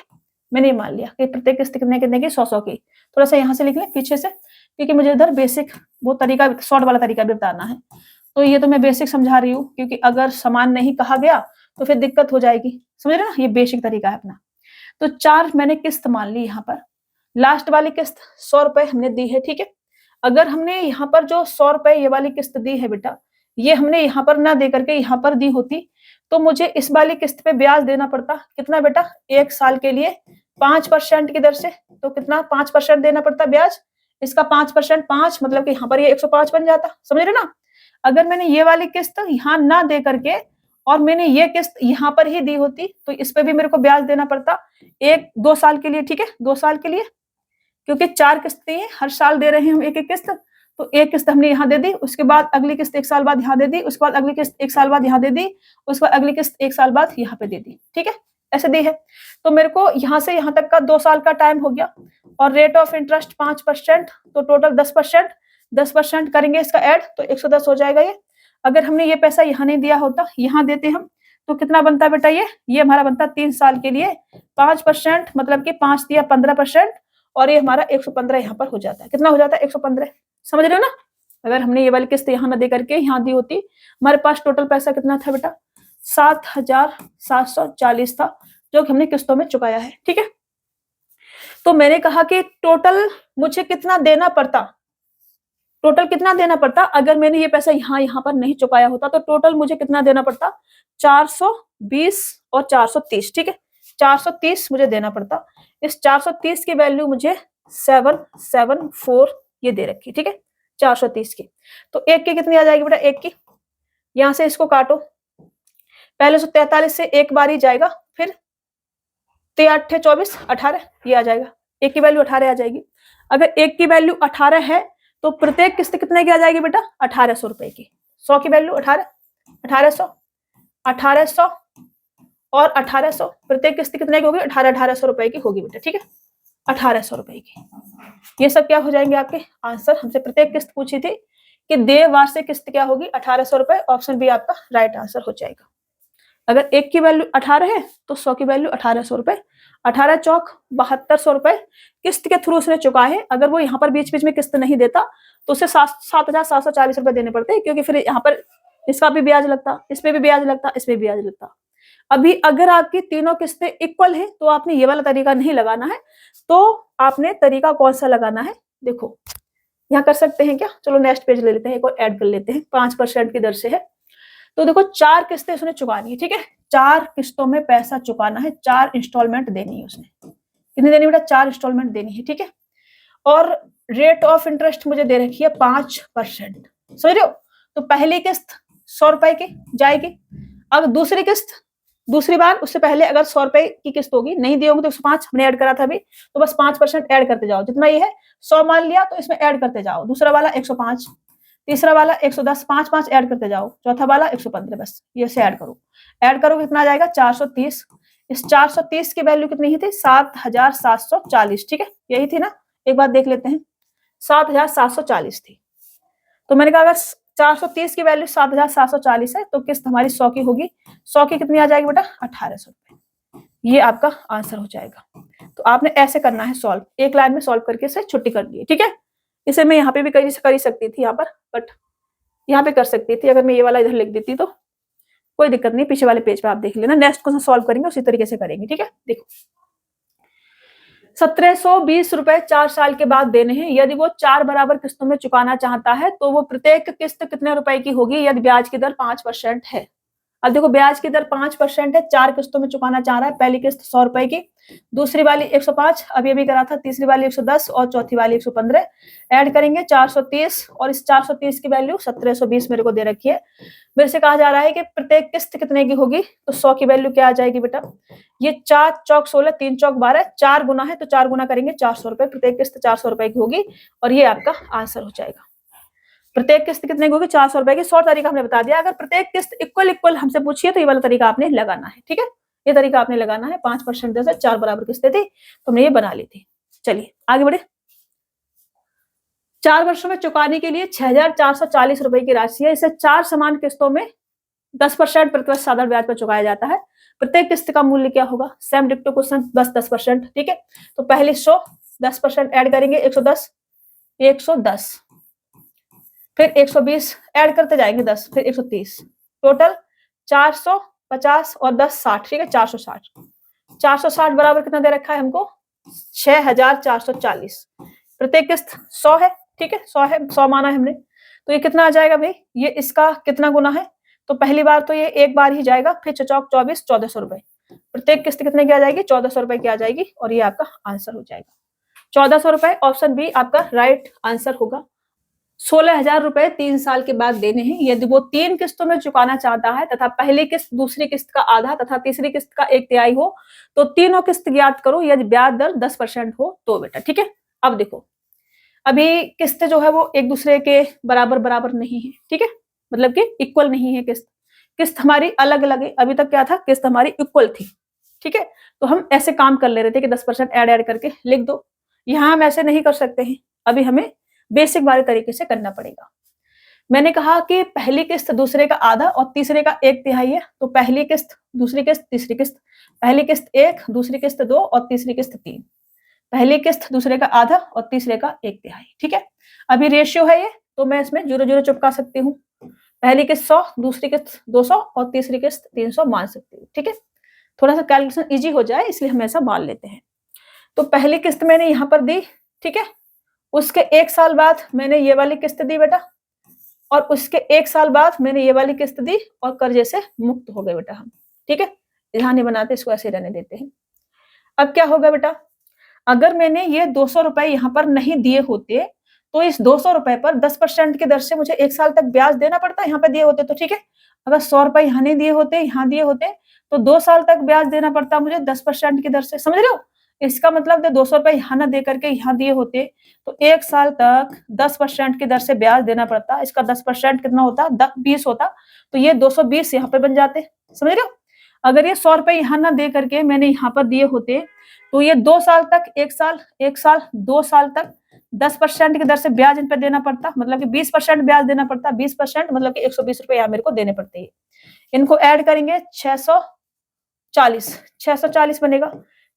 मैंने ये मान लिया कि प्रत्येक किस्त कितने कितने की, 100 की। थोड़ा सा यहाँ से लिख लें पीछे से, क्योंकि मुझे इधर बेसिक वो तरीका शॉर्ट वाला तरीका भी बताना है। तो ये तो मैं बेसिक समझा रही हूँ, क्योंकि अगर समान नहीं कहा गया तो फिर दिक्कत हो जाएगी, समझ रहे ना, ये बेसिक तरीका है अपना। तो 4 मैंने किस्त मान ली, यहाँ पर लास्ट वाली किस्त 100 रुपए हमने दी है। ठीक है, अगर हमने यहाँ पर जो 100 रुपए ये वाली किस्त दी है बेटा, ये हमने यहाँ पर ना दे करके यहाँ पर दी होती तो मुझे इस वाली किस्त पे ब्याज देना पड़ता कितना बेटा, 1 साल के लिए 5% की दर से। तो कितना 5% देना पड़ता ब्याज, इसका 5% 5 मतलब कि यहाँ पर ये 105 बन जाता, समझ रहे ना। अगर मैंने ये वाली किस्त यहाँ ना दे करके और मैंने ये किस्त यहाँ पर ही दी होती तो इस पे भी मेरे को ब्याज देना पड़ता 2 साल के लिए। ठीक है, 2 साल के लिए, क्योंकि 4 किस्तें हैं, हर साल दे रहे हैं हम एक एक किस्त, तो एक किस्त हमने यहाँ दे दी, उसके बाद अगली किस्त 1 साल बाद यहाँ दे दी, उसके बाद अगली किस्त 1 साल बाद यहाँ दे दी, उसके बाद अगली किस्त 1 साल बाद यहाँ पे दे दी। ठीक है, ऐसे दी है। तो मेरे को यहाँ से यहाँ तक का 2 साल का टाइम हो गया और रेट ऑफ इंटरेस्ट 5%, तो टोटल 10%, 10% करेंगे इसका ऐड तो 110 हो जाएगा ये। अगर हमने ये पैसा यहाँ नहीं दिया होता, यहाँ देते हम, तो कितना बनता बेटा, ये हमारा बनता 3 साल के लिए 5%, मतलब कि 5 दिया 15%, और ये हमारा 115 यहाँ पर हो जाता है। कितना हो जाता है 115, समझ रहे हो ना। अगर हमने ये वाली किस्त यहाँ ना दे करके यहाँ दी होती, हमारे पास टोटल पैसा कितना था बेटा, 7,740 था, जो कि हमने किस्तों में चुकाया है। ठीक है, तो मैंने कहा कि टोटल मुझे कितना देना पड़ता, टोटल कितना देना पड़ता, अगर मैंने ये पैसा यहाँ पर नहीं चुकाया होता तो टोटल मुझे कितना देना पड़ता, 420 और 430, ठीक है, 430 मुझे देना पड़ता। इस 430 की वैल्यू मुझे 774 ये दे रखी, ठीक है, 430 की। तो एक की कितनी आ जाएगी बेटा, एक की, यहां से इसको काटो, पहले 143 से एक बार ही जाएगा, फिर 8 24 18 ये आ जाएगा, एक की वैल्यू 18 आ जाएगी। अगर एक की वैल्यू 18 है तो प्रत्येक किस्त कितने की आ जाएगी बेटा, 1800 रुपए की। 100 की वैल्यू 18, 1800, 1800 और 1800, प्रत्येक किस्त कितने की होगी, 1800 रुपए की होगी बेटा, ठीक है, 1800 रुपए की। ये सब क्या हो जाएंगे आपके आंसर। हमसे प्रत्येक किस्त पूछी थी कि देय वार्षिक किस्त क्या होगी, 1800 रुपए, ऑप्शन बी आपका राइट आंसर हो जाएगा। अगर एक की वैल्यू 18 है तो 100 की वैल्यू 1800 रुपए, 18 चौक 7200 रुपए किस्त के थ्रू उसने चुका है। अगर वो यहाँ पर बीच बीच में किस्त नहीं देता तो उसे 7,740 रुपए देने पड़ते हैं, क्योंकि फिर यहाँ पर इसका भी ब्याज लगता, इसमें भी ब्याज लगता, इसमें भी ब्याज लगता। अभी अगर आपकी तीनों किस्तें इक्वल है तो आपने ये वाला तरीका नहीं लगाना है, तो आपने तरीका कौन सा लगाना है, देखो यहाँ कर सकते हैं क्या, चलो नेक्स्ट पेज ले लेते हैं, एक और ऐड कर लेते हैं, 5% की दर से है। तो देखो 4 किस्तें उसने चुकानी है, ठीक है, 4 किस्तों में पैसा चुकाना है, 4 इंस्टॉलमेंट देनी है उसने, कितनी देनी बेटा, 4 इंस्टॉलमेंट देनी है, ठीक है। और रेट ऑफ इंटरेस्ट मुझे दे रखी है 5%, समझ रहे हो। तो पहली किस्त 100 रुपए की जाएगी, अगर दूसरी किस्त दूसरी बार उससे पहले अगर 100 रुपए की किस्त होगी, नहीं दिए होंगे तो 105 हमने ऐड करा था अभी, तो बस 5% ऐड करते जाओ, जितना ये है 100 मान लिया तो इसमें ऐड करते जाओ, दूसरा वाला 105, तीसरा वाला 110, 5 ऐड करते जाओ, चौथा वाला 115, बस ये से ऐड करो, ऐड करो कितना आ जाएगा 430। इस 430 की वैल्यू कितनी थी, 7740, ठीक है, यही थी ना, एक बार देख लेते हैं, 7740 थी। तो मैंने कहा अगर 430 की वैल्यू 7740 है तो किस्त हमारी 100 की होगी, 100 की कितनी आ जाएगी बेटा, 1800 रुपए, ये आपका आंसर हो जाएगा। तो आपने ऐसे करना है सॉल्व, एक लाइन में सॉल्व करके इसे छुट्टी कर दी, ठीक है। इसे मैं यहाँ पे भी कर ही सकती थी यहाँ पर, बट यहाँ पे कर सकती थी, अगर मैं ये वाला इधर लिख देती तो कोई दिक्कत नहीं, पीछे वाले पेज पे आप देख लेना, नेक्स्ट क्वेश्चन सॉल्व करेंगे उसी तरीके से करेंगे, ठीक है। देखो 1720 रुपए 4 साल के बाद देने हैं, यदि वो 4 बराबर किस्तों में चुकाना चाहता है तो वो प्रत्येक किस्त कितने रुपए की होगी, यदि ब्याज की दर 5% है। अब देखो ब्याज की दर 5% है, 4 किस्तों में चुकाना चाह रहा है, पहली किस्त 100 रुपए की, दूसरी वाली 105 अभी अभी करा था, तीसरी वाली 110 और चौथी वाली 115, ऐड करेंगे 430 और इस 430 की वैल्यू 1720 मेरे को दे रखी है। मेरे से कहा जा रहा है कि प्रत्येक किस्त कितने की होगी, तो 100 की वैल्यू क्या आ जाएगी बेटा, ये 4 चौक 16, 3 चौक 12, 4 गुना है तो 4 गुना करेंगे 400 रुपए, प्रत्येक किस्त 400 रुपए की होगी और ये आपका आंसर हो जाएगा। प्रत्येक किस्त कितने की होगी, 400 रुपए की। 100 तरीका हमने बता दिया, अगर प्रत्येक किस्त इक्वल हमसे पूछिए तो ये वाला तरीका आपने लगाना है, ठीक है, ये तरीका आपने लगाना है। 5% जैसे 4 बराबर किस्तें थी तो हमने ये बना ली थी। चलिए आगे बढ़े। 4 वर्षों में चुकाने के लिए 6440 रुपए की राशि है, इसे 4 समान किस्तों में 10% प्रतिवर्ष साधारण ब्याज पर चुकाया जाता है। प्रत्येक किस्त का मूल्य क्या होगा, सेम डिक्टो क्वेश्चन, बस 10%, ठीक है। तो पहले 100, 10% ऐड करेंगे 110, 110, फिर 120 ऐड करते जाएंगे 10, फिर 130, टोटल 450 और 10 60, ठीक है, 460। 460 बराबर कितना दे रखा है हमको, 6440। प्रत्येक किस्त 100 है, ठीक है, 100 है, 100 माना है हमने, तो ये कितना आ जाएगा भाई, ये इसका कितना गुना है, तो पहली बार तो ये एक बार ही जाएगा, फिर चौक 24, 1400 रुपए, प्रत्येक किस्त कितने की आ जाएगी, 1400 रुपए की आ जाएगी और ये आपका आंसर हो जाएगा 1400 रुपए, ऑप्शन बी आपका राइट आंसर होगा। 16,000 रुपए 3 साल के बाद देने हैं, यदि वो 3 किस्तों में चुकाना चाहता है तथा पहली किस्त दूसरी किस्त का आधा तथा तीसरी किस्त का 1/3 हो तो तीनों किस्त ज्ञात करो, यदि ब्याज दर 10% हो तो बेटा, ठीक है। अब देखो अभी किस्त जो है वो एक दूसरे के बराबर नहीं है, ठीक है, मतलब कि इक्वल नहीं है किस्त, किस्त हमारी अलग अलग है। अभी तक क्या था, किस्त हमारी इक्वल थी, ठीक है, तो हम ऐसे काम कर ले रहे थे कि 10% ऐड करके लिख दो। यहाँ हम ऐसे नहीं कर सकते हैं, अभी हमें बेसिक वाले तरीके से करना पड़ेगा। मैंने कहा कि पहली किस्त दूसरे का आधा और तीसरे का 1/3 है, तो पहली किस्त दूसरी किस्त तीसरी किस्त, पहली किस्त 1, दूसरी किस्त 2 और तीसरी किस्त 3, पहली किस्त दूसरे का आधा और तीसरे का 1/3, ठीक है। अभी रेशियो है ये, तो मैं इसमें 0 चिपका सकती हूँ, पहली किस्त 100, दूसरी किस्त 200 और तीसरी किस्त 300 मान सकती हूँ, ठीक है, थोड़ा सा कैलकुलेशन इजी हो जाए इसलिए हम ऐसा मान लेते हैं। तो पहली किस्त मैंने यहाँ पर दी, ठीक है, उसके 1 साल बाद मैंने ये वाली किस्त दी बेटा, और उसके 1 साल बाद मैंने ये वाली किस्त दी और कर्जे से मुक्त हो गए बेटा हम। ठीक है, ध्यान नहीं बनाते, इसको ऐसे रहने देते हैं। अब क्या होगा बेटा, अगर मैंने ये 200 रुपए यहाँ पर नहीं दिए होते तो इस 200 रुपए पर 10% की दर से मुझे 1 साल तक ब्याज देना पड़ता, यहाँ पे दिए होते तो ठीक है। अगर 100 रुपए यहाँ नहीं दिए होते, यहाँ दिए होते तो 2 साल तक ब्याज देना पड़ता मुझे 10% की दर से, समझ रहे हो। इसका मतलब 200 रुपए यहाँ ना दे करके यहाँ दिए होते तो 1 साल तक 10% की दर से ब्याज देना पड़ता। इसका 10% कितना होता, 20 होता, तो ये 220 यहाँ पे बन जाते, समझ रहे हो। अगर ये 100 रुपए यहाँ ना दे करके मैंने यहाँ पर दिए होते तो ये 2 साल तक, 1 साल 2 साल तक 10% की दर से ब्याज इन पर देना पड़ता, मतलब कि 20% ब्याज देना पड़ता। 20% मतलब कि 120 रुपए यहाँ मेरे को देने पड़ते हैं। इनको ऐड करेंगे 640 बनेगा।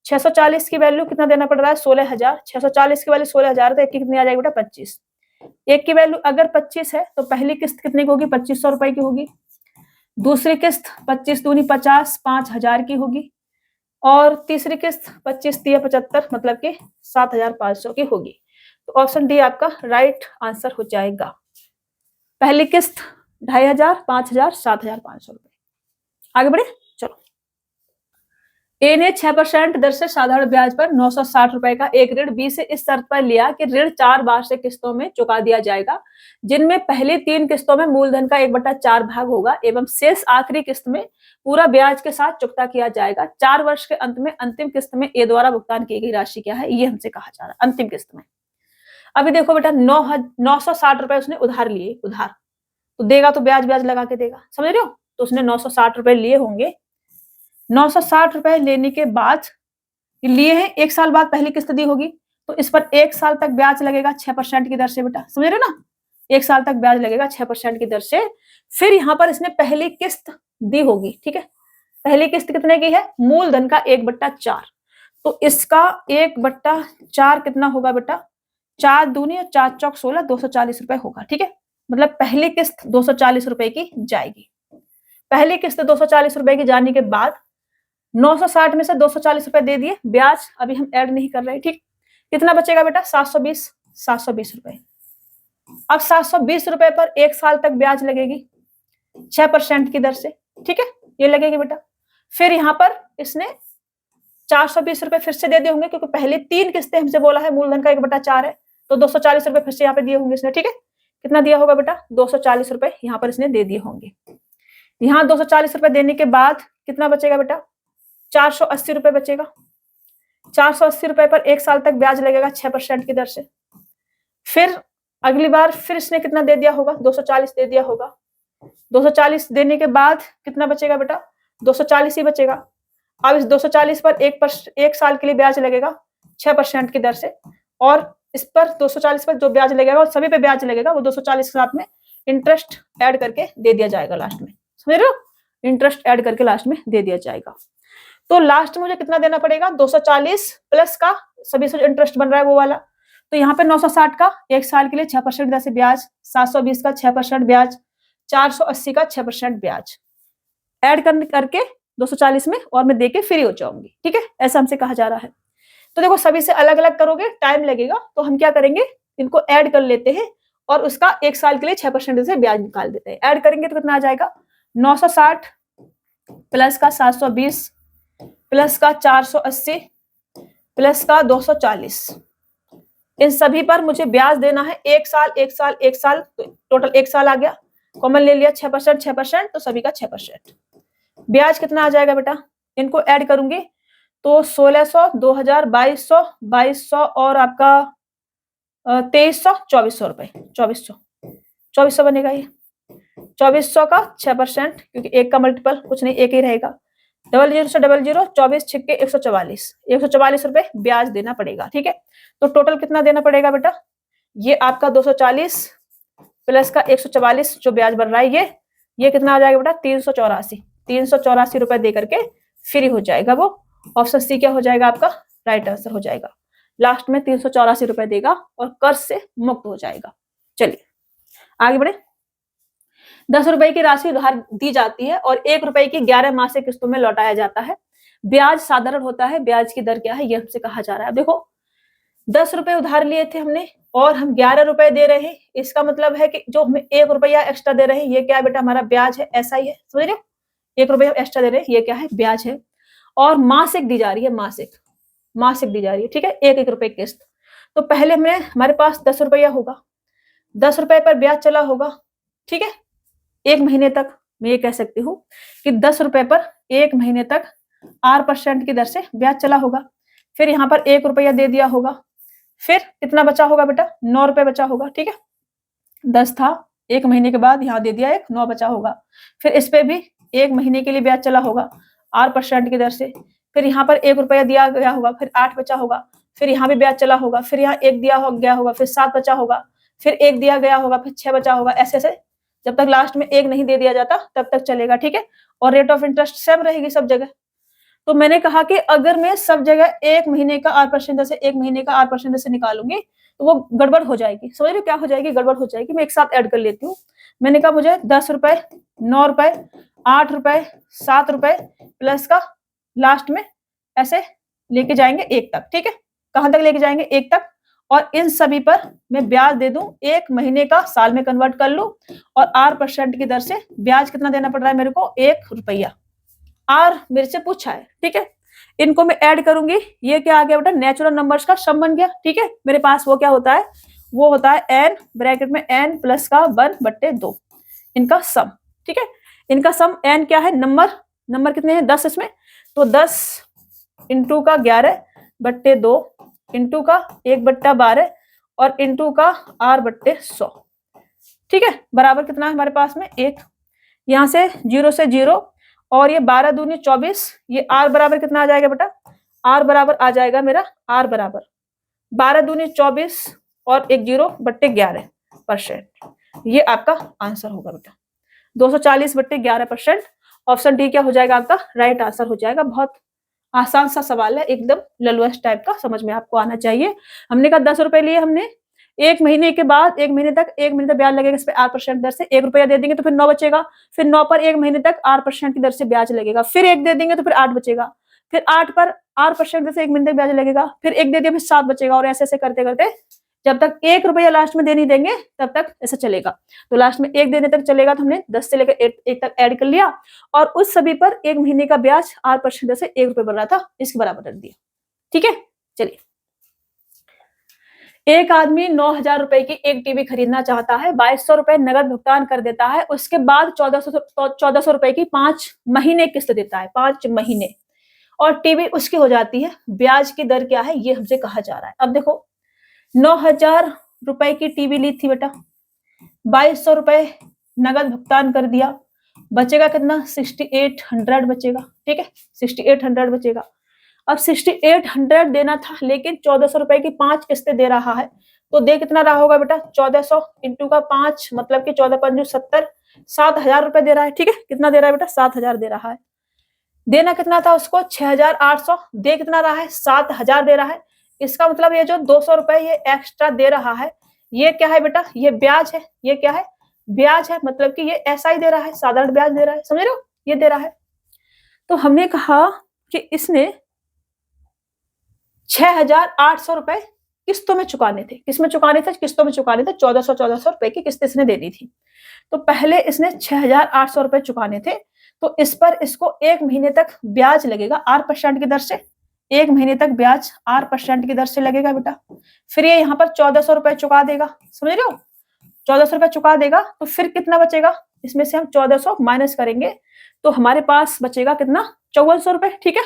640 की वैल्यू कितना देना पड़ रहा है, 16,000। 640 की वैल्यू 16,000, तो एक की कितनी आ जाएगी बेटा, 25। एक की वैल्यू अगर 25 है तो पहली किस्त कितने की होगी, 2500 रुपए की होगी। दूसरी किस्त 25 दूनी 50, 5,000 की होगी। और तीसरी किस्त 25 तिया 75, मतलब कि 7,500 की होगी। तो ऑप्शन डी आपका राइट आंसर हो जाएगा। पहली किस्त 2,500, 5,000, 7,500 रुपए। आगे बढ़े, चलो। ए ने 6% दर से साधारण ब्याज पर 960 रुपए का एक ऋण बी से इस शर्त पर लिया कि ऋण 4 वार्षिक किस्तों में चुका दिया जाएगा, जिनमें पहली 3 किस्तों में मूलधन का 1/4 भाग होगा एवं शेष आखिरी किस्त में पूरा ब्याज के साथ चुकता किया जाएगा। 4 वर्ष के अंत में अंतिम किस्त में ए द्वारा भुगतान की गई राशि क्या है, ये हमसे कहा जा रहा है अंतिम किस्त में। अभी देखो बेटा, 960 रुपए उसने उधार लिए, उधार तो देगा तो ब्याज ब्याज लगा के देगा, समझ रहे हो। तो उसने 960 रुपए लिए होंगे। 960 रुपए लेने के बाद लिए हैं, 1 साल बाद पहली किस्त दी होगी तो इस पर 1 साल तक ब्याज लगेगा 6% की दर से बेटा, समझ रहे हो ना। 1 साल तक ब्याज लगेगा 6% की दर से। फिर यहाँ पर इसने पहली किस्त दी होगी, ठीक है। पहली किस्त कितने की है, मूलधन का 1/4, तो इसका 1/4 कितना होगा बेटा, 4 दूनी और 4 चौक 16, 240 रुपए होगा, ठीक है। मतलब पहली किस्त 240 रुपए की जाएगी। पहली किस्त 240 रुपए की जाने के बाद 960 में से 240 रुपए दे दिए, ब्याज अभी हम ऐड नहीं कर रहे, ठीक। कितना बचेगा बेटा, 720 रुपए। अब 720 रुपए पर 1 साल तक ब्याज लगेगी 6% की दर से, ठीक है, ये लगेगी बेटा। फिर यहाँ पर इसने 420 रुपए फिर से दे दिए होंगे, क्योंकि पहले 3 किस्तें हमसे बोला है, मूलधन का 1/4 है, तो 240 रुपए फिर से यहाँ पे दिए होंगे इसने, ठीक है। कितना दिया होगा बेटा, 240 रुपए यहाँ पर इसने दे दिए होंगे। यहाँ 240 रुपए देने के बाद कितना बचेगा बेटा, 480 रुपए बचेगा। 480 रुपए पर 1 साल तक ब्याज लगेगा 6% की दर से। फिर अगली बार फिर इसने कितना दे दिया होगा, 240 दे दिया होगा। 240 देने के बाद कितना बचेगा बेटा, 240 ही बचेगा। अब इस 240 पर 1 साल के लिए ब्याज लगेगा 6% की दर से, और इस पर 240 पर जो ब्याज लगेगा वो सभी पे ब्याज लगेगा, वो 240 के साथ में इंटरेस्ट ऐड करके दे दिया जाएगा लास्ट में, समझ रहे हो। इंटरेस्ट ऐड करके लास्ट में दे दिया जाएगा। तो लास्ट में मुझे कितना देना पड़ेगा, 240 प्लस का सभी से जो इंटरेस्ट बन रहा है वो वाला। तो यहाँ पे 960 का 1 साल के लिए 6% दर से ब्याज, 720 का 6% ब्याज, 480 का 6% ब्याज ऐड करके 240 में और मैं देके फ्री हो जाऊंगी, ठीक है, ऐसा हमसे कहा जा रहा है। तो देखो सभी से अलग अलग करोगे टाइम लगेगा, तो हम क्या करेंगे, इनको ऐड कर लेते हैं और उसका 1 साल के लिए 6% से ब्याज निकाल देते हैं। ऐड करेंगे तो कितना आ जाएगा, 960 प्लस का 720 प्लस का 480 प्लस का 240, इन सभी पर मुझे ब्याज देना है 1 साल 1 साल 1 साल, तो टोटल 1 साल आ गया। कॉमन ले लिया 6%, तो सभी का 6%। ब्याज कितना आ जाएगा बेटा, इनको ऐड करूंगी तो 1600, 2000, 2200, 2200 और आपका 2300, 2400 रुपए, 2400 बनेगा ये। 2400 का 6%, क्योंकि 1 का मल्टीपल कुछ नहीं, 1 ही रहेगा। 00 से 00, 24 छिक्के 144 रुपए ब्याज देना पड़ेगा, ठीक है। तो टोटल कितना देना पड़ेगा बेटा, ये आपका 240 प्लस का 144 जो ब्याज बन रहा है, ये कितना आ जाएगा बेटा, 384 रुपए दे करके फ्री हो जाएगा वो। ऑप्शन सी क्या हो जाएगा आपका, राइट आंसर हो जाएगा। लास्ट में 384 रुपए देगा और कर्ज से मुक्त हो जाएगा। चलिए आगे बढ़े। 10 रुपए की राशि उधार दी जाती है और 1 रुपए की 11 मासिक किस्तों में लौटाया जाता है। ब्याज साधारण होता है, ब्याज की दर क्या है ये हमसे कहा जा रहा है। देखो 10 रुपए उधार लिए थे हमने और हम 11 रुपए दे रहे हैं। इसका मतलब है कि जो हमें 1 रुपया एक्स्ट्रा दे रहे हैं ये क्या है बेटा, हमारा ब्याज है। ऐसा ही है, समझ रहे हो, 1 रुपया एक्स्ट्रा दे रहे हैं, ये क्या है, ब्याज है। और मासिक दी जा रही है, मासिक दी जा रही है, ठीक है, 1-1 रुपए किस्त। तो पहले में हमारे पास 10 रुपया होगा, 10 रुपए पर ब्याज चला होगा, ठीक है, 1 महीने तक। मैं ये कह सकती हूँ कि 10 रुपए पर 1 महीने तक 8% की दर से ब्याज चला होगा। फिर यहाँ पर 1 रुपया दे दिया होगा, फिर कितना बचा होगा बेटा, 9 रुपए बचा होगा, ठीक है, 10 था, 1 महीने के बाद यहाँ दे दिया 9 बचा होगा। फिर इस पे भी 1 महीने के लिए ब्याज चला होगा 8% की दर से। फिर यहाँ पर 1 रुपया दिया गया होगा, फिर 8 बचा होगा। फिर यहाँ भी ब्याज चला होगा, फिर यहाँ 1 दिया गया होगा, फिर 7 बचा होगा। फिर 1 दिया गया होगा, फिर 6 बचा होगा। ऐसे ऐसे जब तक लास्ट में 1 नहीं दे दिया जाता तब तक चलेगा, ठीक है। और रेट ऑफ इंटरेस्ट सेम रहेगी सब जगह। तो मैंने कहा कि अगर मैं सब जगह 1 महीने का 8% से 1 महीने का 8% से निकालूंगी तो वो गड़बड़ हो जाएगी। समझ रहे हो क्या हो जाएगी, गड़बड़ हो जाएगी। मैं एक साथ ऐड कर लेती हूँ। मैंने कहा मुझे 10 रुपए, 9 रुपए, 8 रुपए, 7 रुपए प्लस का लास्ट में ऐसे लेके जाएंगे 1 तक, ठीक है। कहां तक लेके जाएंगे, 1 तक। और इन सभी पर मैं ब्याज दे दूं, 1 महीने का साल में कन्वर्ट कर लूं और 8% की दर से ब्याज कितना देना पड़ रहा है मेरे को, 1 रुपया। आर मेरे से पूछा है, ठीक है। इनको मैं ऐड करूंगी, ये क्या आ गया बेटा, नेचुरल नंबर्स का सम बन गया, ठीक है। मेरे पास वो क्या होता है, वो होता है n ब्रैकेट में n प्लस का 1/2 इनका सम, ठीक है। इनका सम n क्या है, नंबर कितने हैं, 10 इसमें। तो 10 इंटू का 11/2 इंटू का 1/12 और इंटू का r/100, ठीक है, बराबर कितना है हमारे पास में 1। यहां से 0 से 0 और ये 12 दूनी 24, ये r बराबर कितना आ जाएगा बेटा, r बराबर आ जाएगा मेरा, r बराबर 12 दूनी 24 और 10/11%। ये आपका आंसर होगा बेटा, 240/11%। ऑप्शन डी क्या हो जाएगा आपका राइट आंसर हो जाएगा। बहुत आसान सा सवाल है, एकदम ललुअस टाइप का, समझ में आपको आना चाहिए। हमने कहा 10 रुपए लिए हमने, 1 महीने के बाद 1 महीने तक ब्याज लगेगा इस पे 8% दर से। 1 रुपया दे देंगे तो फिर 9 बचेगा, फिर 9 पर 1 महीने तक 8% की दर से ब्याज लगेगा, फिर 1 दे देंगे तो फिर 8 बचेगा, फिर 8 पर 8% दर से 1 महीने तक ब्याज लगेगा, फिर 1 दे दिया फिर 7 बचेगा। और ऐसे ऐसे करते करते जब तक 1 रुपया लास्ट में दे नहीं देंगे तब तक ऐसा चलेगा। तो लास्ट में 1 देने तक चलेगा, तो हमने 10 से लेकर 1 तक ऐड कर लिया और उस सभी पर 1 महीने का ब्याज 8% से 1 रुपये बन रहा था, इसके बराबर रख दिया, ठीक है। चलिए, एक आदमी 9,000 रुपए की एक टीवी खरीदना चाहता है, 2200 रुपए नगद भुगतान कर देता है, उसके बाद 1400 रुपए की 5 महीने किस्त देता है, 5 महीने, और टीवी उसकी हो जाती है। ब्याज की दर क्या है ये हमसे कहा जा रहा है। अब देखो, 9,000 रुपए की टीवी ली थी बेटा, 2200 रुपए नगद भुगतान कर दिया, बचेगा कितना, 6800 बचेगा, ठीक है, 6800 बचेगा। अब 6800 देना था लेकिन 1400 रुपए की 5 किस्तें दे रहा है, तो दे कितना रहा होगा बेटा, 1400 इंटू का 5 मतलब कि 14×5 = 7000 रुपए दे रहा है, ठीक है। कितना दे रहा है बेटा, 7000 दे रहा है। देना कितना था उसको, 6800, दे कितना रहा है, 7000 दे रहा है। इसका मतलब ये जो 200 रुपए ये एक्स्ट्रा दे रहा है, ये क्या है बेटा, ये ब्याज है। ये क्या है, ब्याज है, मतलब कि ये ऐसा ही दे रहा है, साधारण ब्याज दे रहा है, समझ रहे हो, ये दे रहा है। तो हमने कहा कि इसने 6800 रुपए किस्तों में चुकाने थे। किसमें चुकाने थे, किस्तों में चुकाने थे। 1400 रुपए की किस्त इसने देनी थी। तो पहले इसने 6800 रुपए चुकाने थे, तो इस पर इसको 1 महीने तक ब्याज लगेगा 8% की दर से। 1 महीने तक ब्याज 8% की दर से लगेगा बेटा। फिर ये यहाँ पर 1400 रुपए चुका देगा, समझ रहे हो, 1400 रुपए चुका देगा, तो फिर कितना बचेगा, इसमें से हम 1400 माइनस करेंगे तो हमारे पास बचेगा कितना, 5400 रुपए, ठीक है।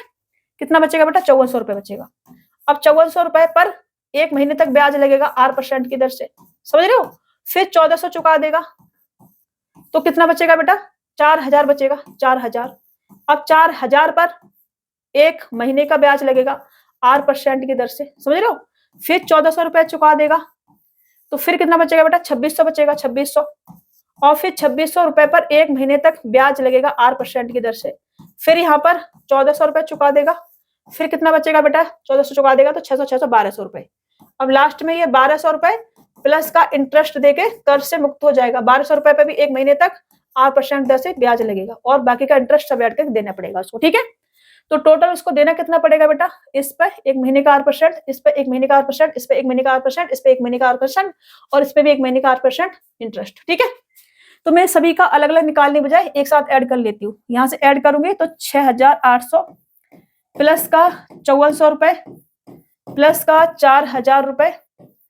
कितना बचेगा बेटा, 5400 रुपए बचेगा। अब 5400 रुपए पर 1 महीने तक ब्याज लगेगा 8% की दर से, समझ रहे हो। फिर 1400 चुका देगा तो कितना बचेगा बेटा, 4000 बचेगा, 4000। अब 4000 पर 1 महीने का ब्याज लगेगा 8% की दर से, समझ रहे हो। फिर 1400 रुपए चुका देगा तो फिर कितना बचेगा बेटा, 2600 बचेगा, 2600। और फिर 2600 रुपए पर 1 महीने तक ब्याज लगेगा 8% की दर से। फिर यहाँ पर 1400 रुपए चुका देगा, फिर कितना बचेगा बेटा, 1400 चुका देगा तो 600 600 1200 रुपए। अब लास्ट में ये 1200 रुपए प्लस का इंटरेस्ट देके कर्ज से मुक्त हो जाएगा। 1200 रुपए पे भी 1 महीने तक 8% दर से ब्याज लगेगा और बाकी का इंटरेस्ट सब ऐड करके देना पड़ेगा उसको, ठीक है। तो टोटल उसको देना कितना पड़ेगा बेटा, इस पर 1 महीने का 8%, इस पर 1 महीने का 8%, इस पर 1 महीने का 8%, इस पर 1 महीने का 8% और इस पे भी 1 महीने का 8% इंटरेस्ट। ठीक है, तो मैं सभी का अलग अलग निकालने बजाय एक साथ ऐड कर लेती हूँ। यहाँ से ऐड करूंगी तो 6,800 प्लस का 5400 रुपए प्लस का 4,000 रुपए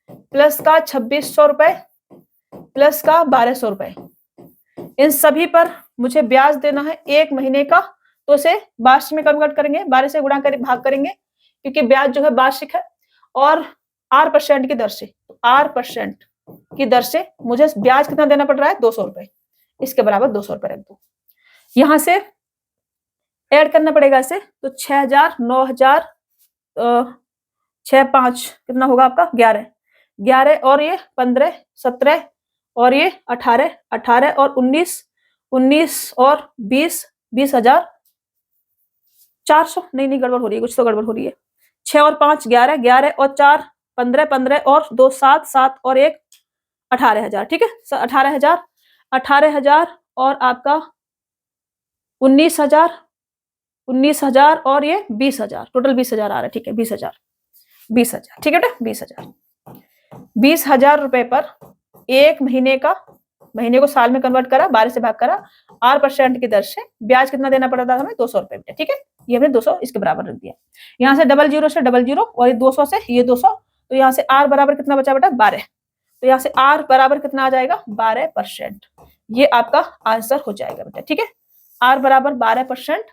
प्लस का 2,600 रुपए प्लस का 1,200 रुपए, इन सभी पर मुझे ब्याज देना है 1 महीने का। तो इसे वार्षिक में कन्वर्ट करेंगे, 12 से गुणा कर भाग करेंगे, क्योंकि ब्याज जो है वार्षिक है और R% की दर से, R% की दर से मुझे ब्याज कितना देना पड़ रहा है, 200 रुपए, इसके बराबर 200 रुपए रख दो। यहां से ऐड करना पड़ेगा इसे, तो 6,000, 9,000, 6,5 कितना होगा आपका 11, 11 और ये 15, 17 और ये 18, 18 और 19, 19 और 20, 20,400, नहीं गड़बड़ हो रही है, कुछ तो गड़बड़ हो रही है। 6 और 5 11, 11 और 4 15, 15 और 2 7, 7 और 1 18,000। ठीक है, 18,000, 18,000 और आपका 19,000, 19,000 और ये 20,000, टोटल 20,000 आ रहा है। ठीक है, 20,000, 20,000, ठीक है बेटा, 20,000, 20,000 रुपए पर 1 महीने का, महीने को साल में कन्वर्ट करा, 12 से भाग करा, R% की दर से ब्याज कितना देना पड़ा था हमें, 200 रुपए बेटा। ठीक है, ये हमने 200 इसके बराबर रख दिया। यहाँ से 00 से 00 और ये 200 से ये 200, तो यहाँ से R बराबर कितना बचा बेटा, 12, तो यहाँ से R बराबर कितना आ जाएगा, 12%। ये आपका आंसर हो जाएगा बेटा। ठीक है, R बराबर 12%,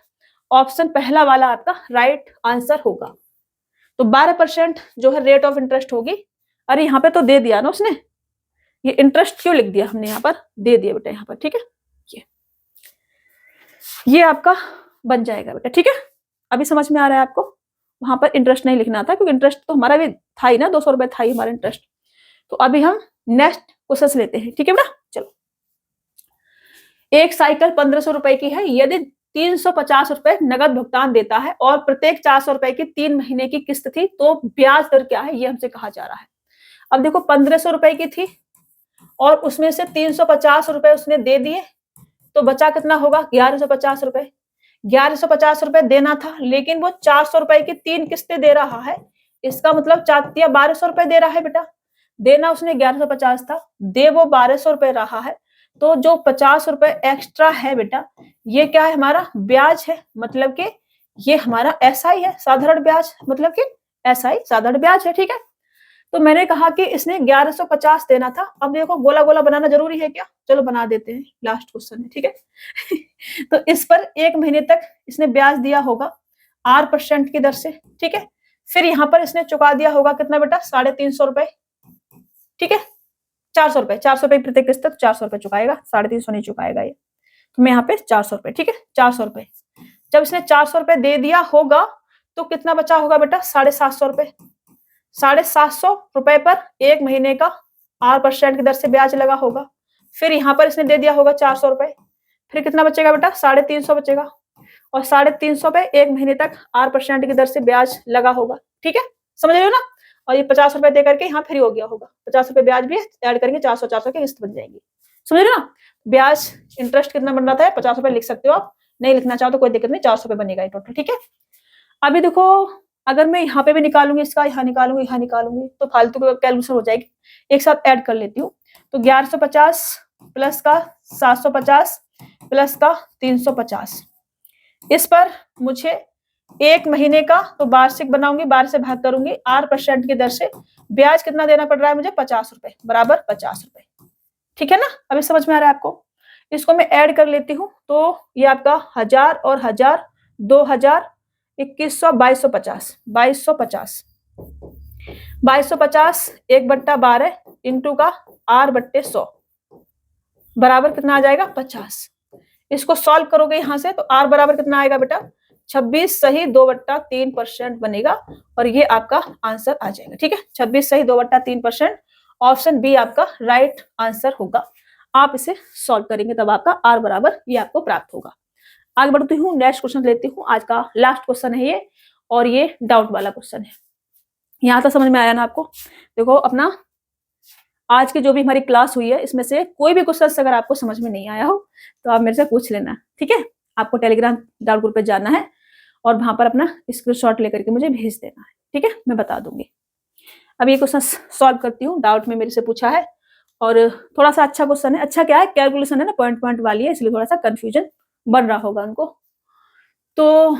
ऑप्शन पहला वाला आपका राइट आंसर होगा। तो 12% जो है रेट ऑफ इंटरेस्ट होगी। अरे यहाँ पे तो दे दिया ना उसने, ये इंटरेस्ट क्यों लिख दिया हमने, यहाँ पर दे दिया बेटा यहाँ पर। ठीक है, ये आपका बन जाएगा बेटा। ठीक है, अभी समझ में आ रहा है आपको, वहां पर इंटरेस्ट नहीं लिखना था, क्योंकि इंटरेस्ट तो हमारा भी था ही ना, 200 रुपए था ही हमारा इंटरेस्ट। तो अभी हम नेक्स्ट क्वेश्चन लेते हैं। ठीक है बेटा, चलो। एक साइकिल 1,500 रुपए की है, यदि 350 रुपए नगद भुगतान देता है और प्रत्येक 400 रुपए की 3 महीने की किस्त थी, तो ब्याज दर क्या है, ये हमसे कहा जा रहा है। अब देखो 1,500 रुपए की थी और उसमें से 350 रुपए उसने दे दिए, तो बचा कितना होगा, 1,150 रुपए। 1,150 रुपए देना था, लेकिन वो 400 रुपए की 3 किस्तें दे रहा है, इसका मतलब 1,200 रुपए दे रहा है बेटा। देना उसने 1,150 था, दे वो 1,200 रुपए रहा है, तो जो 50 रुपए एक्स्ट्रा है बेटा, ये क्या है, हमारा ब्याज है, मतलब कि ये हमारा SI है, साधारण ब्याज, मतलब कि SI साधारण ब्याज है। ठीक है, तो मैंने कहा कि इसने 1,150 देना था। अब देखो गोला गोला बनाना जरूरी है क्या, चलो बना देते हैं, लास्ट क्वेश्चन है। ठीक है तो इस पर 1 महीने तक इसने ब्याज दिया होगा R% की दर से। ठीक है, फिर यहाँ पर इसने चुका दिया होगा कितना बेटा, 350 रुपए। ठीक है, 400 रुपए, 400 रुपए प्रत्येक किस्त तक 400 रुपए चुकाएगा, 350 नहीं चुकाएगा ये, तो मैं यहाँ पे 400 रुपए। ठीक है, 400 रुपए जब इसने 400 रुपए दे दिया होगा, तो कितना बचा होगा बेटा, 750 रुपए। 750 रुपए पर 1 महीने का R% की दर से ब्याज लगा होगा। फिर यहाँ पर इसने दे दिया होगा 400 रुपए, फिर कितना बचेगा बेटा, 350 बचेगा, और 350 पे 1 महीने तक R% की दर से ब्याज लगा होगा। ठीक है, समझ रहे हो ना। और ये 50 रुपए दे करके यहाँ फ्री हो गया होगा, 50 रुपए ब्याज भी ऐड करेंगे, 400 400 की किस्त बन जाएंगी। समझ रहे हो ना, ब्याज इंटरेस्ट कितना बन रहा था, 50 रुपए लिख सकते हो आप, नहीं लिखना चाहो तो कोई दिक्कत नहीं, 400 रुपए बनेगा टोटल। ठीक है, अभी देखो अगर मैं यहाँ पे भी निकालूंगी इसका, यहाँ निकालूंगी, यहाँ निकालूंगी, तो फालतू कैलकुलेशन हो जाएगी। एक साथ ऐड कर लेती हूँ, तो 1150 प्लस का 750 प्लस का 350, इस पर मुझे 1 महीने का, तो वार्षिक बनाऊंगी, 12 से भाग करूंगी, R% की दर से ब्याज कितना देना पड़ रहा है मुझे, 50 रुपए, बराबर 50 रुपए। ठीक है ना, अभी समझ में आ रहा है आपको। इसको मैं ऐड कर लेती हूँ, तो ये आपका 1000 और 1000, 2000, 2100, 2250, 2250, 2250 1/12 इंटू का R/100 बराबर कितना आ जाएगा, 50। इसको सॉल्व करोगे यहां से, तो R बराबर कितना आएगा बेटा, 26 सही 2/3% बनेगा, और ये आपका आंसर आ जाएगा। ठीक है, 26 सही 2/3%, ऑप्शन बी आपका राइट आंसर होगा। आप इसे सॉल्व करेंगे तब आपका R बराबर ये आपको प्राप्त होगा। आगे बढ़ती हूँ, नेक्स्ट क्वेश्चन लेती हूँ, आज का लास्ट क्वेश्चन है ये, और ये डाउट वाला क्वेश्चन है। यहाँ तक समझ में आया ना आपको। देखो अपना आज की जो भी हमारी क्लास हुई है, इसमें से कोई भी क्वेश्चन अगर आपको समझ में नहीं आया हो, तो आप मेरे से पूछ लेना। ठीक है, आपको टेलीग्राम डाउट ग्रुप पे जाना है और वहां पर अपना स्क्रीनशॉट लेकर के मुझे भेज देना है, ठीक है, मैं बता दूंगी। अब ये क्वेश्चन सॉल्व करती हूँ, डाउट में मेरे से पूछा है और थोड़ा सा अच्छा क्वेश्चन है। अच्छा क्या है, कैलकुलेशन है ना, पॉइंट पॉइंट वाली है, इसलिए थोड़ा सा कंफ्यूजन बन रहा होगा उनको। तो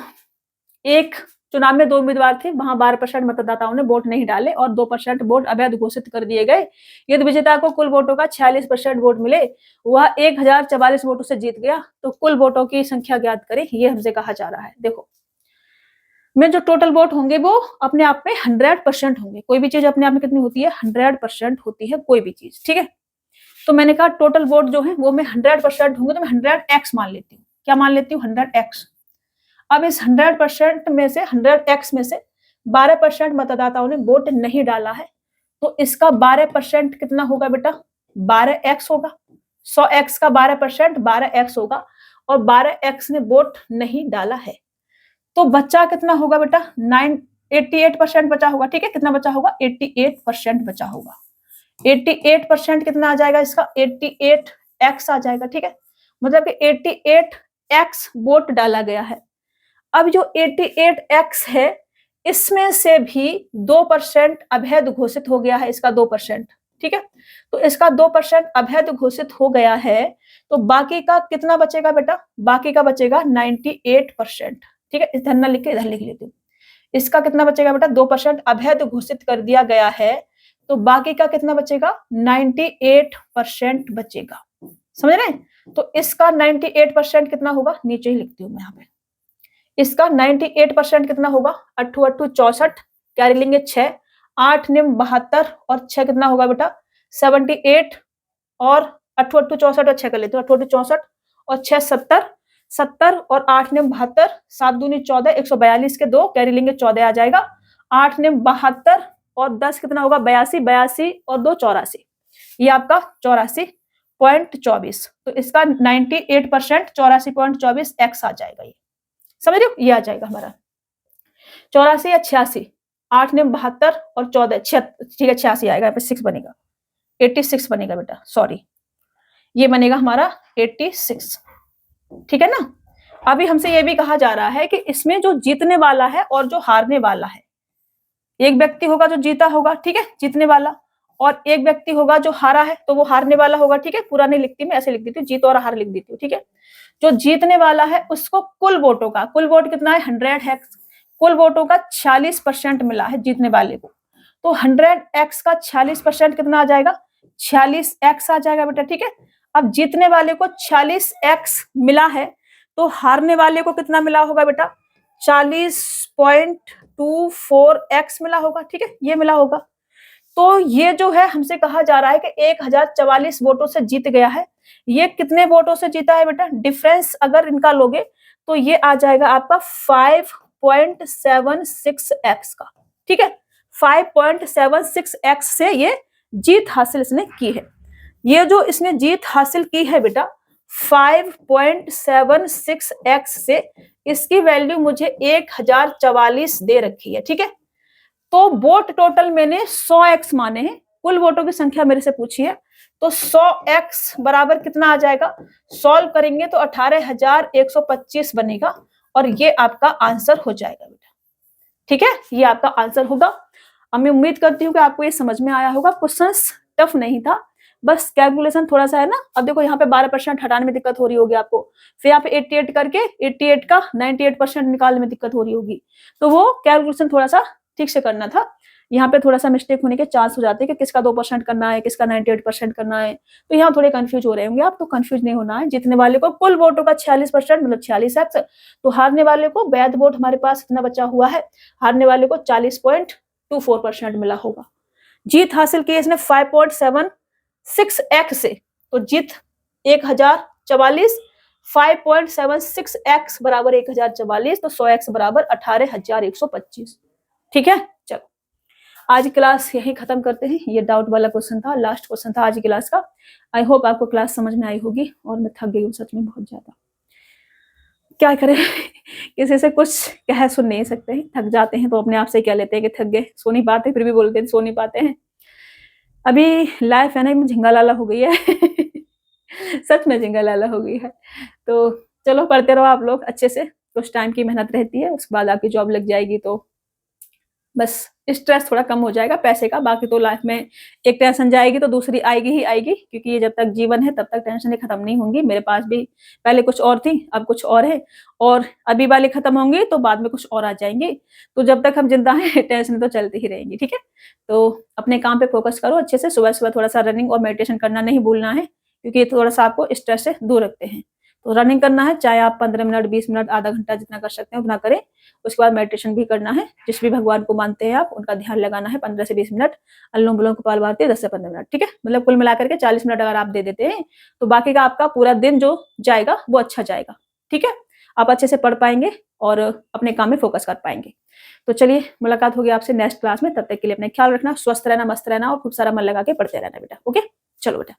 एक चुनाव में 2 उम्मीदवार थे, वहां 12% मतदाताओं ने वोट नहीं डाले और 2% वोट अवैध घोषित कर दिए गए। यदि विजेता को कुल वोटों का 46% वोट मिले, वह 1044 वोटों से जीत गया, तो कुल वोटों की संख्या ज्ञात करें, ये हमसे कहा जा रहा है। देखो, में जो टोटल वोट होंगे वो अपने आप में 100% होंगे। कोई भी चीज अपने आप में कितनी होती है, 100% होती है कोई भी चीज, ठीक है। तो मैंने कहा टोटल वोट जो है वो मैं 100% होंगे, तो मैं 100x मान लेती हूँ। क्या मान लेती हूँ, 100x। अब इस 100% में से 100x में से 12% मतदाताओं ने वोट नहीं डाला है, तो इसका 12% कितना होगा बेटा, 12x होगा। 100x का 12% 12x होगा और 12x ने वोट नहीं डाला है, तो बच्चा कितना होगा बेटा, 88% बचा होगा, ठीक है। कितना बचा होगा, 88% बचा होगा। 88% कितना आ जाएगा इसका, 88x आ जाएगा, ठीक है। मतलब कि 88x वोट डाला गया है। अब जो 88x है, इसमें से भी 2% अवैध घोषित हो गया है, इसका 2%, ठीक है। तो इसका 2% अवैध घोषित हो गया है, तो बाकी का कितना बचेगा बेटा, बाकी का बचेगा 98%, ठीक है। इधर ना लिख के इधर लिख लेती हूँ। इसका कितना बचेगा बेटा, 2% अवैध घोषित कर दिया गया है, तो बाकी का कितना बचेगा, 98% बचेगा। समझ रहे हैं? तो इसका 98% कितना होगा, नीचे ही लिखती हूँ मैं यहाँ पे। इसका 98% कितना होगा, 8 8 64, क्या लेंगे 6, 8 निम 72 और 6 कितना होगा बेटा 78, और 8 8 64 और 6 कर लेते हो, 8 8 64 और 6 70, 70 और 8 निम 72, 7 दूनी 14, 142 के 2 कैरी लेंगे 14 आ जाएगा। 8 निम 72 और 10 कितना होगा 82, 82 और 2 84, ये आपका 84.24। तो इसका 98% 84.24 x आ जाएगा। ये समझ रहे हो, ये आ जाएगा हमारा 84 या 86, 8 ने 72 और 14, ठीक है 86 आएगा, 6 बनेगा, 86 बनेगा बेटा, सॉरी ये बनेगा हमारा 86, ठीक है ना। अभी हमसे ये भी कहा जा रहा है कि इसमें जो जीतने वाला है और जो हारने वाला है, एक व्यक्ति होगा जो जीता होगा, ठीक है, जीतने वाला, और एक व्यक्ति होगा जो हारा है, तो वो हारने वाला होगा, ठीक है। पूरा नहीं लिखती मैं, ऐसे लिख देती हूँ, जीत और हार लिख देती हूँ, ठीक है। जो जीतने वाला है उसको कुल वोटों का, कुल वोट कितना है 100 है, कुल वोटों का 46% मिला है जीतने वाले को, तो 100x का 46% कितना आ जाएगा, 46x आ जाएगा बेटा, ठीक है। अब जीतने वाले को 46x मिला है, तो हारने वाले को कितना मिला होगा बेटा, 40.24x मिला होगा, ठीक है, ये मिला होगा। तो ये जो है हमसे कहा जा रहा है कि 1044 वोटों से जीत गया है। ये कितने वोटों से जीता है बेटा, डिफरेंस अगर इनका लोगे तो ये आ जाएगा आपका 5.76x का, ठीक है। 5.76x से ये जीत हासिल इसने की है। ये जो इसने जीत हासिल की है बेटा 5.76x से, इसकी वैल्यू मुझे 1044 दे रखी है, ठीक है। तो वोट टोटल मैंने 100x माने हैं, कुल वोटों की संख्या मेरे से पूछी है, तो 100x बराबर कितना आ जाएगा, सॉल्व करेंगे तो 18,125 बनेगा, और ये आपका आंसर हो जाएगा बेटा, ठीक है, ये आपका आंसर होगा। अब मैं उम्मीद करती हूँ कि आपको ये समझ में आया होगा। क्वेश्चंस टफ नहीं था, बस कैलकुलेशन थोड़ा सा है ना। अब देखो यहाँ पे 12% हटाने में दिक्कत हो रही होगी आपको, फिर यहाँ पे 88 करके 88 का 98% निकालने में दिक्कत हो रही होगी, तो वो कैलकुलेशन थोड़ा सा ठीक से करना था। यहाँ पे थोड़ा सा मिस्टेक होने के चांस हो जाते हैं कि किसका 2% करना है, किसका 98% करना है, तो यहाँ थोड़े कंफ्यूज हो रहे होंगे आप, तो कंफ्यूज नहीं होना है। जीतने वाले को कुल वोटों का 46% मतलब 46x, तो हारने वाले को वैध वोट हमारे पास कितना बचा हुआ है, हारने वाले को 40.24% मिला होगा। जीत हासिल की इसने 5.76x से, तो जीत 1044, 5.76x बराबर 1044, तो 100x बराबर 18,125, ठीक है। चलो आज की क्लास यही खत्म करते हैं। ये डाउट वाला क्वेश्चन था, लास्ट क्वेश्चन था आज की क्लास का। आई होप आपको क्लास समझ में आई होगी, और मैं थक गई हूँ सच में बहुत ज्यादा, क्या करें किसी से कुछ कह सुन नहीं सकते हैं, थक जाते हैं तो अपने आप से कह लेते हैं कि थक गए, सो नहीं पाते, फिर भी बोलते हैं सो नहीं पाते हैं। अभी लाइफ है ना एकदम झिंगा लाला हो गई है सच में झिंगा लाला हो गई है। तो चलो पढ़ते रहो आप लोग अच्छे से, कुछ टाइम की मेहनत रहती है, उसके बाद आपकी जॉब लग जाएगी तो बस स्ट्रेस थोड़ा कम हो जाएगा पैसे का। बाकी तो लाइफ में एक टेंशन जाएगी तो दूसरी आएगी ही आएगी, क्योंकि ये जब तक जीवन है तब तक टेंशनें खत्म नहीं होंगी। मेरे पास भी पहले कुछ और थी, अब कुछ और है, और अभी वाली खत्म होंगी तो बाद में कुछ और आ जाएंगी। तो जब तक हम जिंदा हैं टेंशन तो चलती ही रहेंगी, ठीक है। तो अपने काम पे फोकस करो अच्छे से, सुबह सुबह थोड़ा सा रनिंग और मेडिटेशन करना नहीं भूलना है, क्योंकि ये थोड़ा सा आपको स्ट्रेस से दूर रखते हैं। तो रनिंग करना है, चाहे आप 15 मिनट, 20 मिनट, आधा घंटा, जितना कर सकते हैं उतना करें। उसके बाद मेडिटेशन भी करना है, जिस भी भगवान को मानते हैं आप उनका ध्यान लगाना है 15 से 20 मिनट, अनुलोम विलोम कपालभाति 10 से 15 मिनट, ठीक है। मतलब कुल मिलाकर के 40 मिनट अगर आप दे देते हैं तो बाकी का आपका पूरा दिन जो जाएगा वो अच्छा जाएगा, ठीक है। आप अच्छे से पढ़ पाएंगे और अपने काम में फोकस कर पाएंगे। तो चलिए, मुलाकात होगी आपसे नेक्स्ट क्लास में। तब तक के लिए अपने ख्याल रखना, स्वस्थ रहना, मस्त रहना और खूब सारा मन लगा के पढ़ते रहना बेटा। ओके, चलो बेटा।